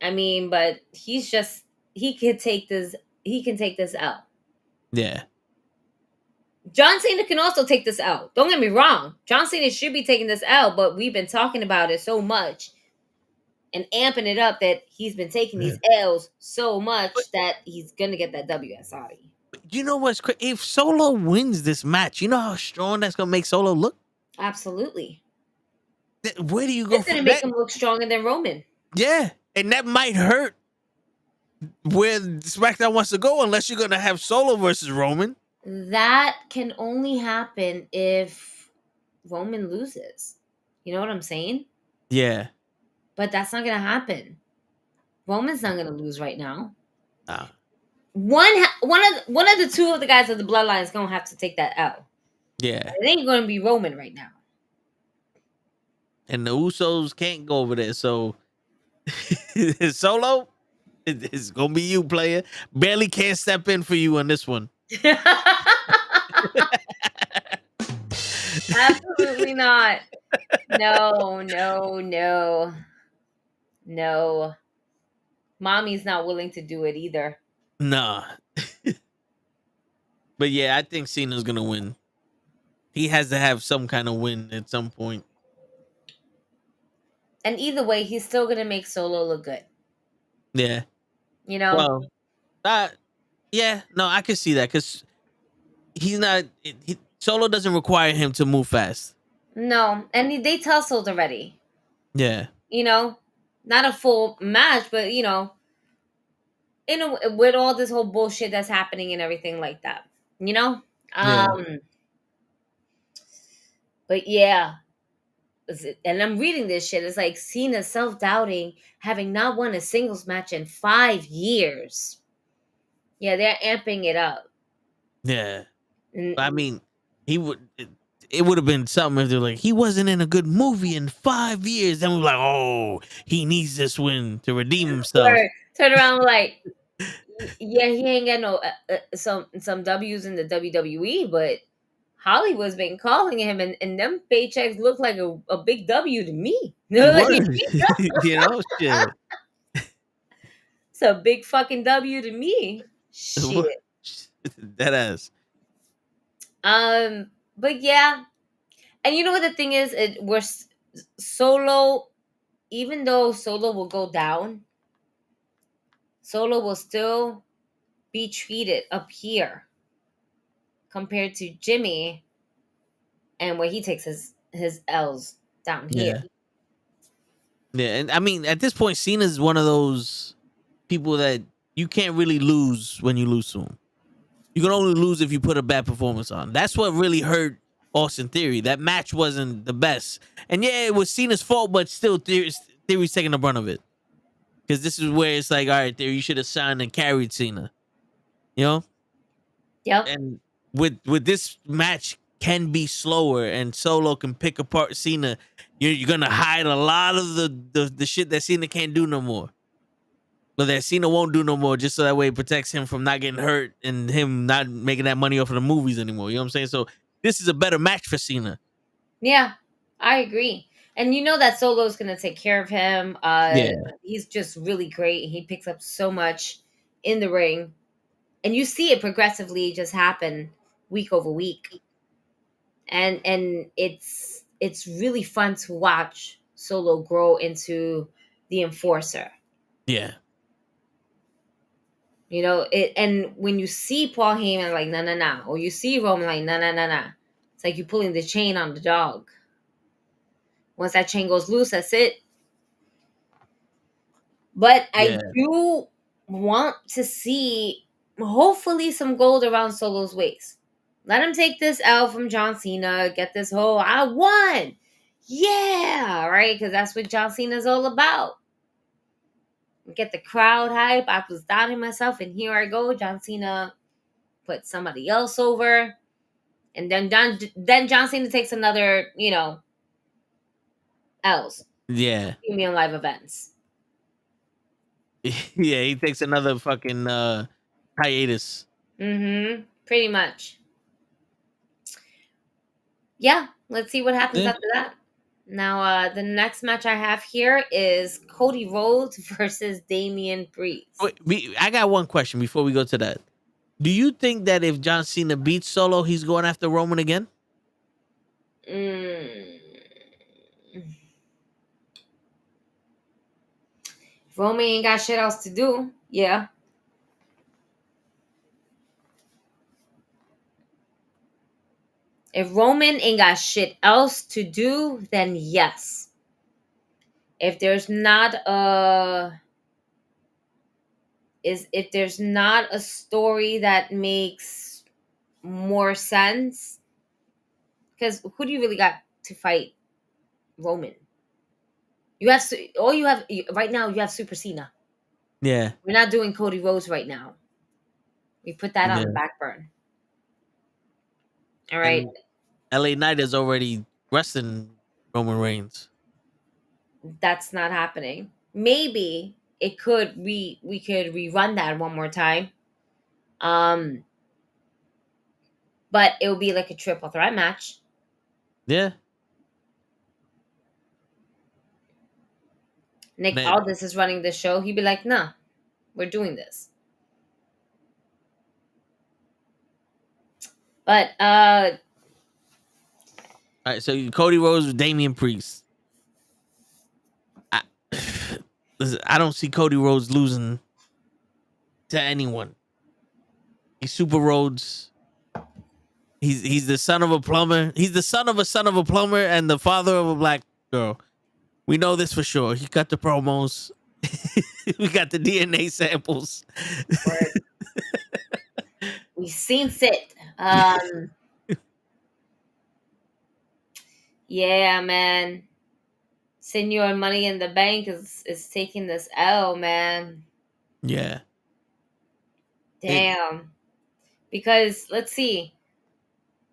I mean, but he can take this L. Yeah. John Cena can also take this L. Don't get me wrong. John Cena should be taking this L, but we've been talking about it so much and amping it up that he's been taking these L's so much that he's going to get that W at Saudi. You know what's crazy? If Solo wins this match, you know how strong that's going to make Solo look? Absolutely. Where do you go? It's going to make him look stronger than Roman. Yeah. And that might hurt where SmackDown wants to go unless you're going to have Solo versus Roman. That can only happen if Roman loses. You know what I'm saying? Yeah. But that's not going to happen. Roman's not going to lose right now. Nah. One of the two of the guys of the bloodline is going to have to take that L. Yeah. It ain't going to be Roman right now. And the Usos can't go over there. So Solo, it's going to be you, player. Barely can't step in for you on this one. Absolutely not. No. Mommy's not willing to do it either. Nah. But yeah, I think Cena's gonna win. He has to have some kind of win at some point. And either way, he's still gonna make Solo look good. Yeah. You know? Well, yeah, no, I can see that because he's not. Solo doesn't require him to move fast. No, and they tussled already. Yeah. You know, not a full match, but you know, with all this whole bullshit that's happening and everything like that. You know? But yeah. And I'm reading this shit. It's like Cena self-doubting, having not won a singles match in 5 years. Yeah, they're amping it up. Yeah. I mean, it would have been something if they're like, he wasn't in a good movie in 5 years. Then we're like, oh, he needs this win to redeem himself. Or turn around like, yeah, he ain't got no some W's in the WWE, but Hollywood's been calling him, and them paychecks look like a big W to me. You know, shit. It's a big fucking W to me. Shit. That ass. But yeah, and you know what the thing is? We're Solo, even though Solo will go down, Solo will still be treated up here compared to Jimmy, and where he takes his L's down here. Yeah, and I mean, at this point, Cena's one of those people that you can't really lose when you lose to him. You can only lose if you put a bad performance on. That's what really hurt Austin Theory. That match wasn't the best, and yeah, it was Cena's fault, but still, Theory's taking the brunt of it. Because this is where it's like, all right, Theory, you should have signed and carried Cena. You know? Yep. And with this match can be slower, and Solo can pick apart Cena. You're gonna hide a lot of the shit that Cena can't do no more. But that Cena won't do no more, just so that way it protects him from not getting hurt and him not making that money off of the movies anymore. You know what I'm saying? So this is a better match for Cena. Yeah, I agree. And you know that Solo's going to take care of him. He's just really great. He picks up so much in the ring. And you see it progressively just happen week over week. And it's really fun to watch Solo grow into the enforcer. Yeah. You know, and when you see Paul Heyman like, nah, or you see Roman like, nah, it's like you're pulling the chain on the dog. Once that chain goes loose, that's it. But I do want to see, hopefully, some gold around Solo's waist. Let him take this L from John Cena, get this whole, I won! Yeah! Right? Because that's what John Cena's all about. Get the crowd hype. I was doubting myself, and here I go. John Cena put somebody else over. And then John Cena takes another, L's. Yeah. Premium live events. Yeah, he takes another fucking hiatus. Pretty much. Yeah, let's see what happens after that. Now, the next match I have here is Cody Rhodes versus Damian Priest. Wait, I got one question before we go to that. Do you think that if John Cena beats Solo, he's going after Roman again? Roman ain't got shit else to do. Yeah. If Roman ain't got shit else to do, then yes. If there's not a story that makes more sense, because who do you really got to fight Roman? You have right now. You have Super Cena. Yeah, we're not doing Cody Rhodes right now. We put that on the back burn. All right. And LA Knight is already wrestling Roman Reigns. That's not happening. Maybe it could. We could rerun that one more time. But it will be like a triple threat match. Yeah. Nick Aldis is running the show. He'd be like, nah, we're doing this. But all right, so Cody Rhodes with Damian Priest. I don't see Cody Rhodes losing to anyone. He's Super Rhodes. He's the son of a plumber. He's the son of a plumber and the father of a black girl. We know this for sure. He got the promos. We got the DNA samples. We've seen it. Yeah, man. Senor Money in the Bank is taking this L, man. Yeah. Damn. Because let's see.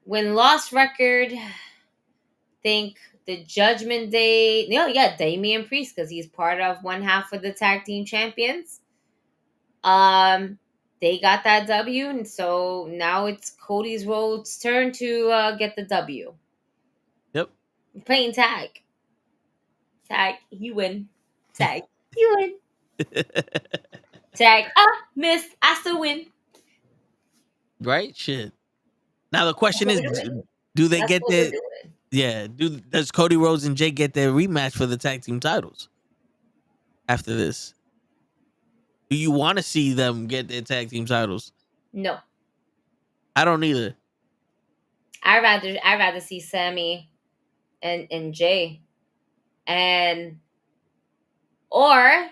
When Lost Record think the Judgment Day, Damian Priest, because he's part of one half of the tag team champions. They got that W, and so now it's Cody Rhodes' turn to get the W. Yep. Playing tag. Tag, you win. Tag, you win. Tag, miss, I still win. Right? Shit. Now the question is, do they get their... Yeah, does Cody Rhodes and Jake get their rematch for the tag team titles after this? Do you want to see them get their tag team titles? No. I don't either. I'd rather see Sammy and Jay. And or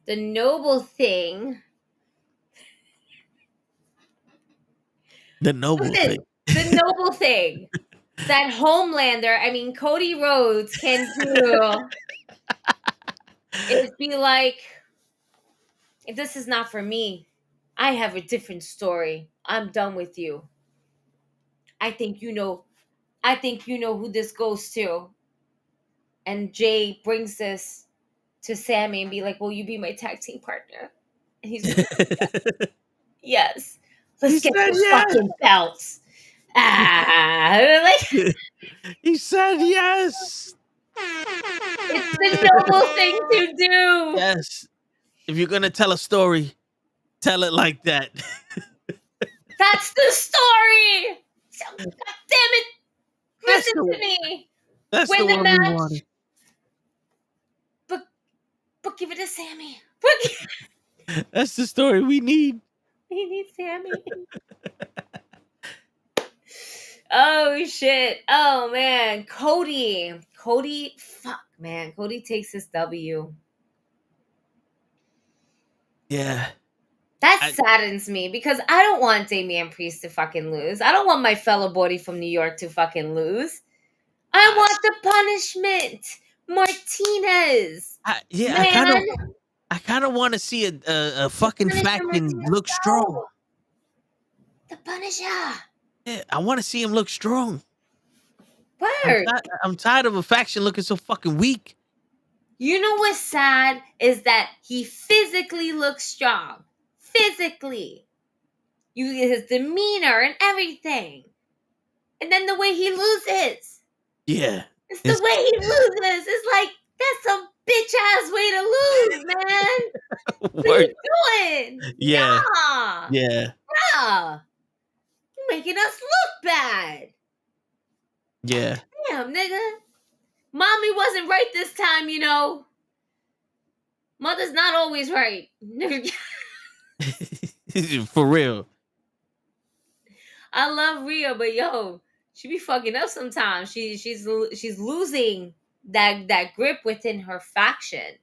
the noble thing. The noble thing. the noble thing that Cody Rhodes can do is be like, if this is not for me, I have a different story. I'm done with you. I think you know who this goes to. And Jay brings this to Sammy and be like, will you be my tag team partner? And he's like, yes. Let's get those fucking belts. Like, he said yes. It's the noble thing to do. Yes. If you're gonna tell a story, tell it like that. That's the story. God damn it. Listen to me. That's Win the the one match. we wanted. But give it to Sammy. That's the story we need. He needs Sammy. Oh shit. Oh man. Cody, fuck man. Cody takes his W. Yeah. That saddens me because I don't want Damian Priest to fucking lose. I don't want my fellow body from New York to fucking lose. I want the punishment. Martinez. I kind of want to see a fucking faction look strong. The Punisher. Yeah, I want to see him look strong. Word. I'm tired of a faction looking so fucking weak. You know what's sad is that he physically looks strong. Physically. You get his demeanor and everything. And then the way he loses. Yeah. It's the way he loses. It's like, that's some bitch ass way to lose, man. What are you doing? Yeah. Nah. Yeah. Nah. You're making us look bad. Yeah. Damn, nigga. Mommy wasn't right this time, you know. Mother's not always right. For real. I love Rhea, but yo, she be fucking up sometimes. She's losing that grip within her faction.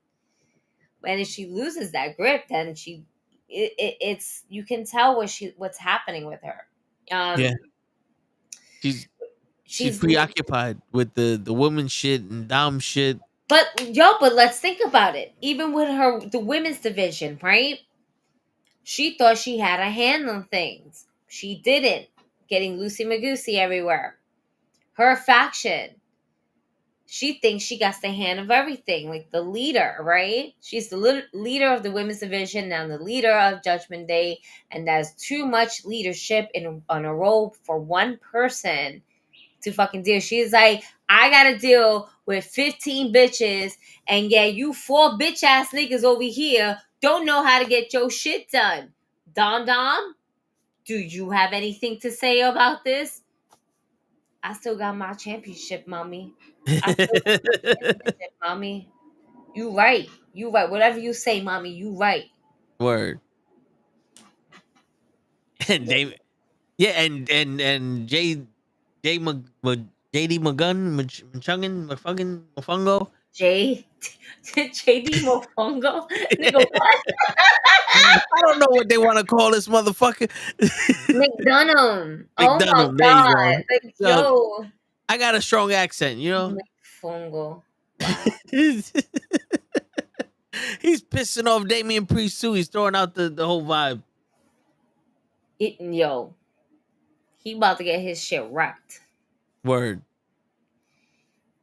And if she loses that grip, then it's you can tell what's happening with her. Yeah. She's preoccupied with the woman shit and Dom shit. But let's think about it. Even with the women's division, right? She thought she had a hand on things. She didn't. Getting loosey-magoosey everywhere. Her faction. She thinks she got the hand of everything. Like the leader, right? She's the leader of the women's division, now the leader of Judgment Day. And that's too much leadership on a role for one person to fucking deal. She's like, I gotta deal with 15 bitches, and yeah, you 4 bitch ass niggas over here don't know how to get your shit done. Dom, do you have anything to say about this? I still got my championship, mommy. Mommy. You right. Whatever you say, mommy, you right. Word. And they, yeah, and JD Mofungo. JD Mofongo? Nigga, what? I don't know what they want to call this motherfucker. McDonough. Oh my god. Like, yo. I got a strong accent, you know? Mofongo. He's pissing off Damian Priest too. He's throwing out the whole vibe. Yo. He about to get his shit wrecked. Word.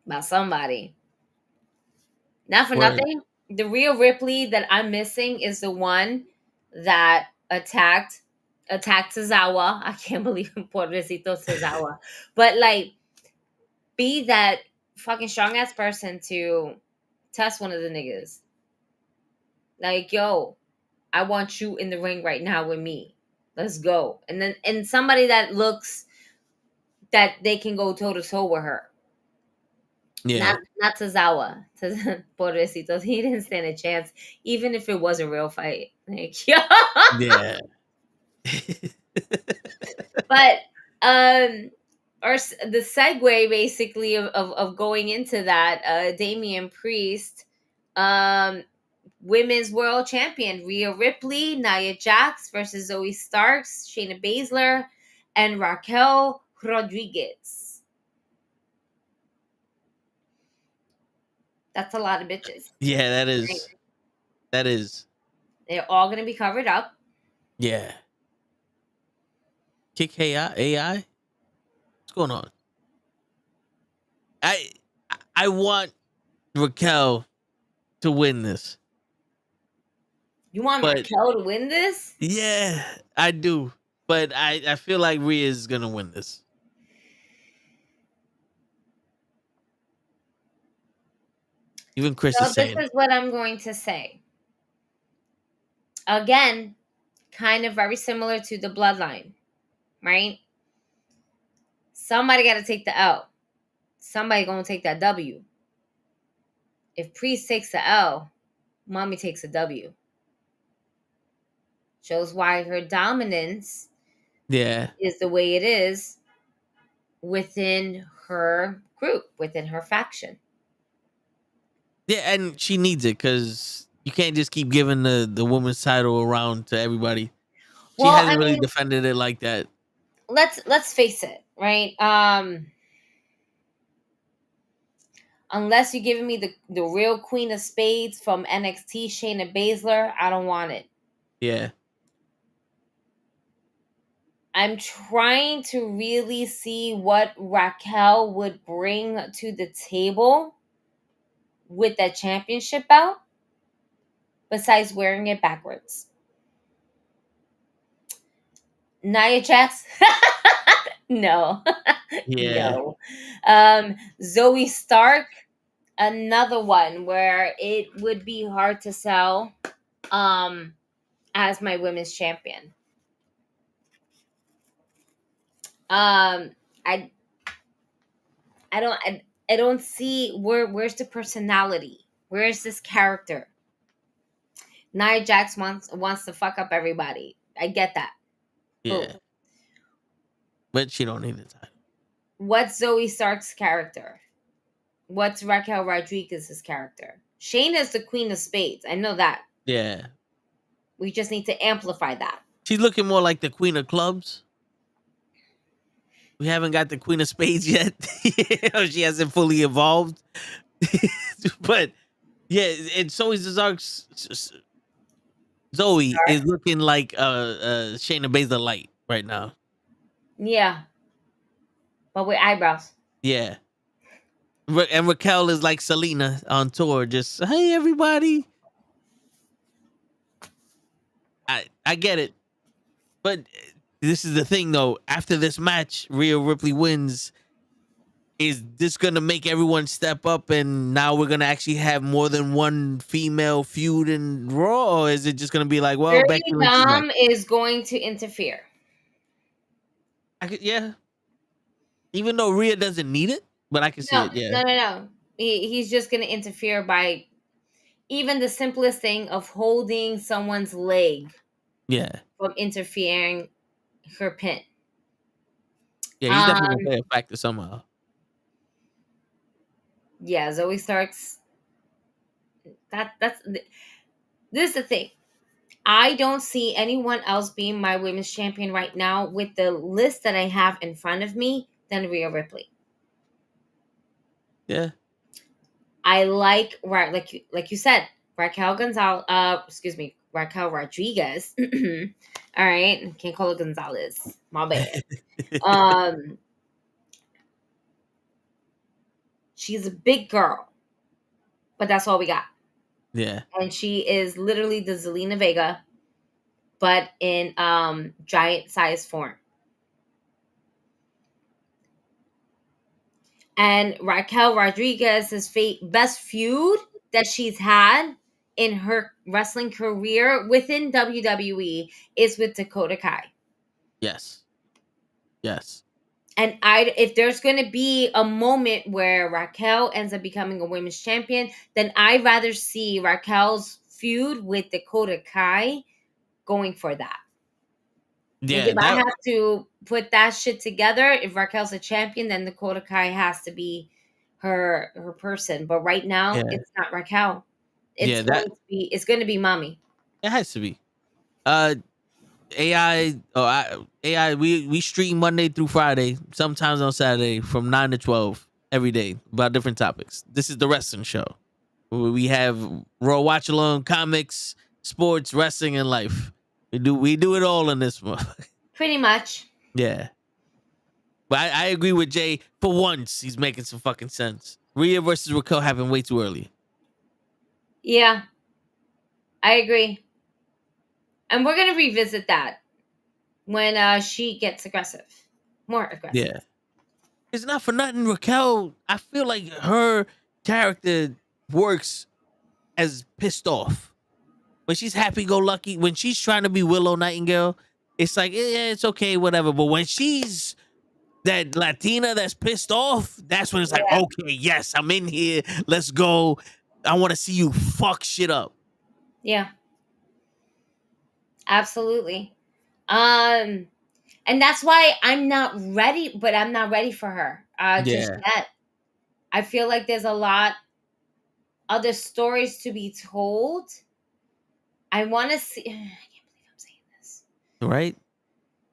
By somebody. Not for nothing. The Rhea Ripley that I'm missing is the one that attacked Tozawa. I can't believe Pobrecito Tozawa. But like, be that fucking strong ass person to test one of the niggas. Like, yo, I want you in the ring right now with me. Let's go. And somebody that looks that they can go toe to toe with her. Yeah. Not Tozawa. Pobrecito. He didn't stand a chance, even if it was a real fight. Like, yeah. But or the segue basically of going into that, Damian Priest, women's world champion Rhea Ripley, Nia Jax versus Zoe Starks, Shayna Baszler, and Raquel Rodriguez. That's a lot of bitches. Yeah, that is. Right? That is. They're all going to be covered up. Yeah. Kick AI? What's going on? I want Raquel to win this. You want Raquel to win this? Yeah, I do. But I feel like Rhea is going to win this. Even Chris is saying. This is what I'm going to say. Again, kind of very similar to the bloodline, right? Somebody got to take the L. Somebody going to take that W. If Priest takes the L, Mommy takes a W. Shows why her dominance is the way it is within her group, within her faction. Yeah, and she needs it because you can't just keep giving the woman's title around to everybody. She hasn't really defended it like that. Let's face it, right? Unless you're giving me the real Queen of Spades from NXT, Shayna Baszler, I don't want it. Yeah. I'm trying to really see what Raquel would bring to the table with that championship belt, besides wearing it backwards. Nia Jax? No. Yeah. No. Zoe Stark, another one where it would be hard to sell as my women's champion. I don't see where's the personality? Where's this character? Nia Jax wants to fuck up everybody. I get that. Yeah. Cool. But she don't need the title. What's Zoe Stark's character? What's Raquel Rodriguez's character? Shayna's the Queen of Spades. I know that. Yeah. We just need to amplify that. She's looking more like the Queen of Clubs. We haven't got the Queen of Spades yet. She hasn't fully evolved. But yeah, and Zoe is looking like Shayna Baszler light right now. Yeah. But with eyebrows. Yeah. And Raquel is like Selena on tour, just, hey, everybody. I get it. But this is the thing, though. After this match, Rhea Ripley wins. Is this going to make everyone step up and now we're going to actually have more than one female feud in Raw? Or is it just going to be like, well, Becky Dom is going to interfere. Yeah. Even though Rhea doesn't need it, but I can see it, yeah. No. He's just going to interfere by even the simplest thing of holding someone's leg. Yeah. From interfering her pin. Yeah, he's definitely going to play a factor somehow. Yeah, Zoe Stark's. This is the thing. I don't see anyone else being my women's champion right now with the list that I have in front of me than Rhea Ripley. Yeah. I like you said, Raquel Rodriguez. All right, can't call her Gonzalez. My bad. She's a big girl, but that's all we got. Yeah. And she is literally the Zelina Vega, but in giant size form. And Raquel Rodriguez's best feud that she's had in her wrestling career within WWE is with Dakota Kai. Yes. And if there's going to be a moment where Raquel ends up becoming a women's champion, then I'd rather see Raquel's feud with Dakota Kai going for that. Yeah, if I have to put that shit together, if Raquel's a champion, then Dakota Kai has to be her person. But right now, it's not Raquel. It's going to be Mommy. It has to be. AI. We stream Monday through Friday, sometimes on Saturday from 9 to 12 every day about different topics. This is the wrestling show. We have Raw watch along, comics, sports, wrestling, and life. We do it all in this one. Pretty much. Yeah. But I agree with Jay. For once, he's making some fucking sense. Rhea versus Raquel happened way too early. Yeah. I agree. And we're going to revisit that when she gets aggressive. More aggressive. Yeah. It's not for nothing. Raquel, I feel like her character works as pissed off. When she's happy-go-lucky, when she's trying to be Willow Nightingale, it's like, yeah, it's okay, whatever. But when she's that Latina that's pissed off, that's when it's like, okay, yes, I'm in here. Let's go. I want to see you fuck shit up. Yeah. Absolutely. And that's why I'm not ready, but I'm not ready for her just yet. I feel like there's a lot other stories to be told. I want to see. I can't believe I'm saying this. Right?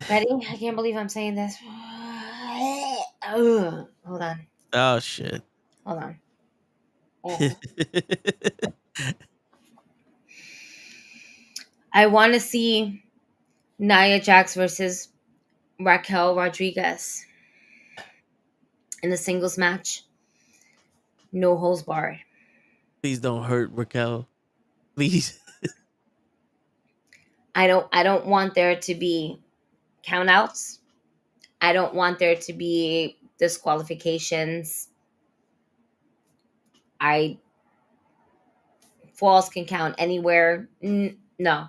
Ready? I can't believe I'm saying this. Ugh. Hold on. Oh, shit. Hold on. Oh. I want to see Nia Jax versus Raquel Rodriguez in the singles match. No holds barred. Please don't hurt Raquel. Please. I don't want there to be countouts. I don't want there to be disqualifications. Falls can count anywhere. No,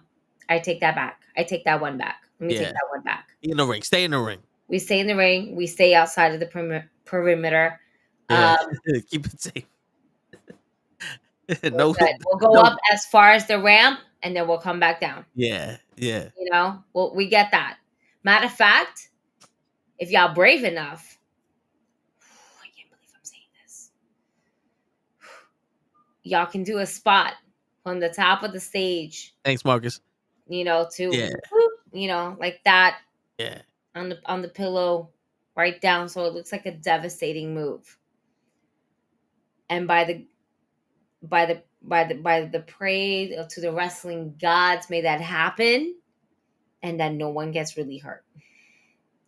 I take that back. I take that one back. Let me take that one back. In the ring. Stay in the ring. We stay in the ring. We stay outside of the perimeter. Yeah. Keep it safe. We'll go up as far as the ramp, and then we'll come back down. Yeah. You know, we get that. Matter of fact, if y'all brave enough, I can't believe I'm saying this. Y'all can do a spot from the top of the stage. Thanks, Marcus. You know, you know, like that. Yeah. On the pillow, right down, so it looks like a devastating move. And by the praise to the wrestling gods, may that happen, and that no one gets really hurt.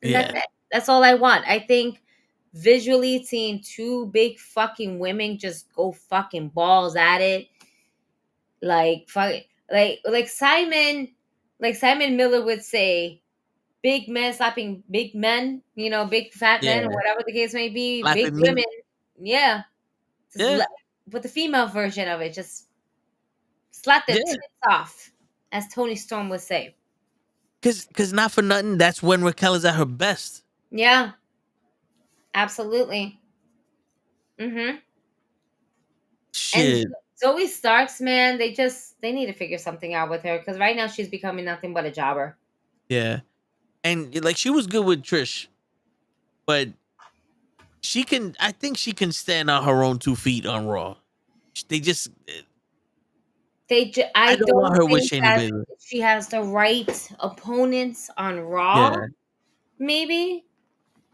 And that's it. That's all I want. I think visually seeing two big fucking women just go fucking balls at it, like Simon Miller would say, big men slapping big men, you know, big fat men, or whatever the case may be, big women, but the female version of it, just slap their tits off, as Tony Storm would say. Because not for nothing, that's when Raquel is at her best. Yeah. Absolutely. Mm-hmm. Shit. And Zoe Starks, man, they need to figure something out with her, because right now she's becoming nothing but a jobber. Yeah. And like, she was good with Trish, but I think she can stand on her own 2 feet on Raw. I don't want her with Shayna Baszler. She has the right opponents on Raw. Maybe.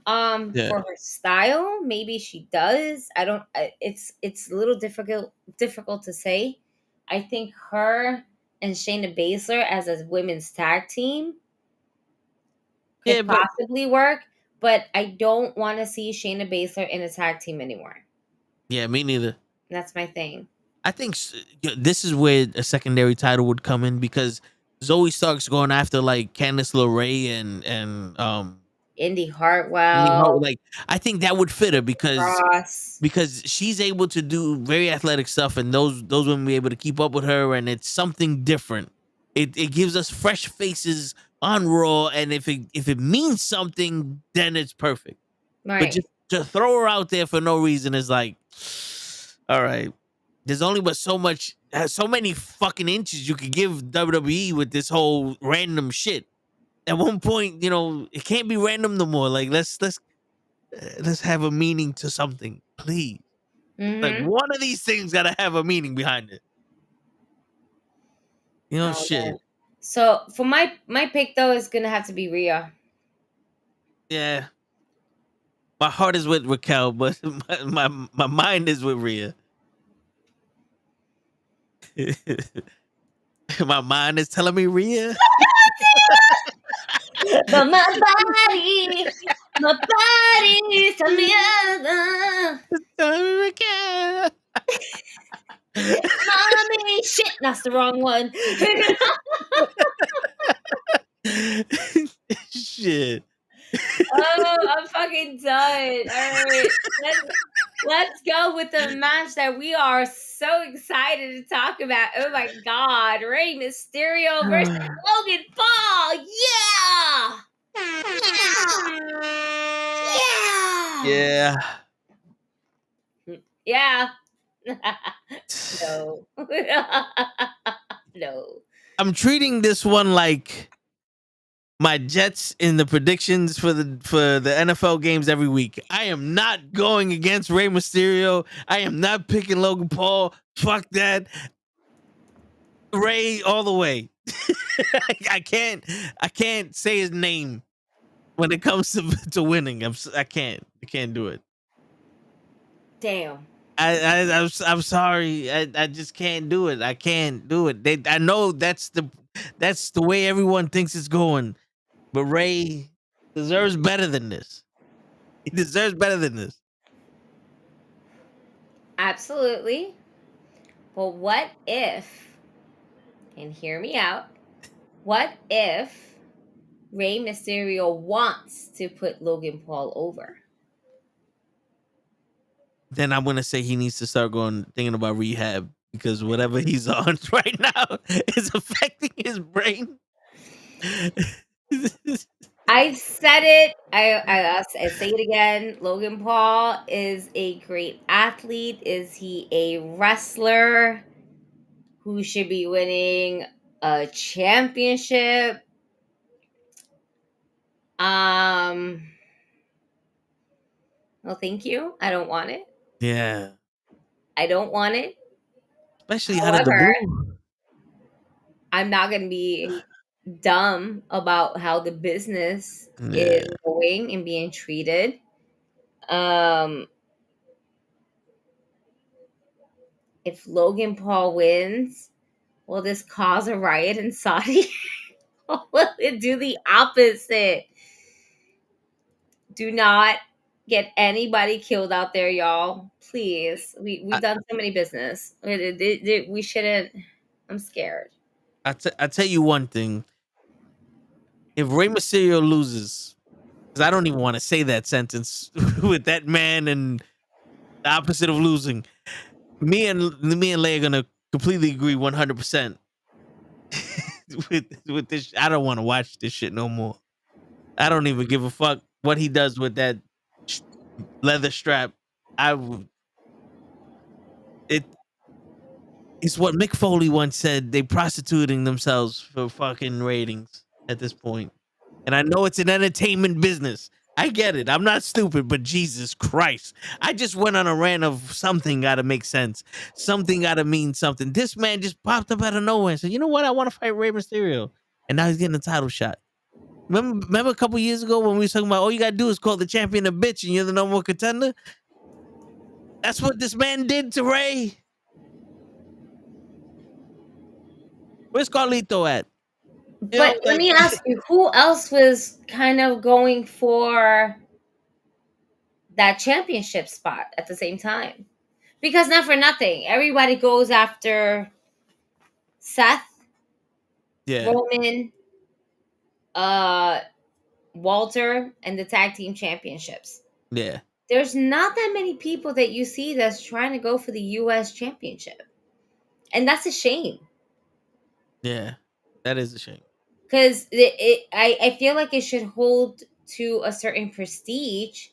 For her style, maybe she does. I don't. It's a little difficult to say. I think her and Shayna Baszler as a women's tag team could possibly work, but I don't want to see Shayna Baszler in a tag team anymore. Yeah, me neither. That's my thing. I think this is where a secondary title would come in, because Zoe Stark's going after like Candice LeRae and Indy Hartwell. Like, I think that would fit her because she's able to do very athletic stuff, and those women be able to keep up with her, and it's something different. It gives us fresh faces on Raw, and if it means something, then it's perfect. Right. But just to throw her out there for no reason is like, all right. There's only but so many fucking inches you could give WWE with this whole random shit. At one point, you know, it can't be random no more. Like, let's have a meaning to something, please. Mm-hmm. Like, one of these things gotta have a meaning behind it. You know, shit. So for my pick though is gonna have to be Rhea. Yeah. My heart is with Raquel, but my mind is with Rhea. My mind is telling me Rhea. But my body's telling me other. Telling me Raquel. Mommy, shit, that's the wrong one. Shit. Oh, I'm fucking done. All right, let's go with the match that we are so excited to talk about. Oh my god, Rey Mysterio versus Logan Paul. Yeah, Yeah. yeah. No, no. I'm treating this one like my Jets in the predictions for the NFL games every week. I am not going against Rey Mysterio. I am not picking Logan Paul. Fuck that. Rey all the way. I can't say his name when it comes to winning. I can't do it. Damn. I'm sorry. I just can't do it. I can't do it. I know that's the way everyone thinks it's going. But Rey deserves better than this. He deserves better than this. Absolutely. But what if, and hear me out, what if Rey Mysterio wants to put Logan Paul over? Then I'm gonna say he needs to start thinking about rehab, because whatever he's on right now is affecting his brain. I've said it. I say it again. Logan Paul is a great athlete. Is he a wrestler who should be winning a championship? No, thank you. I don't want it. Yeah. I don't want it. Especially out of the blue. I'm not going to be dumb about how the business is going and being treated. If Logan Paul wins, will this cause a riot in Saudi? Or will it do the opposite? Do not get anybody killed out there, y'all. Please. We've done so many business. We shouldn't. I'm scared. I tell you one thing. If Rey Mysterio loses, because I don't even want to say that sentence with that man and the opposite of losing, me and Leigh are gonna completely agree 100% with this. I don't want to watch this shit no more. I don't even give a fuck what he does with that leather strap. It's what Mick Foley once said. They prostituting themselves for fucking ratings at this point. And I know it's an entertainment business. I get it. I'm not stupid, but Jesus Christ. I just went on a rant of something got to make sense. Something got to mean something. This man just popped up out of nowhere and said, you know what? I want to fight Rey Mysterio. And now he's getting a title shot. Remember a couple years ago when we were talking about all you got to do is call the champion a bitch and you're the number one contender? That's what this man did to Rey. Where's Carlito at? But let me ask you, who else was kind of going for that championship spot at the same time? Because not for nothing, everybody goes after Seth, Roman, Walter, and the tag team championships. Yeah. There's not that many people that you see that's trying to go for the U.S. championship. And that's a shame. Yeah, that is a shame. Because I feel like it should hold to a certain prestige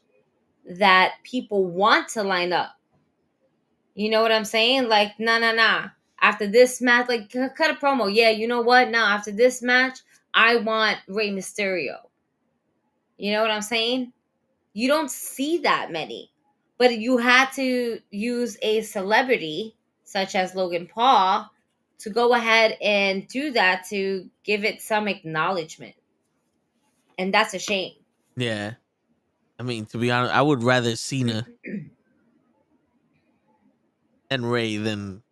that people want to line up. You know what I'm saying? Like, nah. After this match, like, cut a promo. Yeah, you know what? Now, after this match, I want Rey Mysterio. You know what I'm saying? You don't see that many. But you had to use a celebrity, such as Logan Paul, to go ahead and do that, to give it some acknowledgement. And that's a shame. Yeah. I mean, to be honest, I would rather Cena and Rey than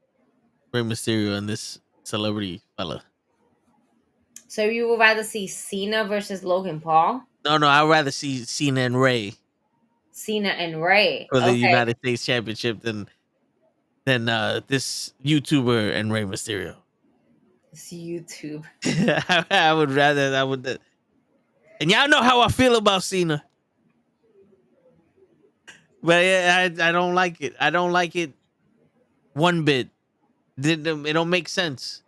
Rey Mysterio and this celebrity fella. So you would rather see Cena versus Logan Paul? No, I'd rather see Cena and Rey Cena and Rey. for the Okay. United States Championship than this YouTuber and Rey Mysterio. It's YouTube. I would rather. And y'all know how I feel about Cena. But yeah, I don't like it. I don't like it one bit. It don't make sense.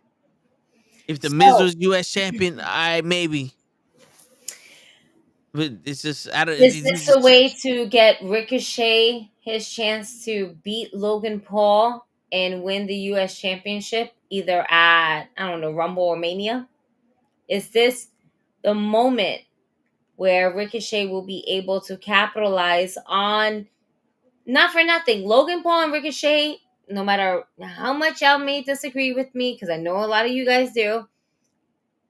If the Miz was U.S. champion, maybe. But it's just I don't. Is this a way to get Ricochet his chance to beat Logan Paul and win the U.S. championship, either at, I don't know, Rumble or Mania? Is this the moment where Ricochet will be able to capitalize on, not for nothing, Logan Paul and Ricochet, no matter how much y'all may disagree with me, because I know a lot of you guys do,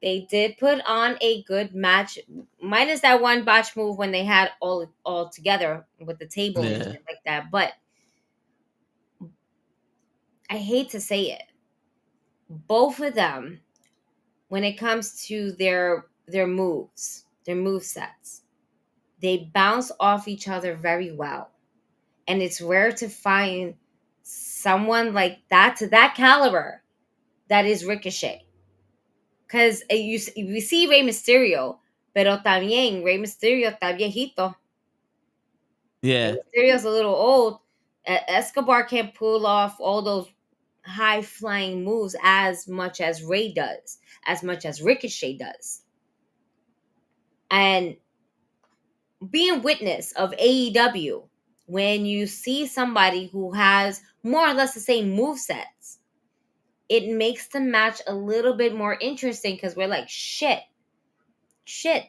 they did put on a good match, minus that one botch move when they had all together with the table and shit like that. But I hate to say it, both of them, when it comes to their moves, their move sets, they bounce off each other very well. And it's rare to find someone like that, to that caliber, that is Ricochet. Because we see Rey Mysterio, pero también Rey Mysterio está viejito. Yeah. Rey Mysterio's a little old. Escobar can't pull off all those high-flying moves as much as Rey does, as much as Ricochet does. And being witness of AEW, when you see somebody who has more or less the same movesets, it makes the match a little bit more interesting, because we're like, shit,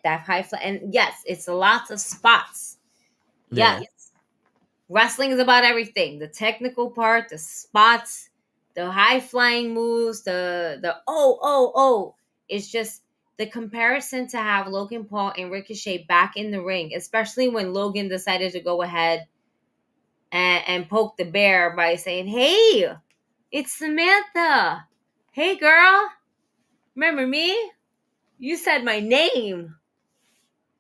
that high fly. And yes, it's lots of spots. Yes. Wrestling is about everything. The technical part, the spots, the high flying moves, the It's just the comparison to have Logan Paul and Ricochet back in the ring, especially when Logan decided to go ahead and poke the bear by saying, "Hey, it's Samantha. Hey, girl. Remember me? You said my name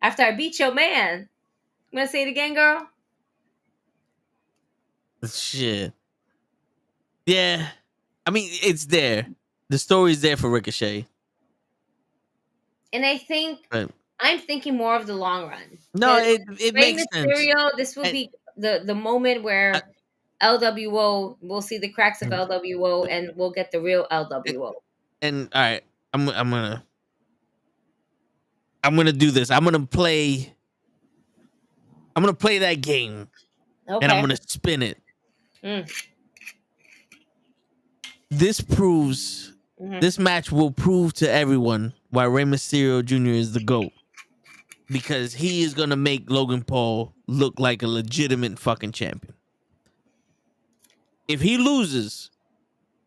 after I beat your man. I'm going to say it again, girl." Shit. Yeah. I mean, it's there. The story's there for Ricochet. And I think I'm thinking more of the long run. No, it makes Mysterio, sense. This will be the moment where LWO, we'll see the cracks of LWO, and we'll get the real LWO. And all right, I'm gonna do this. I'm gonna play that game, and I'm gonna spin it. This proves, this match will prove to everyone why Rey Mysterio Jr. is the GOAT. Because he is gonna make Logan Paul look like a legitimate fucking champion. If he loses,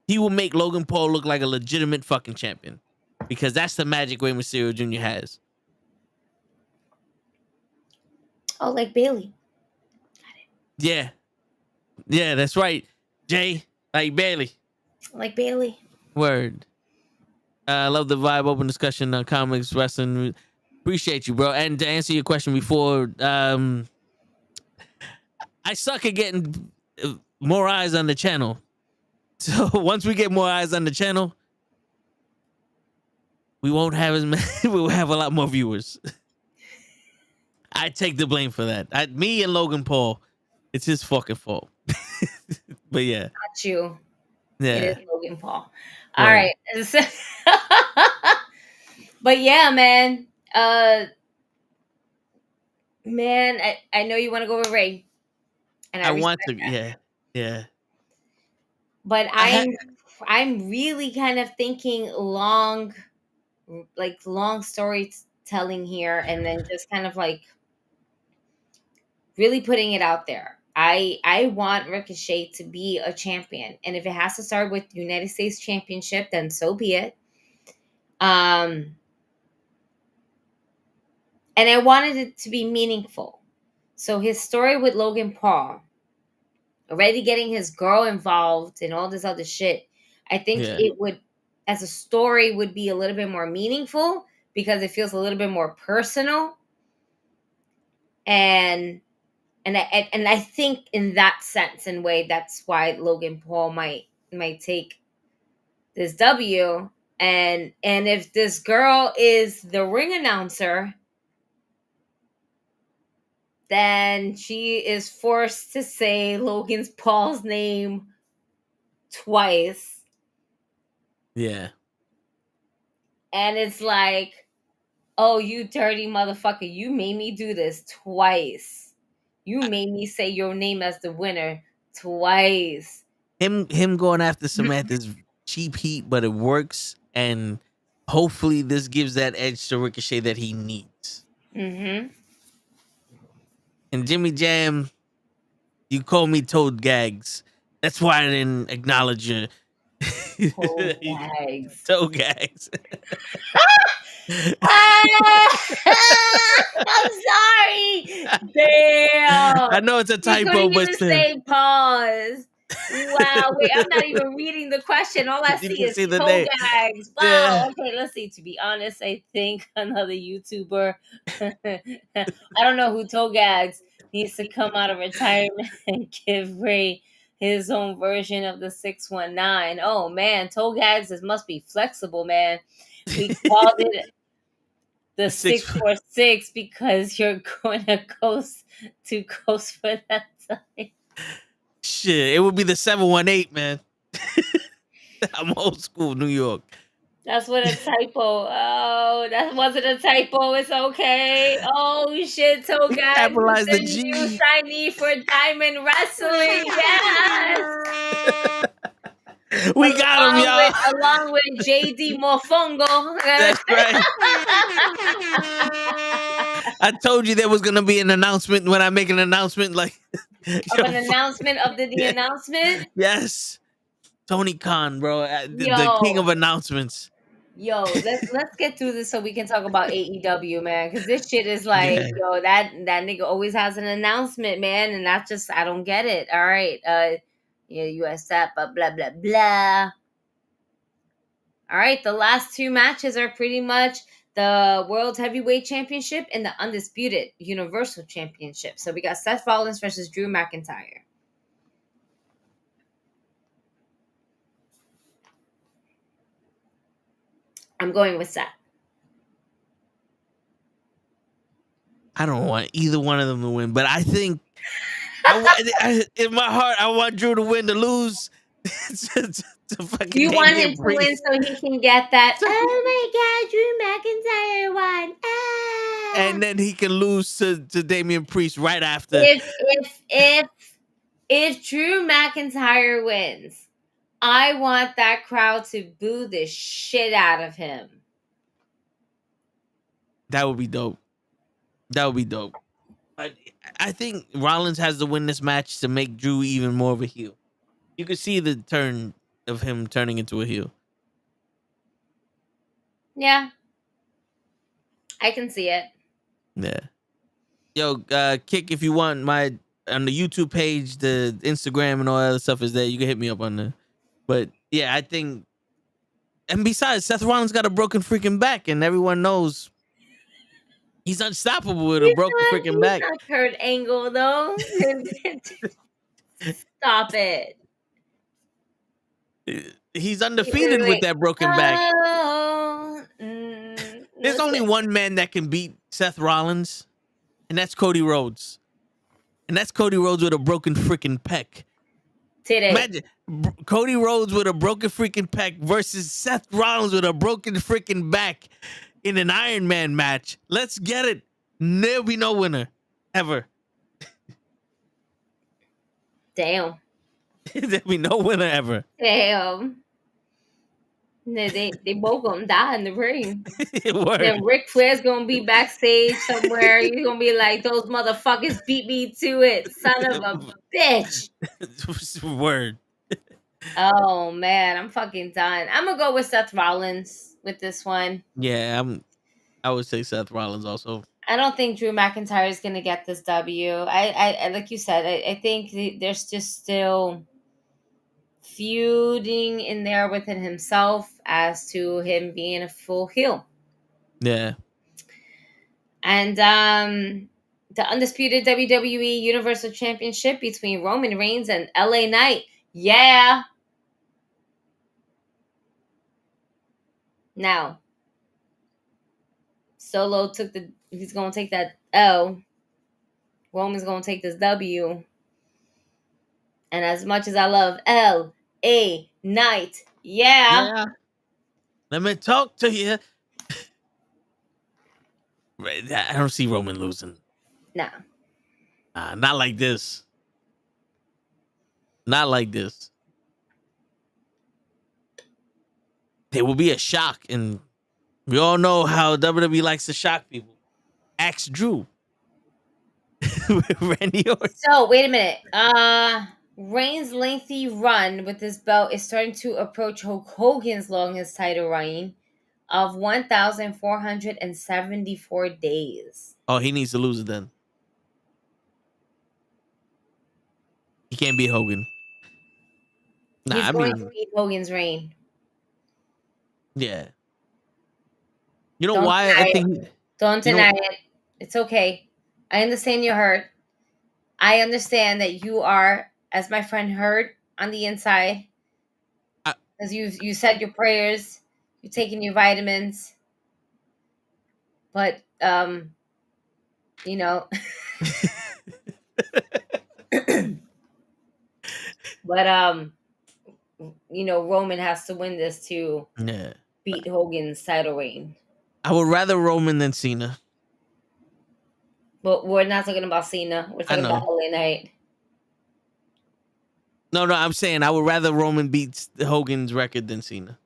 he will make Logan Paul look like a legitimate fucking champion. Because that's the magic Rey Mysterio Jr. has. Oh, like Bailey. Yeah. Yeah, that's right. Jay, like Bailey. Like Bailey. Word. I love the vibe, open discussion on comics, wrestling. Appreciate you, bro. And to answer your question before, I suck at getting more eyes on the channel. So once we get more eyes on the channel, we won't have as many. We'll have a lot more viewers. I take the blame for that. Me and Logan Paul, it's his fucking fault. But yeah, not you. Yeah, it is Logan Paul. All right. But yeah, man. Man, I know you want to go with Ray, and I want to. that. Yeah. But I'm really kind of thinking long storytelling here, and then just kind of like really putting it out there. I want Ricochet to be a champion, and if it has to start with United States Championship, then so be it. And I wanted it to be meaningful. So his story with Logan Paul, already getting his girl involved and all this other shit, I think it would, as a story, would be a little bit more meaningful because it feels a little bit more personal. And I think in that sense and way, that's why Logan Paul might take this W. And if this girl is the ring announcer, then she is forced to say Logan Paul's name twice. Yeah. And it's like, oh, you dirty motherfucker, you made me do this twice. You made me say your name as the winner twice. Him going after Samantha's cheap heat, but it works, and hopefully this gives that edge to Ricochet that he needs. Mm-hmm. And Jimmy Jam, you call me Toad Gags. That's why I didn't acknowledge you. Toad Gags. Toad Gags. I'm sorry. Damn. I know it's a typo, couldn't but even say pause. Wow, wait, I'm not even reading the question. All I see is toe gags. Wow. Yeah. Okay, let's see. To be honest, I think another YouTuber, I don't know who toe gags, needs to come out of retirement and give Ray his own version of the 619. Oh man, toe gags must be flexible, man. We called it the 646 because you're going to coast for that time. Shit, it would be the 718, man. I'm old school, New York. That's what a typo. Oh, that wasn't a typo. It's okay. Oh shit, so guys, capitalize the G. G. New signee for Diamond Wrestling. Yes. We got him, y'all. Along with JD Mofongo. That's right. I told you there was gonna be an announcement when I make an announcement, like an announcement of the announcement. Yes, Tony Khan, bro, the king of announcements. Yo, let's get through this so we can talk about AEW, man. Because this shit is like, yo, that nigga always has an announcement, man, and that's just I don't get it. All right, US that, but blah blah blah. All right, the last two matches are pretty much the World Heavyweight Championship and the Undisputed Universal Championship. So we got Seth Rollins versus Drew McIntyre. I'm going with Seth. I don't want either one of them to win, but I think in my heart, I want Drew to win. To lose, to fucking you want him to win so he can get that. Oh my God, Drew McIntyre won. Ah. And then he can lose to Damian Priest right after. If Drew McIntyre wins, I want that crowd to boo the shit out of him. That would be dope. I think Rollins has to win this match to make Drew even more of a heel. You could see the turn of him turning into a heel. Yeah. I can see it. Yeah. Yo, Kick, if you want on the YouTube page, the Instagram and all that other stuff is there. You can hit me up on there. But yeah, I think, and besides, Seth Rollins got a broken freaking back, and everyone knows he's unstoppable with a broken freaking back. Not Kurt Angle though. Stop it. He's undefeated with that broken back. There's only one man that can beat Seth Rollins, and that's Cody Rhodes. And that's Cody Rhodes with a broken freaking pec. Today. Imagine Cody Rhodes with a broken freaking pec versus Seth Rollins with a broken freaking back in an Iron Man match. Let's get it. There'll be no winner ever. Damn. There'll be no winner ever. Damn. They both gonna die in the ring. Word. Then Ric Flair's gonna be backstage somewhere. You're gonna be like, those motherfuckers beat me to it, son of a bitch. Word. Oh man, I'm fucking done. I'm gonna go with Seth Rollins with this one. Yeah, I would say Seth Rollins also. I don't think Drew McIntyre is gonna get this W. I like you said, I think there's just still feuding in there within himself as to him being a full heel. Yeah. And the undisputed WWE Universal Championship between Roman Reigns and LA Knight. Yeah. Now, Solo he's gonna take that L. Roman's gonna take this W. And as much as I love LA Knight, yeah. Let me talk to you. I don't see Roman losing. No. Not like this. Not like this. There will be a shock, and we all know how WWE likes to shock people. Ask Drew. Randy Orton. So wait a minute. Reigns' lengthy run with this belt is starting to approach Hulk Hogan's longest title reign of 1,474 days. Oh, he needs to lose it then. He can't beat Hogan. He's going to beat Hogan's reign. Yeah. You know why I think... Don't deny it. It's okay. I understand you're hurt. I understand that you are, as my friend heard, on the inside. As you said your prayers, you're taking your vitamins. But, you know... But, you know, Roman has to win this to beat Hogan's title reign. I would rather Roman than Cena. But we're not talking about Cena. We're talking about LA Knight. No, I'm saying I would rather Roman beats Hogan's record than Cena.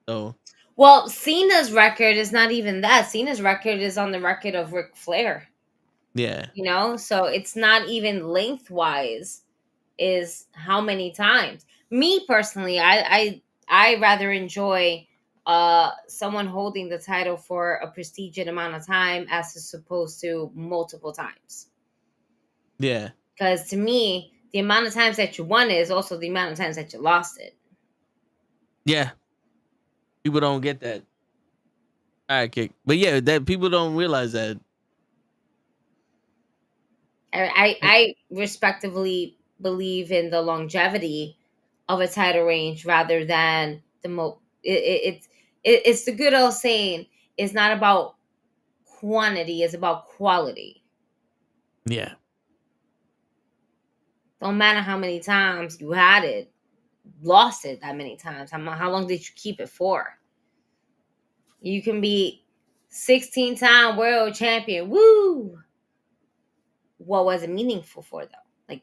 So. Well, Cena's record is not even that. Cena's record is on the record of Ric Flair. Yeah. You know? So it's not even lengthwise is how many times. Me personally, I rather enjoy someone holding the title for a prestigious amount of time as opposed to multiple times. Yeah. Because to me, the amount of times that you won it is also the amount of times that you lost it. Yeah. People don't get that. All right, Kick. But yeah, that people don't realize that. I respectively believe in the longevity of a title range rather than the it's the good old saying, it's not about quantity, it's about quality. Yeah. Don't matter how many times you had it, lost it that many times. How long did you keep it for? You can be 16-time world champion. Woo! What was it meaningful for though? Like,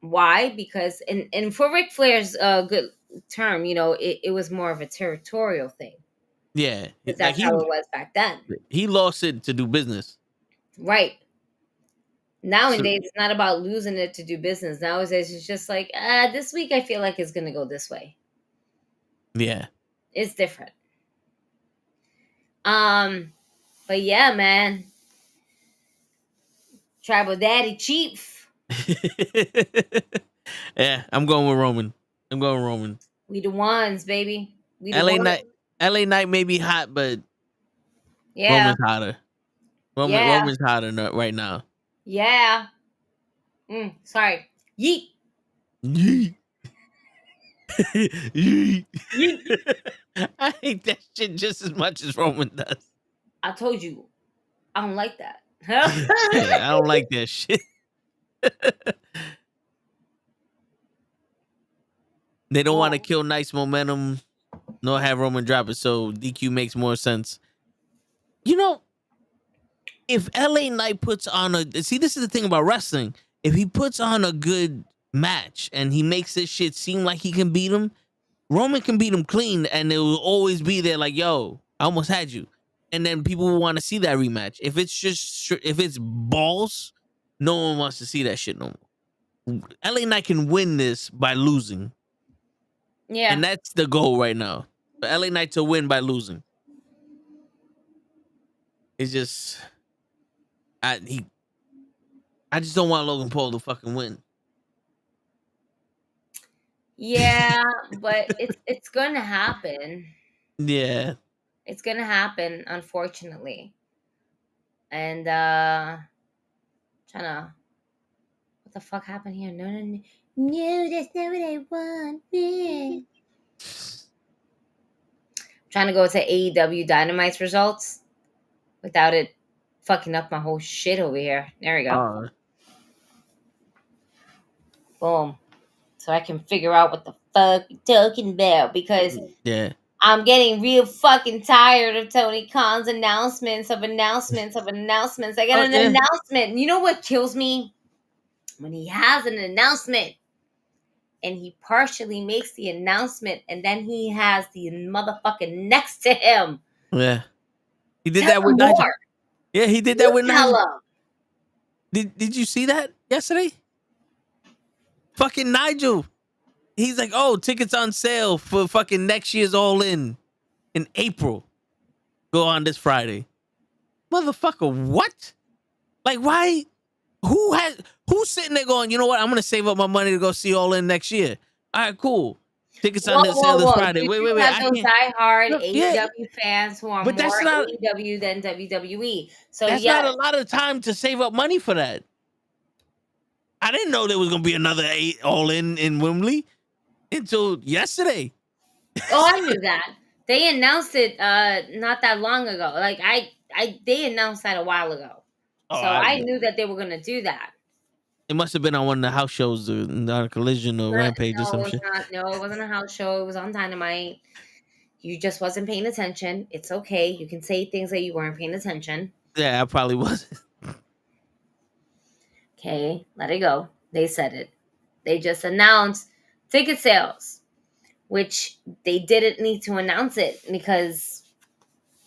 why? Because and for Ric Flair's good term, you know, it was more of a territorial thing. Yeah, that's how it was back then. He lost it to do business. Right. Nowadays, it's not about losing it to do business. Nowadays, it's just like, this week I feel like it's going to go this way. Yeah. It's different. But yeah, man. Tribal Daddy Chief. Yeah, I'm going with Roman. We the ones, baby. We the LA Knight may be hot, but yeah. Roman's hotter. Roman's hotter right now. Yeah. Sorry. Yeet. Yeet. Yeet. I hate that shit just as much as Roman does. I told you, I don't like that. Yeah, I don't like that shit. They don't want to kill nice momentum, nor have Roman drop it, so DQ makes more sense. You know, if LA Knight puts on this is the thing about wrestling. If he puts on a good match and he makes this shit seem like he can beat him, Roman can beat him clean, and it will always be there. Like, yo, I almost had you, and then people will want to see that rematch. If it's balls, no one wants to see that shit no more. LA Knight can win this by losing. Yeah. And that's the goal right now. For LA Knight to win by losing. It's just I just don't want Logan Paul to fucking win. Yeah, but it's gonna happen. Yeah. It's gonna happen, unfortunately. And trying to what the fuck happened here? No, that's not what I want. Trying to go to AEW Dynamite's results without it fucking up my whole shit over here. There we go. Boom. So I can figure out what the fuck you're talking about, because I'm getting real fucking tired of Tony Khan's announcements. I got an announcement. You know what kills me? When he has an announcement and he partially makes the announcement and then he has the motherfucker next to him. Yeah. He did that with Nigel. Yeah, he did that with Nigel. Did you see that yesterday? Fucking Nigel. He's like, oh, tickets on sale for fucking next year's All In April. Go on this Friday. Motherfucker, what? Like, why? Who's sitting there going, you know what? I'm gonna save up my money to go see All In next year. All right, cool. Tickets on sale this Friday. Wait. Have those diehard AEW fans who are more AEW than WWE. So that's not a lot of time to save up money for that. I didn't know there was gonna be another All In Wembley until yesterday. Oh, I knew that. They announced it not that long ago. Like they announced that a while ago. So I knew that they were gonna do that. It must have been on one of the house shows, on Collision or Rampage or some shit. No, it wasn't a house show. It was on Dynamite. You just wasn't paying attention. It's okay. You can say things that you weren't paying attention. Yeah, I probably wasn't. Okay, let it go. They said it. They just announced ticket sales, which they didn't need to announce it because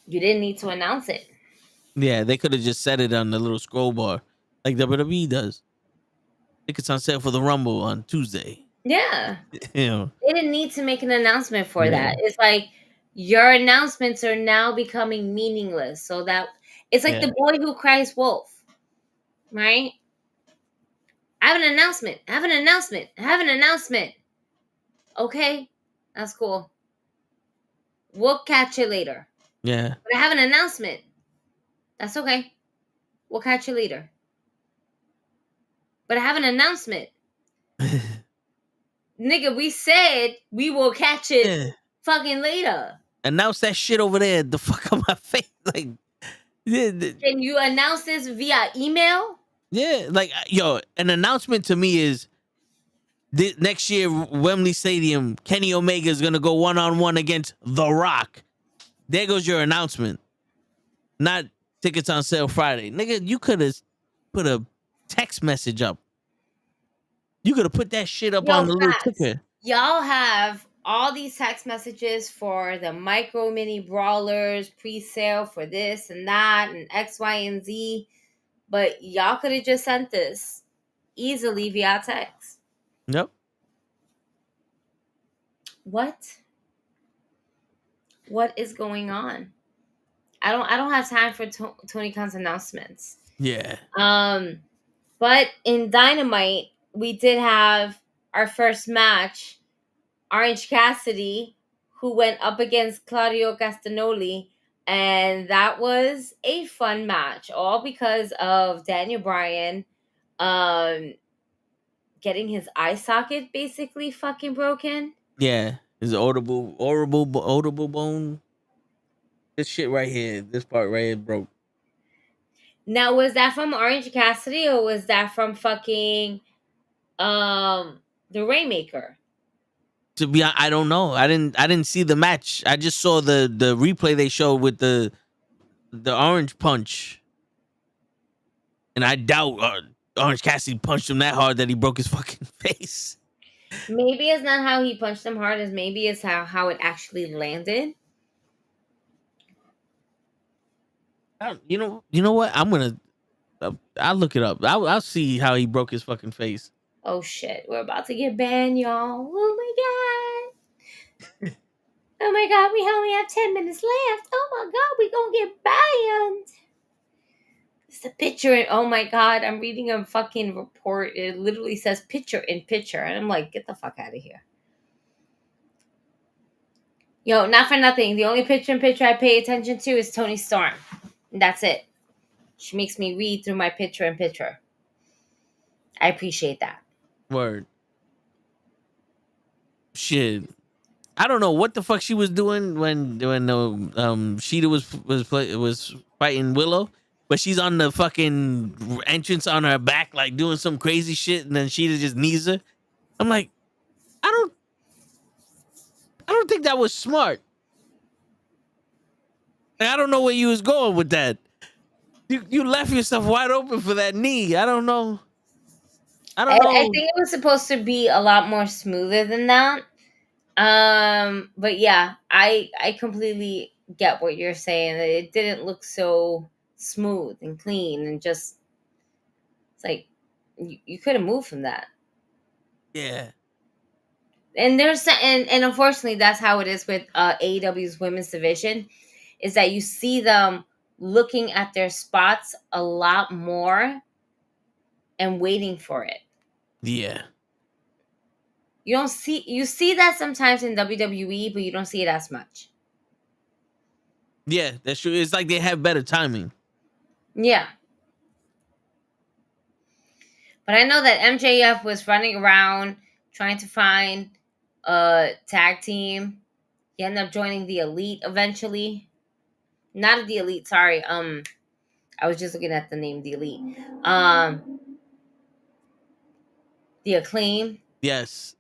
you didn't need to announce it. Yeah, they could have just said it on the little scroll bar like WWE does. Tickets on sale for the Rumble on Tuesday. Yeah. You know. They didn't need to make an announcement for that. It's like your announcements are now becoming meaningless. So that it's like the boy who cries wolf, right? I have an announcement. Okay, that's cool. We'll catch you later. Yeah. But I have an announcement. That's okay. We'll catch you later. But I have an announcement. Nigga, we said we will catch it fucking later. Announce that shit over there. The fuck on my face. Like, can you announce this via email? Yeah, like, yo, an announcement to me is next year, Wembley Stadium, Kenny Omega is going to go one-on-one against The Rock. There goes your announcement. Not tickets on sale Friday. Nigga, you could have put a text message up. You could have put that shit up on the little ticker. Y'all have all these text messages for the micro mini brawlers pre-sale for this and that and X, Y, and Z. But y'all could have just sent this easily via text. Yep. What is going on? I don't have time for Tony Khan's announcements. Yeah. But in Dynamite, we did have our first match. Orange Cassidy, who went up against Claudio Castagnoli, and that was a fun match, all because of Daniel Bryan getting his eye socket basically fucking broken. Yeah, his audible bone. This shit right here, this part right here broke. Now, was that from Orange Cassidy or was that from fucking the Rainmaker? To be honest, I don't know. I didn't see the match. I just saw the replay they showed with the orange punch, and I doubt Orange Cassidy punched him that hard that he broke his fucking face. Maybe it's not how he punched him hard, as maybe it's how it actually landed. You know what? I'm gonna. I'll look it up. I'll see how he broke his fucking face. Oh shit, we're about to get banned, y'all. Oh my god. Oh my god, we only have 10 minutes left. Oh my god, we gonna get banned. It's a picture. Oh my god, I'm reading a fucking report. It literally says picture in picture. And I'm like, get the fuck out of here. Yo, not for nothing. The only picture in picture I pay attention to is Tony Storm. And that's it. She makes me read through my picture in picture. I appreciate that. Word. Shit. I don't know what the fuck she was doing when Sheeta was fighting Willow, but she's on the fucking entrance on her back, like doing some crazy shit, and then Sheeta just knees her. I'm like, I don't think that was smart. Like, I don't know where you was going with that. You left yourself wide open for that knee. I don't know. I think it was supposed to be a lot more smoother than that. But yeah, I completely get what you're saying. It didn't look so smooth and clean, and just it's like you could have moved from that. Yeah. And and unfortunately that's how it is with AEW's women's division, is that you see them looking at their spots a lot more and waiting for it. Yeah. You see that sometimes in WWE, but you don't see it as much. Yeah, that's true. It's like they have better timing. Yeah. But I know that MJF was running around trying to find a tag team. He ended up joining the Elite eventually. Not the Elite, sorry. I was just looking at the name, the Elite. The Acclaim. Yes.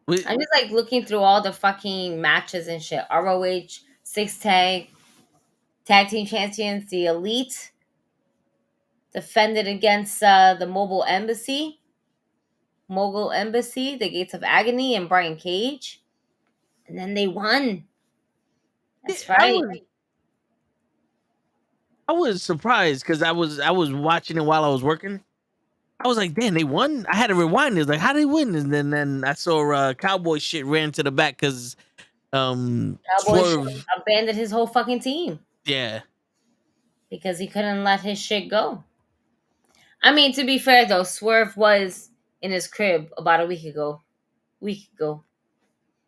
I'm just like looking through all the fucking matches and shit. ROH, 6 tag team champions, the Elite defended against the Mogul Embassy, the Gates of Agony, and Brian Cage, and then they won. That's right. I was surprised because I was watching it while I was working. I was like, damn, they won. I had to rewind. It was like, how did they win? And then I saw Cowboy shit ran to the back because Cowboy Swerve abandoned his whole fucking team. Yeah. Because he couldn't let his shit go. I mean, to be fair though, Swerve was in his crib about a week ago.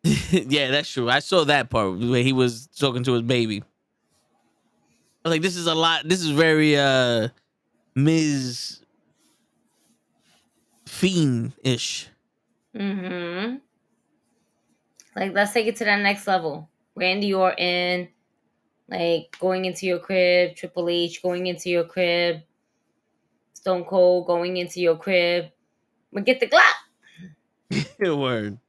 Yeah, that's true. I saw that part where he was talking to his baby. I was like, this is a lot. This is very Ms. Fiend-ish. Mm-hmm. Like, let's take it to that next level. Randy Orton, like, going into your crib. Triple H going into your crib. Stone Cold going into your crib. But get the Glock. Word.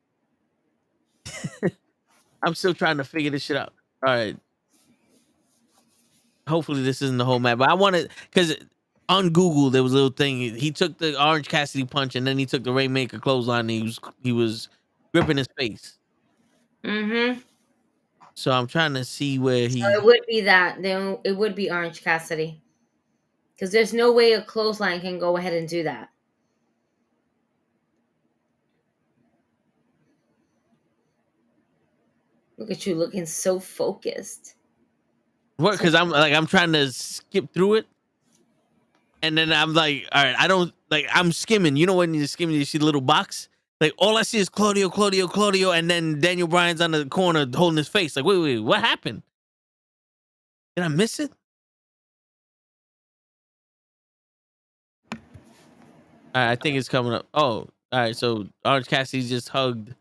I'm still trying to figure this shit out. All right. Hopefully this isn't the whole map, but I wanted, because on Google there was a little thing. He took the Orange Cassidy punch and then he took the Rainmaker clothesline. And he was gripping his face. Mm-hmm. So I'm trying to see where he. So it would be that. Then it would be Orange Cassidy. Because there's no way a clothesline can go ahead and do that. Look at you looking so focused. What? Because I'm trying to skip through it, and then I'm like, all right, I don't like. I'm skimming. You know when you're skimming, you see the little box. Like all I see is Claudio, and then Daniel Bryan's on the corner holding his face. Like, wait, what happened? Did I miss it? All right, I think it's coming up. Oh, all right. So Orange Cassidy just hugged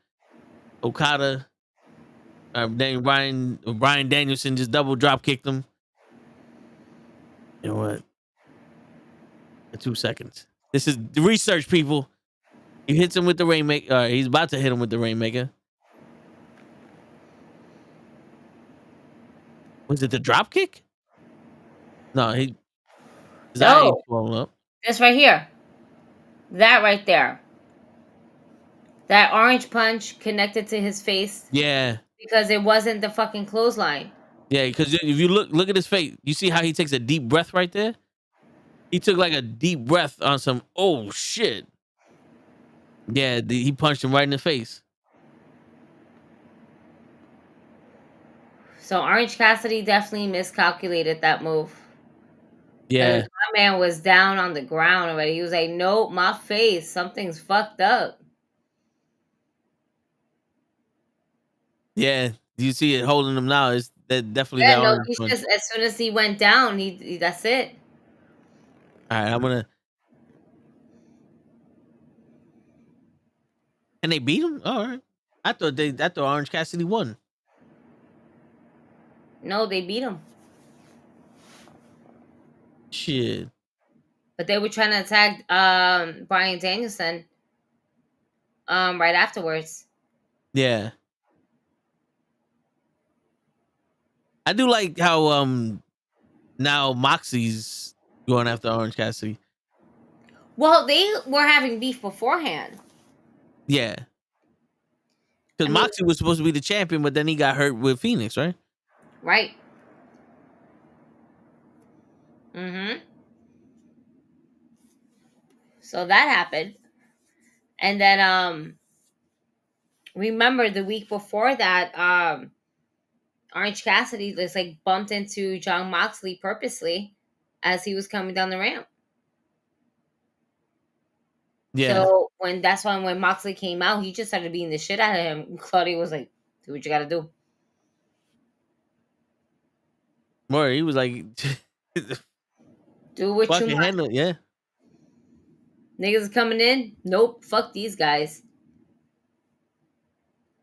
Okada. Brian Danielson just double drop kicked him. You know what? 2 seconds. This is the research, people. He hits him with the Rainmaker. He's about to hit him with the Rainmaker. Was it the drop kick? No, his eye swollen up. That's right here. That right there. That orange punch connected to his face Yeah. because it wasn't the fucking clothesline. Yeah, because if you look at his face, you see how he takes a deep breath right there? He took like a deep breath on some, oh shit. Yeah, he punched him right in the face. So Orange Cassidy definitely miscalculated that move. Yeah. My man was down on the ground already. He was like, nope, my face. Something's fucked up. Yeah. You see it holding him now. It's definitely Yeah, that no, orange he's punch. just, as soon as he went down, he that's it. All right, I'm gonna. And they beat him. All right. I thought Orange Cassidy won. No, they beat him. Shit. But they were trying to attack Bryan Danielson right afterwards. Yeah. I do like how now Moxie's going after Orange Cassidy. Well, they were having beef beforehand. Yeah. Because Moxie was supposed to be the champion, but then he got hurt with Phoenix, right? Right. Mm-hmm. So that happened. And then remember the week before that, Orange Cassidy just like bumped into Jon Moxley purposely as he was coming down the ramp. Yeah. So that's why when Moxley came out, he just started beating the shit out of him. Claudia was like, "Do what you gotta do." More, he was like, Do what you fucking want. handle it. Yeah. Niggas coming in? Nope. Fuck these guys.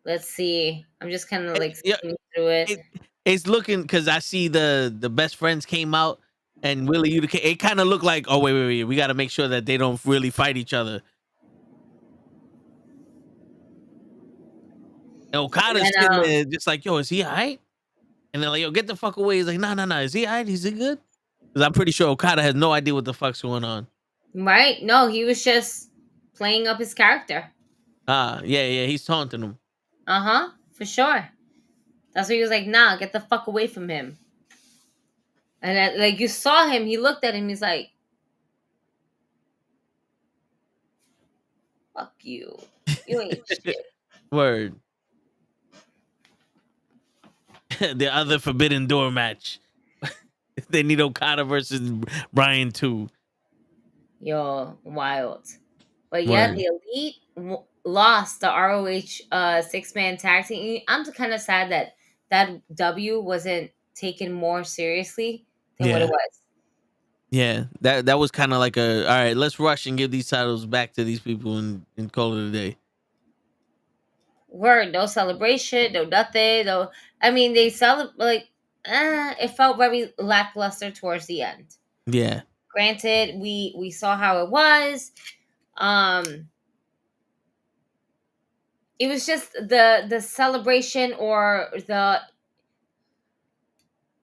Let's see. I'm just kind of like skimming through it. It's looking, because I see the best friends came out and Willie Utica. It kind of looked like, oh wait, we got to make sure that they don't really fight each other. And Okada's sitting there just like, yo, is he all right? And they're like, yo, get the fuck away. He's like, no, is he all right? Is he good? Because I'm pretty sure Okada has no idea what the fuck's going on. Right? No, he was just playing up his character. Yeah, he's taunting him. Uh-huh, for sure. That's why he was like, nah, get the fuck away from him. And like, you saw him, he looked at him, he's like, fuck you. You ain't shit. Word. The other Forbidden Door match. They need Okada versus Bryan too. Yo, wild. But yeah, Word. the Elite lost the ROH 6-man tag team. I'm kind of sad that W wasn't taken more seriously than what it was. Yeah, that was kind of like all right, let's rush and give these titles back to these people and call it a day. Word, no celebration, no nothing, no. I mean, they celebrate it felt very lackluster towards the end. Yeah. Granted, we saw how it was. It was just the celebration, or the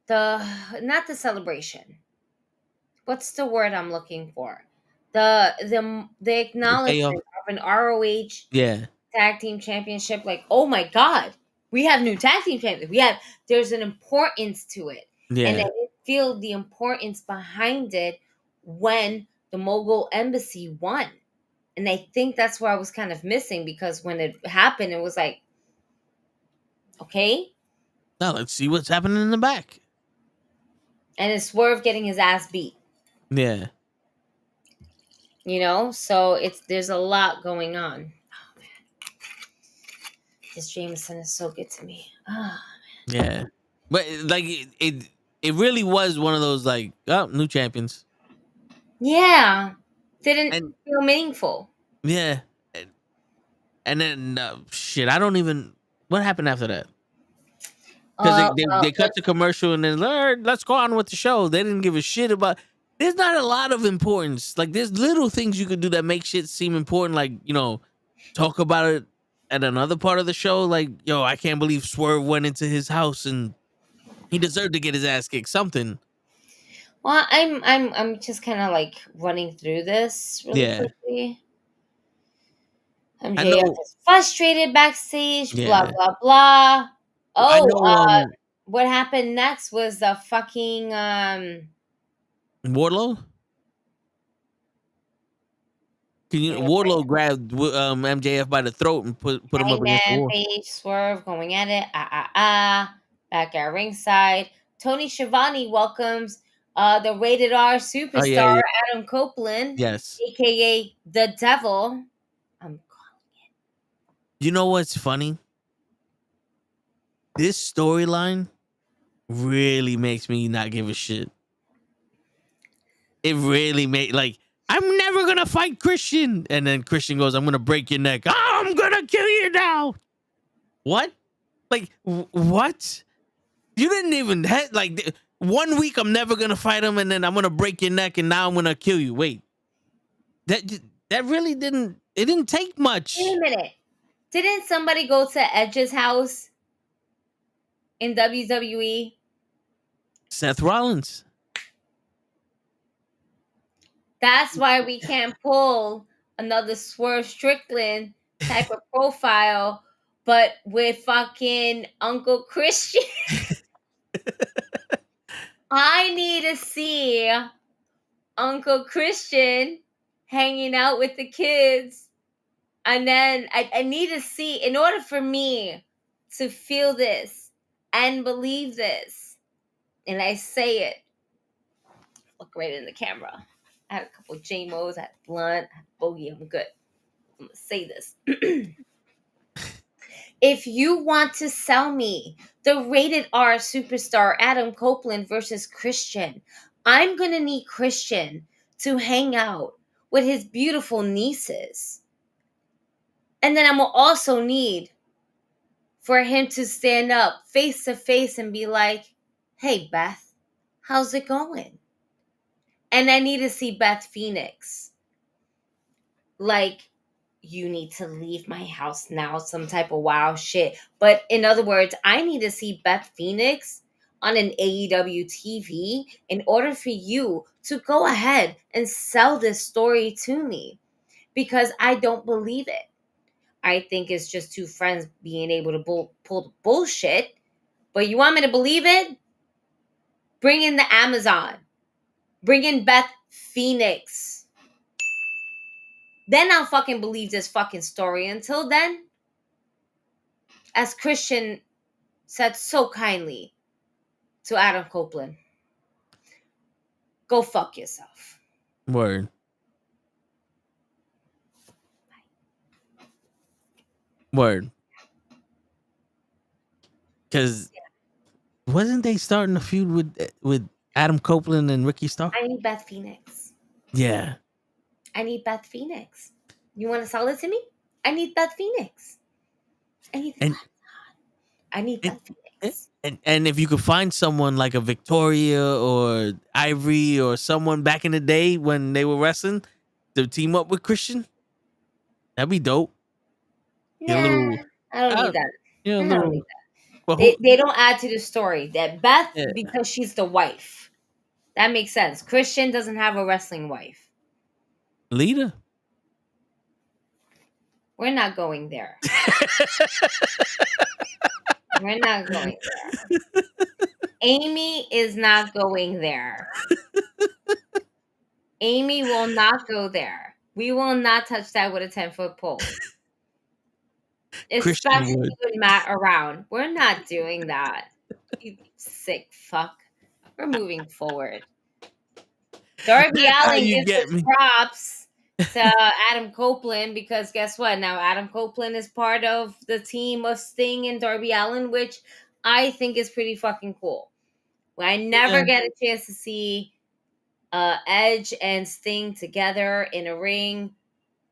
not the celebration. What's the word I'm looking for? The acknowledgement of an ROH tag team championship. Like, oh my god, we have new tag team champions. There's an importance to it. Yeah. And I didn't feel the importance behind it when the Mogul Embassy won. And I think that's where I was kind of missing, because when it happened, it was like, okay. Now let's see what's happening in the back. And it's Swerve getting his ass beat. Yeah. You know, so there's a lot going on. Oh man, this Jameson is so good to me. Oh, man. Yeah, but like it really was one of those like, oh, new champions. Yeah, didn't feel meaningful. Yeah, and then shit, I don't even. What happened after that? Because they cut the commercial and then let's go on with the show. They didn't give a shit about. There's not a lot of importance. Like, there's little things you could do that make shit seem important. Like, you know, talk about it at another part of the show. Like, yo, I can't believe Swerve went into his house and he deserved to get his ass kicked. Something. Well, I'm just kind of like running through this really quickly. MJF is frustrated backstage. Blah Yeah. blah blah. I Oh, know. what happened next was the fucking Wardlow. Wardlow grabbed MJF by the throat and put him up against the Hangman wall. Page Swerve going at it. Back at ringside. Tony Schiavone welcomes the rated R superstar Adam Copeland, Yes. aka the Devil. You know what's funny? This storyline really makes me not give a shit. It really I'm never gonna fight Christian, and then Christian goes, "I'm gonna break your neck. I'm gonna kill you now." What? Like what? You didn't even 1 week. I'm never gonna fight him, and then I'm gonna break your neck, and now I'm gonna kill you. Wait, that really didn't. It didn't take much. Wait a minute. Didn't somebody go to Edge's house in WWE? Seth Rollins. That's why we can't pull another Swerve Strickland type of profile, but with fucking Uncle Christian. I need to see Uncle Christian hanging out with the kids. And then I need to see, in order for me to feel this and believe this, and I say it, look right in the camera. I had a couple of JMOs, I had blunt, I had bogey, I'm good. I'm going to say this. If you want to sell me the rated R superstar Adam Copeland versus Christian, I'm going to need Christian to hang out with his beautiful nieces. And then I'm going to also need for him to stand up face to face and be like, "Hey, Beth, how's it going?" And I need to see Beth Phoenix. Like, "You need to leave my house now," some type of wow shit. But in other words, I need to see Beth Phoenix on an AEW TV in order for you to go ahead and sell this story to me, because I don't believe it. I think it's just two friends being able to pull the bullshit. But you want me to believe it? Bring in the Amazon. Bring in Beth Phoenix. Then I'll fucking believe this fucking story. Until then, as Christian said so kindly to Adam Copeland, go fuck yourself. Word. Word. Because wasn't they starting a feud with Adam Copeland and Ricky Starr? I need Beth Phoenix. Yeah. I need Beth Phoenix. You want to sell it to me? I need Beth Phoenix. I need Beth Phoenix. And if you could find someone like a Victoria or Ivory or someone back in the day when they were wrestling to team up with Christian, that'd be dope. Nah, I don't need that. I don't need that. Well, they don't add to the story. That Beth, because she's the wife. That makes sense. Christian doesn't have a wrestling wife. Lita. We're not going there. We're not going there. Amy is not going there. Amy will not go there. We will not touch that with a 10-foot pole. Especially with Matt around. We're not doing that. You sick fuck. We're moving forward. Darby Allin gives his props to Adam Copeland, because guess what? Now Adam Copeland is part of the team of Sting and Darby Allin, which I think is pretty fucking cool. Well, I never get a chance to see Edge and Sting together in a ring,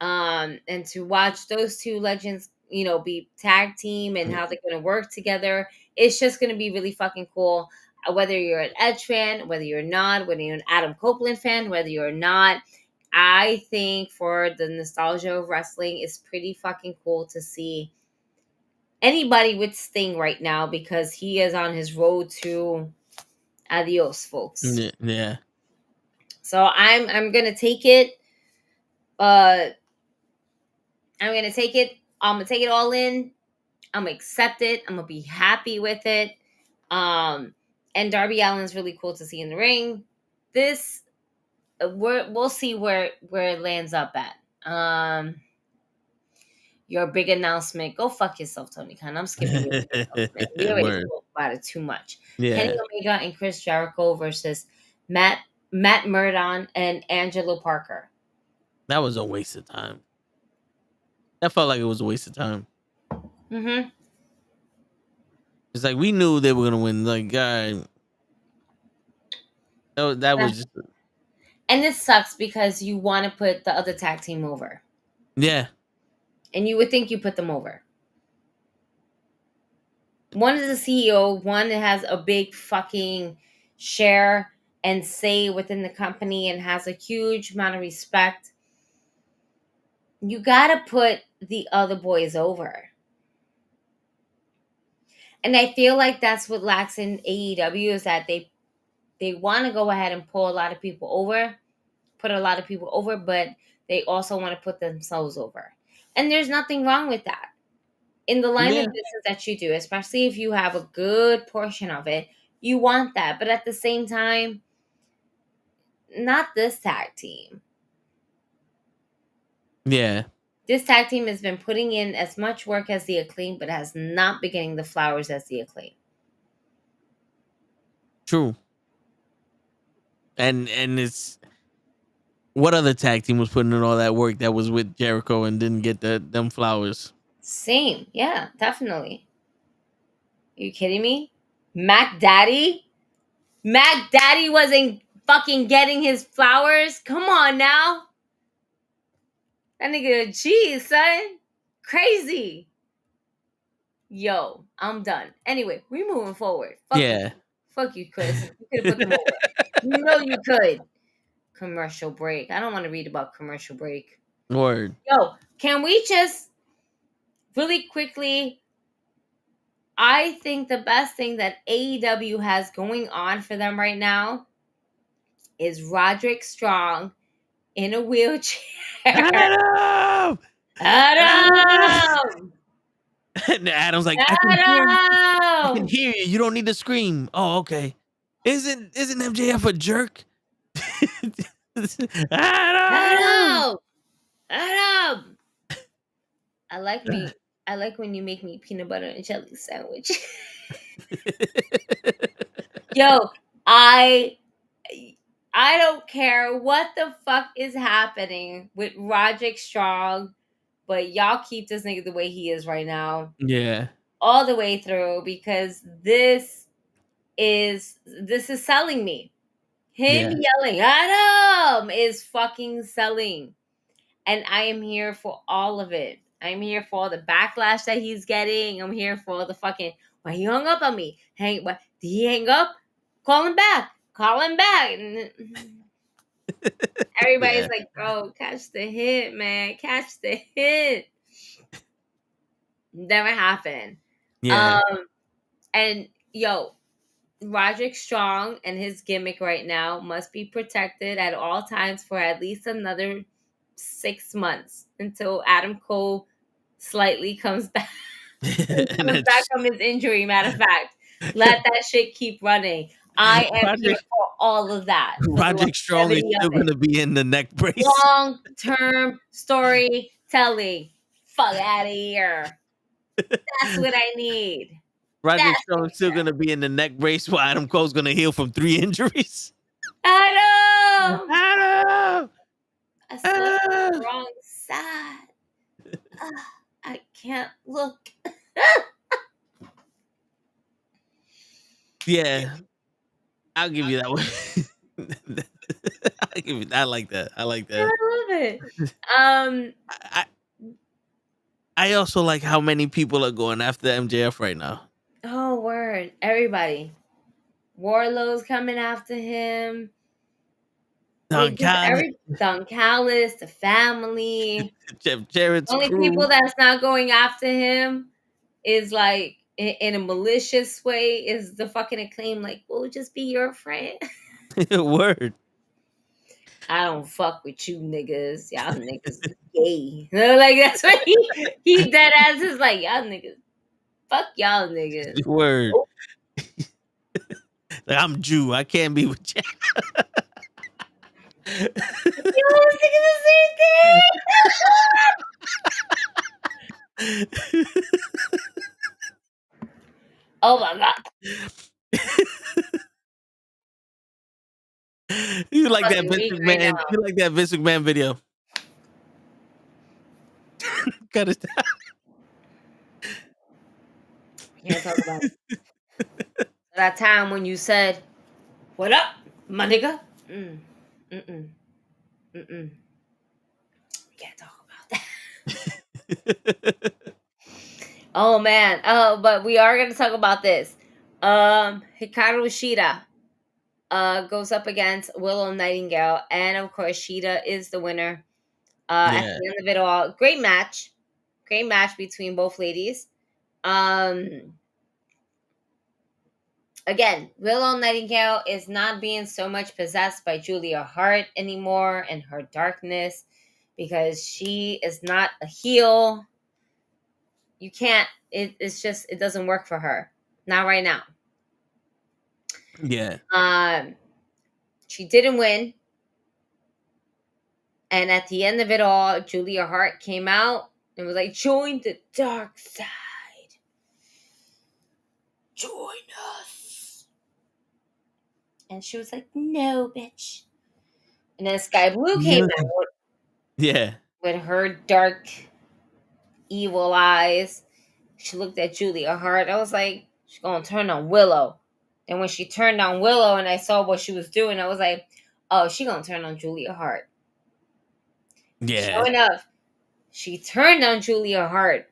and to watch those two legends, be tag team and how they're going to work together. It's just going to be really fucking cool. Whether you're an Edge fan, whether you're not, whether you're an Adam Copeland fan, whether you're not, I think for the nostalgia of wrestling, it's pretty fucking cool to see anybody with Sting right now, because he is on his road to adios, folks. Yeah. So I'm gonna take it. I'm gonna take it. I'm gonna take it all in. I'm gonna accept it. I'm gonna be happy with it. And Darby Allin's really cool to see in the ring. This, we'll see where it lands up at. Your big announcement. Go fuck yourself, Tony Khan. I'm skipping your big announcement. We already spoke about it too much. Yeah. Kenny Omega and Chris Jericho versus Matt Murdon and Angelo Parker. That was a waste of time. That felt like it was a waste of time. Mm-hmm. It's like we knew they were gonna win. Like, God, that was just. And this sucks because you want to put the other tag team over. Yeah. And you would think you put them over. One is the CEO. One has a big fucking share and say within the company and has a huge amount of respect. You got to put the other boys over. And I feel like that's what lacks in AEW is that they want to go ahead and pull a lot of people over, put a lot of people over, but they also want to put themselves over. And there's nothing wrong with that. In the line of business that you do, especially if you have a good portion of it, you want that. But at the same time, not this tag team. Yeah. This tag team has been putting in as much work as the Acclaim, but has not been getting the flowers as the Acclaim. True. And it's what other tag team was putting in all that work that was with Jericho and didn't get them flowers? Same. Yeah, definitely. Are you kidding me? Mac Daddy? Mac Daddy wasn't fucking getting his flowers? Come on now. That nigga, geez, son. Crazy. Yo, I'm done. Anyway, we moving forward. Fuck you, Chris. You could have put them over. You know you could. Commercial break. I don't want to read about commercial break. Word. Yo, can we just really quickly... I think the best thing that AEW has going on for them right now is Roderick Strong in a wheelchair. Adam! And Adam's like, I can hear you. You don't need to scream. Oh, okay. Isn't MJF a jerk? Adam! I like when you make me peanut butter and jelly sandwich. Yo, I don't care what the fuck is happening with Roderick Strong, but y'all keep this nigga the way he is right now. Yeah. All the way through, because this is selling me. Him yelling, Adam, is fucking selling. And I am here for all of it. I'm here for all the backlash that he's getting. I'm here for all the fucking, why he hung up on me? Did he hang up? Call him back. And everybody's like, bro, catch the hit, man. Catch the hit. Never happened. Yeah. And yo, Roderick Strong and his gimmick right now must be protected at all times for at least another 6 months until Adam Cole slightly comes back. Comes back from his injury, matter of fact. Let that shit keep running. I am here for all of that. Roderick Strong is still going to be in the neck brace. Long-term storytelling. Fuck out of here. That's what I need. Roderick Strong is still going to be in the neck brace while Adam Cole's going to heal from 3 injuries. Adam! I slept Ah! on the wrong side. I can't look. Yeah. I'll give you that one. I'll give you, I like that. I like that. I love it. I also like how many people are going after MJF right now. Oh, word. Everybody. Warlow's coming after him. Don Callis, the family. Jeff Jarrett's Only crew. people that's not going after him is like in a malicious way is the fucking Acclaim. Like, we'll just be your friend. Word. I don't fuck with you niggas. Y'all niggas is gay. Like that's what he dead ass is like, y'all niggas. Fuck y'all niggas. Word. Like, I'm Jew. I can't be with you. You was thinking the same thing. Oh my god. You like that Fucking Vince weak right McMahon? now. You like that Vince McMahon video? Cut it down. Can't talk about it. That time when you said, "What up, my nigga?" We can't talk about that. Oh man. Oh, but we are gonna talk about this. Hikaru Shida goes up against Willow Nightingale, and of course Shida is the winner. At the end of it all, great match between both ladies. Again, Willow Nightingale is not being so much possessed by Julia Hart anymore and her darkness, because she is not a heel. You can't. It's just, it doesn't work for her. Not right now. Yeah. She didn't win. And at the end of it all, Julia Hart came out and was like, join the dark side. Join us. And she was like, no, bitch. And then Sky Blue came out. Yeah. With her dark, evil eyes. She looked at Julia Hart. I was like, she's going to turn on Willow. And when she turned on Willow and I saw what she was doing, I was like, oh, she's going to turn on Julia Hart. Yeah. Sure enough, she turned on Julia Hart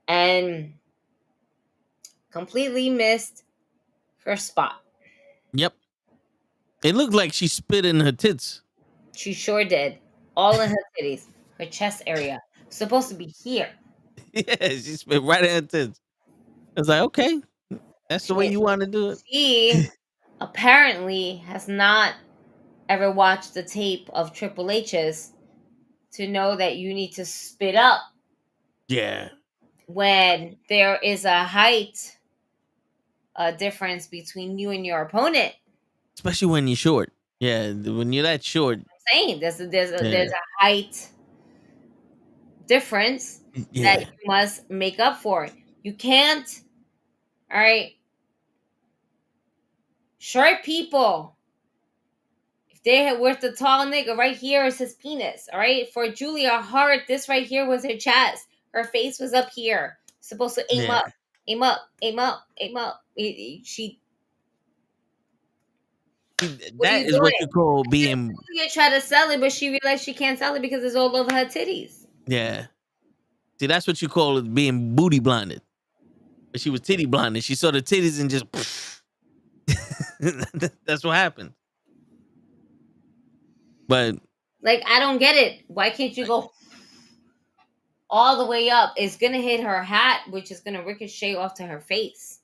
and completely missed her spot. Yep. It looked like she spit in her tits. She sure did. All in her titties. Her chest area. Supposed to be here. Yeah, she spit right in her tits. I was like, okay, that's the way you want to do it. She apparently has not ever watched the tape of Triple H's to know that you need to spit up. Yeah. When there is a height difference between you and your opponent. Especially when you're short. Yeah, when you're that short. I'm saying there's a height difference that you must make up for. You can't. All right. Short people, if they had with the tall nigga, right here is his penis. All right. For Julia Hart, this right here was her chest. Her face was up here. Supposed to aim up. Aim up. Aim up. Aim up. She. That is what you call being. Julia tried to sell it, but she realized she can't sell it because it's all over her titties. Yeah. See, that's what you call it, being booty blinded. But she was titty blinded. She saw the titties and just. That's what happened. But. Like, I don't get it. Why can't you go all the way up? It's going to hit her hat, which is going to ricochet off to her face.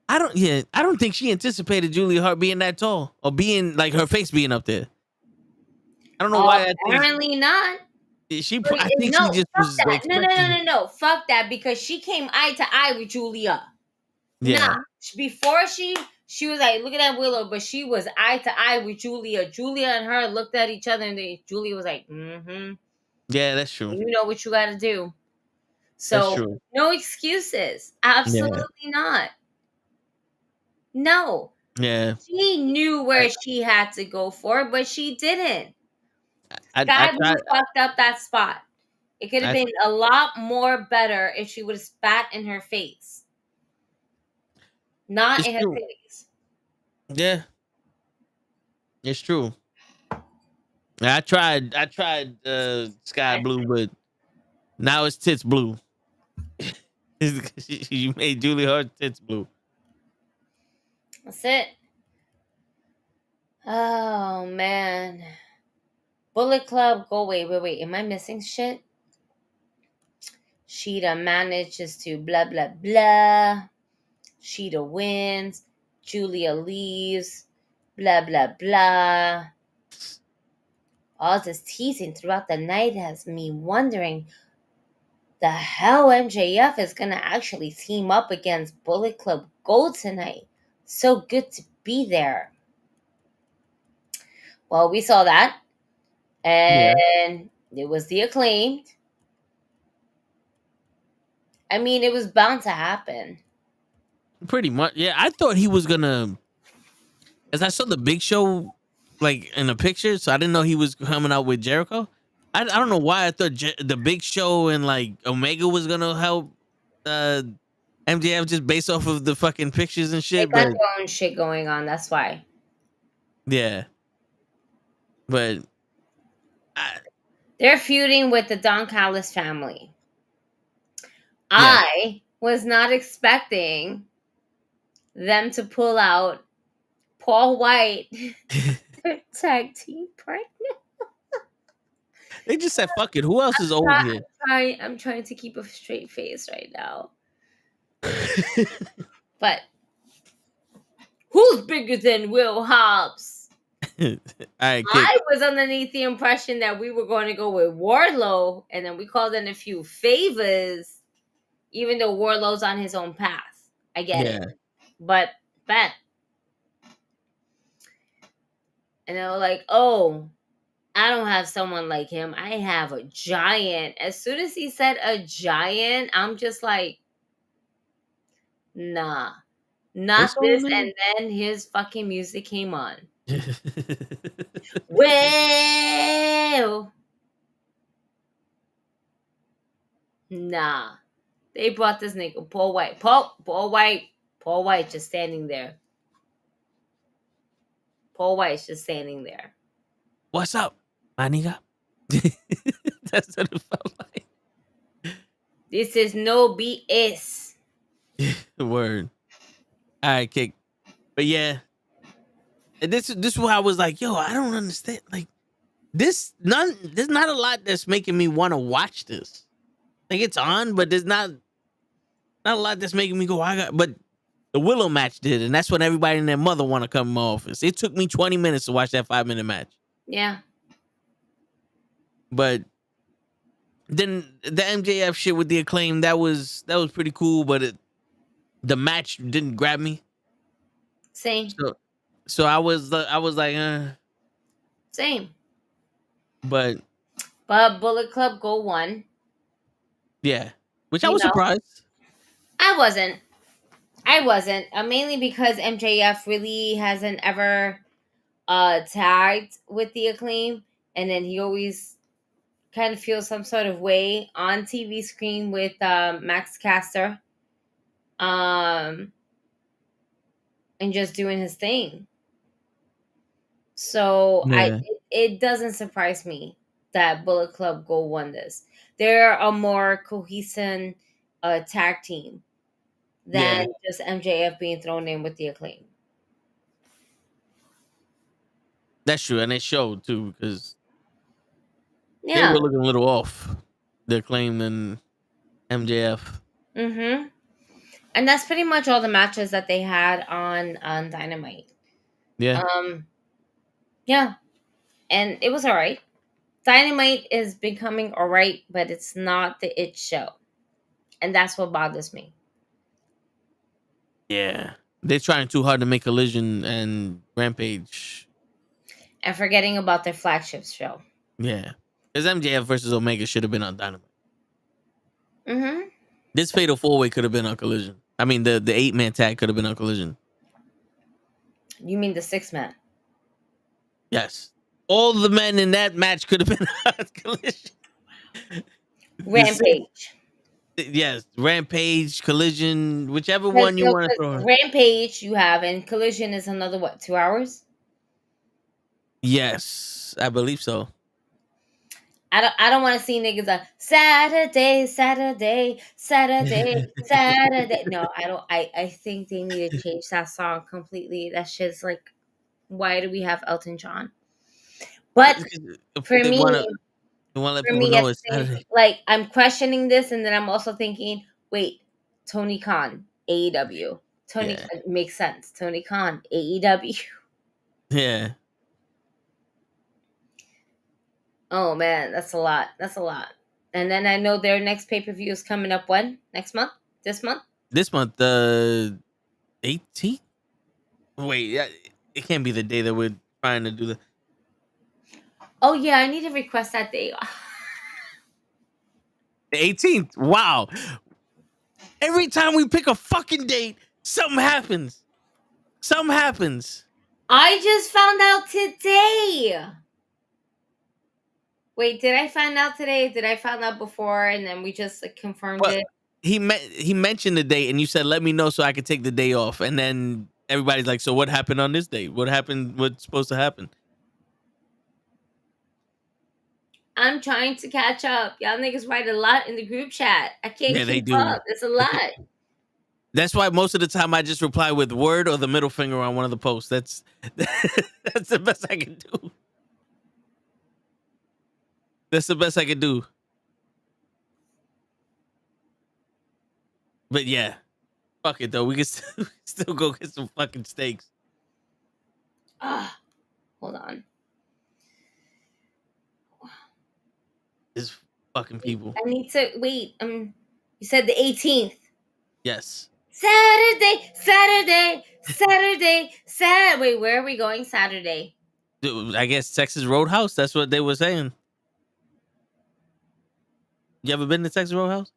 I don't think she anticipated Julia Hart being that tall or being like her face being up there. I don't know why. Apparently not. I think she just was like, no. Fuck that, because she came eye to eye with Julia. Yeah. Nah. Before she was like, look at that Willow, but she was eye to eye with Julia. Julia and her looked at each other and Julia was like, mm-hmm. Yeah, that's true. You know what you got to do. So, no excuses. Absolutely not. No. Yeah. She knew where she had to go for, but she didn't. I fucked up that spot. It could have been a lot more better if she would have spat in her face. Not in her titties. Yeah. It's true. I tried sky blue, but now it's tits blue. You made Julie Hart tits blue. That's it. Oh man. Bullet Club, go away. Wait. Am I missing shit? Shida manages to blah blah blah. Shida wins. Julia leaves. Blah blah blah. all this teasing throughout the night has me wondering the hell MJF is gonna actually team up against Bullet Club Gold tonight. So good to be there. Well, we saw that, and it was the Acclaimed. I mean, it was bound to happen. Pretty much, yeah. I thought he was gonna, as I saw the Big Show like in a picture, so I didn't know he was coming out with Jericho. I don't know why I thought the Big Show and like Omega was gonna help MJF just based off of the fucking pictures and shit. They got their own shit going on. That's why. Yeah, but they're feuding with the Don Callis family. Yeah. I was not expecting them to pull out Paul White, their tag team partner. They just said, "Fuck it." Who else is over here? I'm trying to keep a straight face right now. But who's bigger than Will Hobbs? All right, I was underneath the impression that we were going to go with Wardlow, and then we called in a few favors, even though Wardlow's on his own path. I get it. But bet. And they were like, oh, I don't have someone like him. I have a giant. As soon as he said a giant, I'm just like, nah, not this. And then his fucking music came on. Well, nah. They brought this nigga, Paul White. Paul White just standing there. Paul White's just standing there. What's up, my nigga? That's what it felt like. This is no BS. Word. All right, kick. But yeah, this is why I was like, yo, I don't understand. Like, there's not a lot that's making me want to watch this. Like, it's on, but there's not a lot that's making me go, but the Willow match did, and that's when everybody and their mother want to come in my office. It took me 20 minutes to watch that 5-minute match. Yeah. But then the MJF shit with the Acclaim, that was pretty cool, but the match didn't grab me. Same. So I was like, Same. But Bullet Club Go won. Yeah. Which I was surprised. I wasn't. Mainly because MJF really hasn't ever tagged with the Acclaim, and then he always kind of feels some sort of way on TV screen with Max Caster, and just doing his thing. So it doesn't surprise me that Bullet Club Gold won this. They're a more cohesive tag team than just MJF being thrown in with the Acclaim. That's true, and it showed too because they were looking a little off. The Acclaim and MJF. Mm-hmm. And that's pretty much all the matches that they had on Dynamite. Yeah. Yeah. And it was all right. Dynamite is becoming all right, but it's not the it show. And that's what bothers me. Yeah. They're trying too hard to make Collision and Rampage. And forgetting about their flagship show. Yeah. Because MJF versus Omega should have been on Dynamite. Mm-hmm. This Fatal 4-Way could have been on Collision. I mean, the 8-man tag could have been on Collision. You mean the 6-man? Yes. All the men in that match could have been on Collision. Rampage. Yes. Rampage, Collision, whichever one you want to throw in. Rampage you have, and Collision is another, 2 hours? Yes. I believe so. I don't want to see niggas Saturday. No, I don't. I think they need to change that song completely. That shit's like, why do we have Elton John? But for me, like, I'm questioning this, and then I'm also thinking, wait, Tony Khan, AEW. Makes sense. Tony Khan, AEW. Yeah. Oh man, that's a lot. That's a lot. And then I know their next pay-per-view is coming up when? Next month? This month? This month, the 18th. Wait, it can't be the day that we're trying to do the. Oh yeah, I need to request that day. The 18th. Wow. Every time we pick a fucking date, something happens. Something happens. I just found out today. Wait, did I find out today? Did I find out before and then we just confirmed it? He mentioned the date and you said, let me know so I could take the day off. And then everybody's like, so what happened on this date? What happened? What's supposed to happen? I'm trying to catch up. Y'all niggas write a lot in the group chat. I can't keep up. It's a lot. That's why most of the time I just reply with word or the middle finger on one of the posts. That's the best I can do. That's the best I can do. But yeah, fuck it though. We can still go get some fucking steaks. Hold on. This fucking people. I need to wait. You said the 18th. Yes. Saturday. Wait, where are we going Saturday? I guess Texas Roadhouse. That's what they were saying. You ever been to Texas Roadhouse?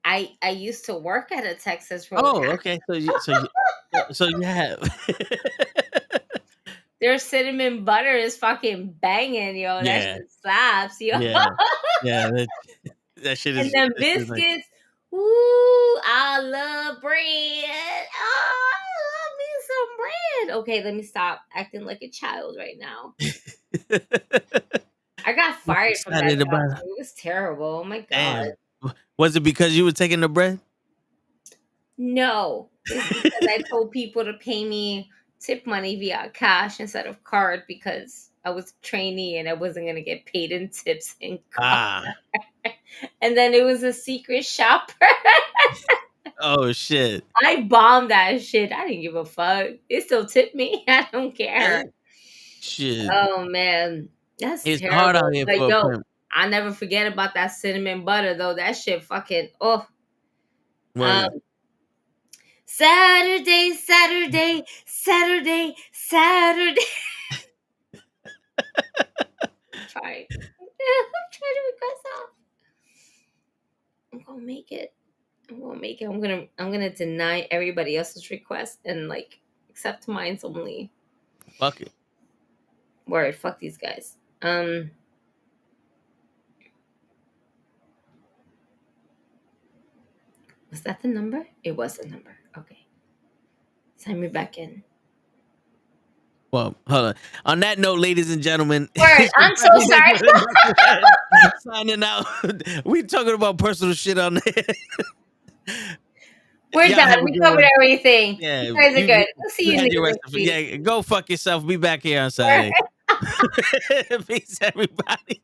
I used to work at a Texas Roadhouse. Oh, okay. So you have. Their cinnamon butter is fucking banging, yo. That shit slaps, yo. Yeah, that shit is. And them biscuits. Ooh, I love bread. Oh, I love me some bread. Okay, let me stop acting like a child right now. I got fired from that job. It was terrible. Oh my god. Damn. Was it because you were taking the bread? No. It's because I told people to pay me tip money via cash instead of card because I was a trainee and I wasn't going to get paid in tips in card. And then it was a secret shopper. Oh, shit. I bombed that shit. I didn't give a fuck. They still tip me. I don't care. Shit. Oh, man. It's terrible. Hard out here for a pimp. I'll never forget about that cinnamon butter, though. That shit fucking, Saturday. Try. I'm trying to request off. I'm gonna make it. I'm gonna deny everybody else's request and accept mine's only. Fuck it. Word. Fuck these guys. Was that the number? It was the number. Okay. Sign me back in. Well, hold on. On that note, ladies and gentlemen. Word, I'm so sorry. Signing out. We talking about personal shit on there. We're done. We covered everything. Yeah, you guys are good. We'll see you next week. Yeah, go fuck yourself. Be back here on Saturday. Peace, everybody.